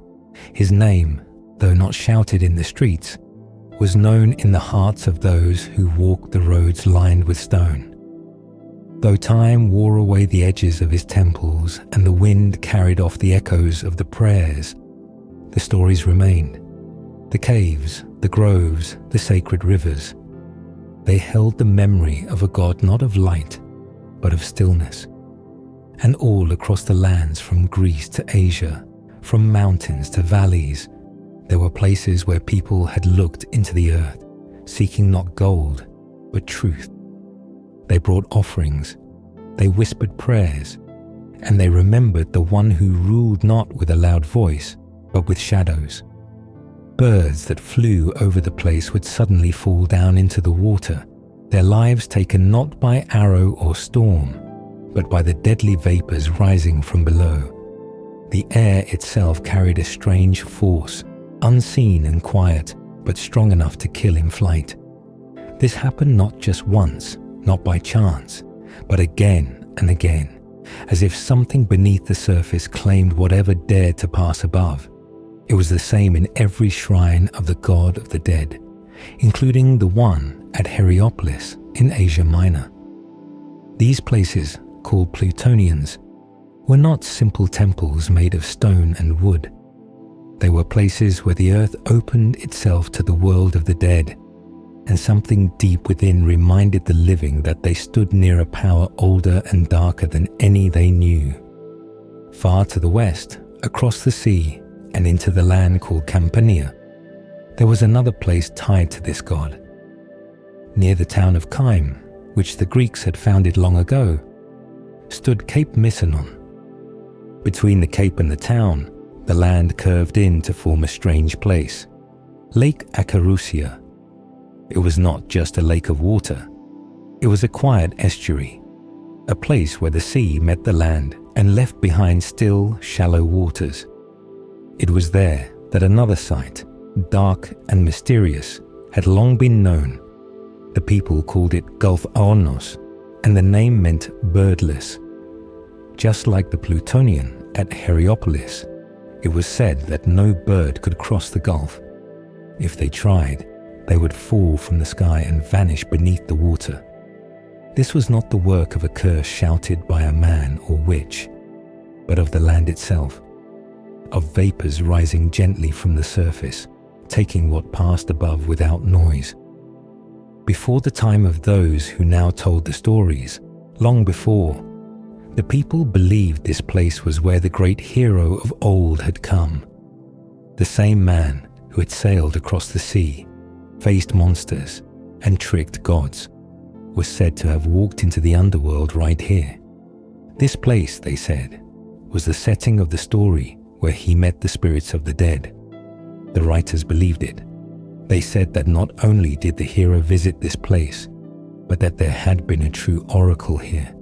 His name, though not shouted in the streets, was known in the hearts of those who walked the roads lined with stone. Though time wore away the edges of his temples and the wind carried off the echoes of the prayers, the stories remained. The caves, the groves, the sacred rivers. They held the memory of a god not of light, but of stillness. And all across the lands from Greece to Asia, from mountains to valleys, there were places where people had looked into the earth, seeking not gold, but truth. They brought offerings, they whispered prayers, and they remembered the one who ruled not with a loud voice, but with shadows. Birds that flew over the place would suddenly fall down into the water, their lives taken not by arrow or storm, but by the deadly vapors rising from below. The air itself carried a strange force, unseen and quiet, but strong enough to kill in flight. This happened not just once, not by chance, but again and again, as if something beneath the surface claimed whatever dared to pass above. It was the same in every shrine of the god of the dead, including the one at Hierapolis in Asia Minor. These places, called Plutonians, were not simple temples made of stone and wood. They were places where the earth opened itself to the world of the dead, and something deep within reminded the living that they stood near a power older and darker than any they knew. Far to the west, across the sea, and into the land called Campania, there was another place tied to this god. Near the town of Kyme, which the Greeks had founded long ago, stood Cape Misonon. Between the cape and the town, the land curved in to form a strange place, Lake Acherusia. It was not just a lake of water. It was a quiet estuary, a place where the sea met the land and left behind still, shallow waters. It was there that another sight, dark and mysterious, had long been known. The people called it Gulf Aonos, and the name meant birdless. Just like the Plutonian at Hierapolis, it was said that no bird could cross the gulf. If they tried, they would fall from the sky and vanish beneath the water. This was not the work of a curse shouted by a man or witch, but of the land itself, of vapors rising gently from the surface, taking what passed above without noise. Before the time of those who now told the stories, long before, the people believed this place was where the great hero of old had come. The same man who had sailed across the sea, faced monsters, and tricked gods, was said to have walked into the underworld right here. This place, they said, was the setting of the story where he met the spirits of the dead. The writers believed it. They said that not only did the hero visit this place, but that there had been a true oracle here,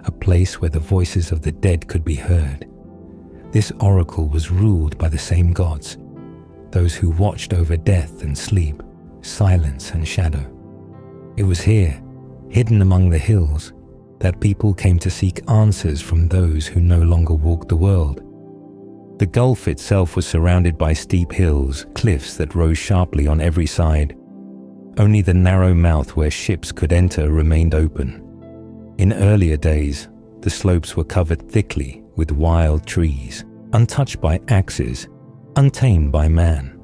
a place where the voices of the dead could be heard. This oracle was ruled by the same gods, those who watched over death and sleep, silence and shadow. It was here, hidden among the hills, that people came to seek answers from those who no longer walked the world. The gulf itself was surrounded by steep hills, cliffs that rose sharply on every side. Only the narrow mouth where ships could enter remained open. In earlier days, the slopes were covered thickly with wild trees, untouched by axes, untamed by man.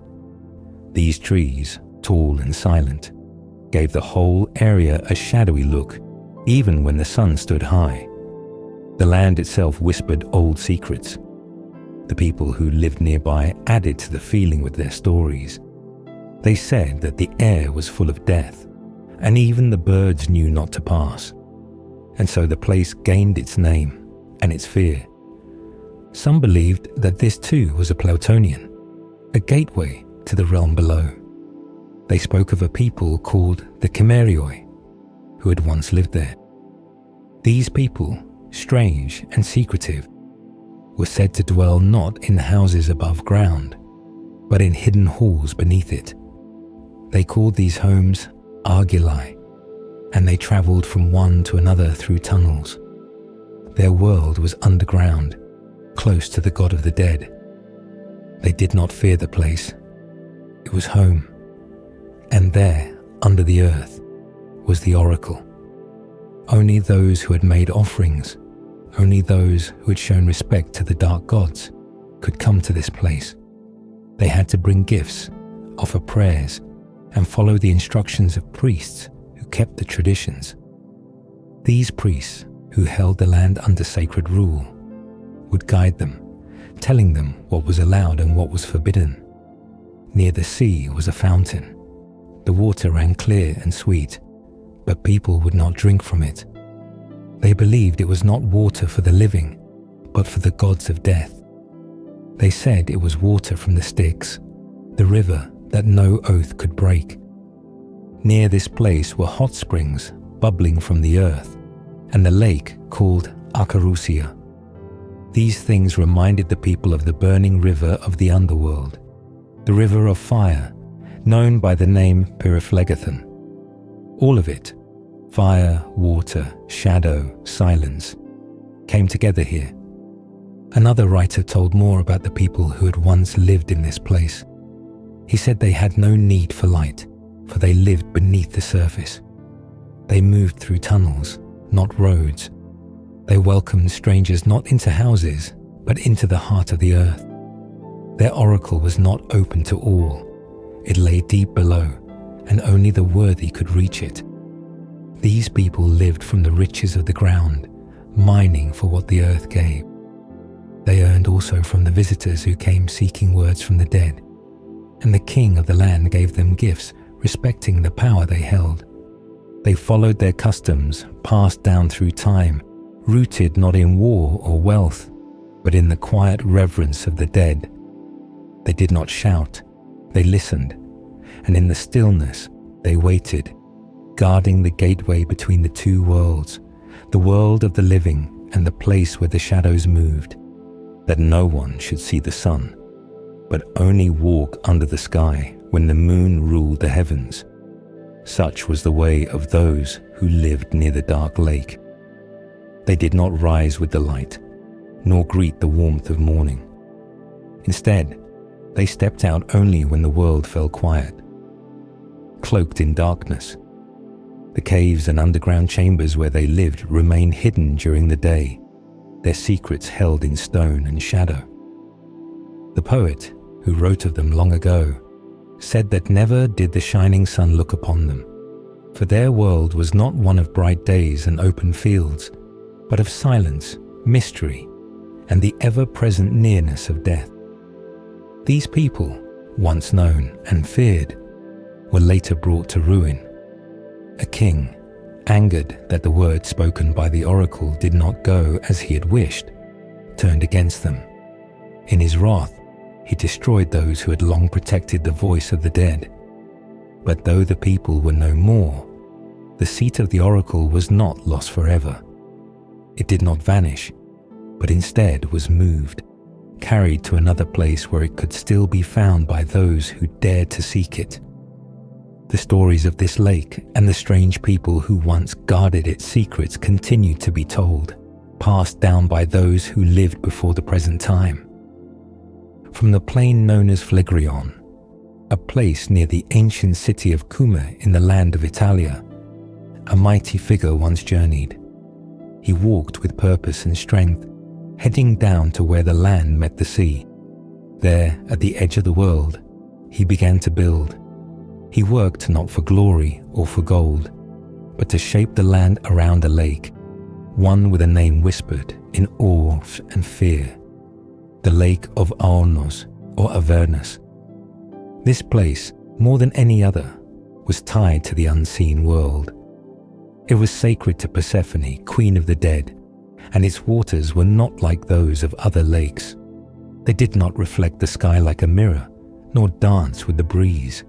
These trees, tall and silent, gave the whole area a shadowy look, even when the sun stood high. The land itself whispered old secrets. The people who lived nearby added to the feeling with their stories. They said that the air was full of death, and even the birds knew not to pass. And so the place gained its name and its fear. Some believed that this too was a Plutonian, a gateway to the realm below. They spoke of a people called the Chimerioi, who had once lived there. These people, strange and secretive, were said to dwell not in houses above ground, but in hidden halls beneath it. They called these homes Argilai, and they travelled from one to another through tunnels. Their world was underground, close to the god of the dead. They did not fear the place. It was home. And there, under the earth, was the oracle. Only those who had made offerings, only those who had shown respect to the dark gods, could come to this place. They had to bring gifts, offer prayers, and follow the instructions of priests who kept the traditions. These priests, who held the land under sacred rule, would guide them, telling them what was allowed and what was forbidden. Near the sea was a fountain. The water ran clear and sweet, but people would not drink from it. They believed it was not water for the living, but for the gods of death. They said it was water from the Styx, the river that no oath could break. Near this place were hot springs bubbling from the earth, and the lake called Akarusia. These things reminded the people of the burning river of the underworld, the river of fire, known by the name Periflegathon. All of it, fire, water, shadow, silence, came together here. Another writer told more about the people who had once lived in this place. He said they had no need for light, for they lived beneath the surface. They moved through tunnels, not roads. They welcomed strangers not into houses, but into the heart of the earth. Their oracle was not open to all. It lay deep below, and only the worthy could reach it. These people lived from the riches of the ground, mining for what the earth gave. They earned also from the visitors who came seeking words from the dead, and the king of the land gave them gifts respecting the power they held. They followed their customs, passed down through time, rooted not in war or wealth, but in the quiet reverence of the dead. They did not shout, they listened, and in the stillness they waited, guarding the gateway between the two worlds, the world of the living and the place where the shadows moved, that no one should see the sun, but only walk under the sky when the moon ruled the heavens. Such was the way of those who lived near the dark lake. They did not rise with the light, nor greet the warmth of morning. Instead, they stepped out only when the world fell quiet. Cloaked in darkness, the caves and underground chambers where they lived remained hidden during the day, their secrets held in stone and shadow. The poet, who wrote of them long ago, said that never did the shining sun look upon them, for their world was not one of bright days and open fields, but of silence, mystery, and the ever-present nearness of death. These people, once known and feared, were later brought to ruin. A king, angered that the word spoken by the oracle did not go as he had wished, turned against them. In his wrath, he destroyed those who had long protected the voice of the dead. But though the people were no more, the seat of the oracle was not lost forever. It did not vanish, but instead was moved, carried to another place where it could still be found by those who dared to seek it. The stories of this lake and the strange people who once guarded its secrets continued to be told, passed down by those who lived before the present time. From the plain known as Phlegreon, a place near the ancient city of Cumae in the land of Italia, a mighty figure once journeyed. He walked with purpose and strength, heading down to where the land met the sea. There, at the edge of the world, he began to build. He worked not for glory or for gold, but to shape the land around a lake, one with a name whispered in awe and fear, the lake of Aornos or Avernus. This place, more than any other, was tied to the unseen world. It was sacred to Persephone, queen of the dead, and its waters were not like those of other lakes. They did not reflect the sky like a mirror, nor dance with the breeze.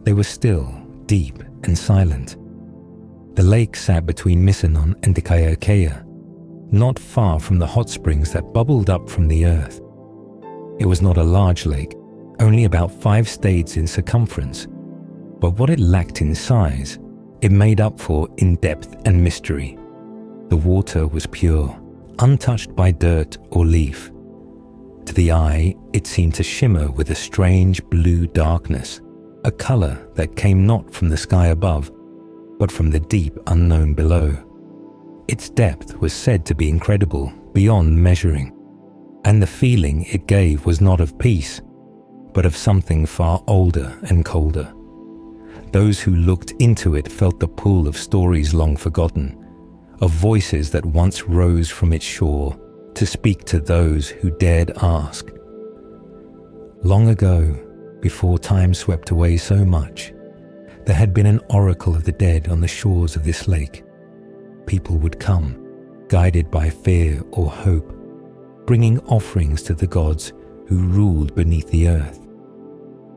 They were still, deep, and silent. The lake sat between Misenum and Dikaiokeia, not far from the hot springs that bubbled up from the earth. It was not a large lake, only about 5 stades in circumference, but what it lacked in size, it made up for in depth and mystery. The water was pure, untouched by dirt or leaf. To the eye, it seemed to shimmer with a strange blue darkness, a color that came not from the sky above, but from the deep unknown below. Its depth was said to be incredible, beyond measuring, and the feeling it gave was not of peace, but of something far older and colder. Those who looked into it felt the pull of stories long forgotten, of voices that once rose from its shore to speak to those who dared ask. Long ago, before time swept away so much, there had been an oracle of the dead on the shores of this lake. People would come, guided by fear or hope, bringing offerings to the gods who ruled beneath the earth.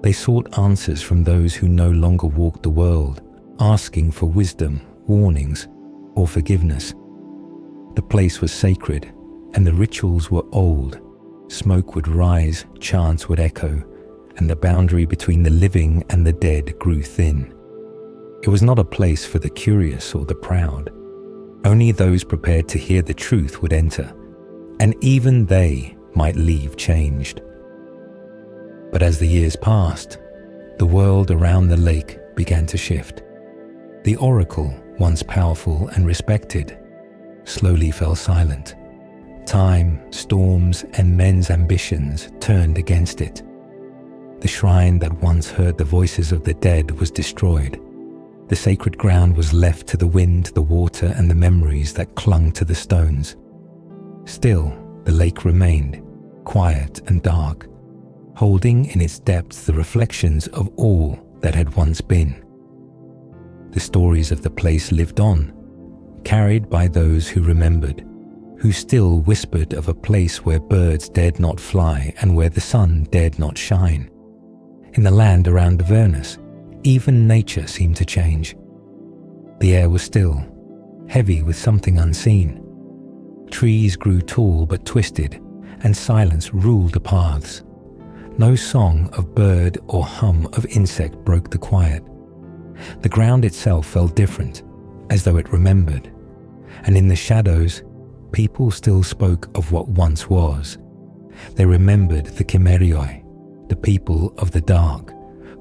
They sought answers from those who no longer walked the world, asking for wisdom, warnings, or forgiveness. The place was sacred, and the rituals were old. Smoke would rise, chants would echo, and the boundary between the living and the dead grew thin. It was not a place for the curious or the proud. Only those prepared to hear the truth would enter, and even they might leave changed. But as the years passed, the world around the lake began to shift. The oracle, once powerful and respected, slowly fell silent. Time, storms, and men's ambitions turned against it. The shrine that once heard the voices of the dead was destroyed. The sacred ground was left to the wind, the water, and the memories that clung to the stones. Still, the lake remained, quiet and dark, holding in its depths the reflections of all that had once been. The stories of the place lived on, carried by those who remembered, who still whispered of a place where birds dared not fly and where the sun dared not shine. In the land around Avernus, even nature seemed to change. The air was still, heavy with something unseen. Trees grew tall but twisted, and silence ruled the paths. No song of bird or hum of insect broke the quiet. The ground itself felt different, as though it remembered, and in the shadows, people still spoke of what once was. They remembered the Chimerioi, the people of the dark,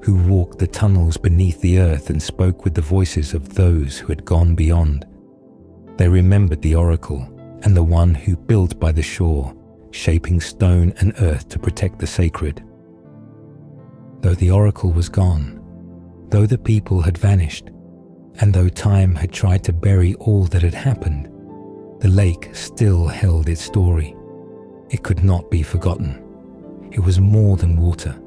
who walked the tunnels beneath the earth and spoke with the voices of those who had gone beyond. They remembered the oracle and the one who built by the shore, shaping stone and earth to protect the sacred. Though the oracle was gone, though the people had vanished, and though time had tried to bury all that had happened, the lake still held its story. It could not be forgotten. It was more than water.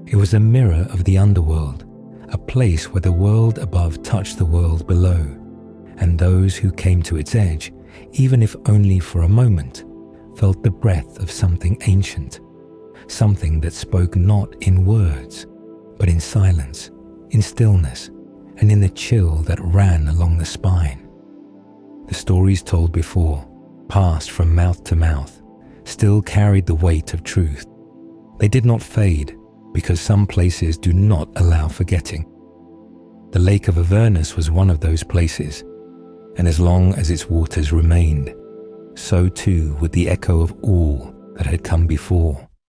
It was a mirror of the underworld, a place where the world above touched the world below, and those who came to its edge, even if only for a moment, felt the breath of something ancient, something that spoke not in words, but in silence, in stillness, and in the chill that ran along the spine. The stories told before, passed from mouth to mouth, still carried the weight of truth. They did not fade, because some places do not allow forgetting. The Lake of Avernus was one of those places, and as long as its waters remained, so too would the echo of all that had come before.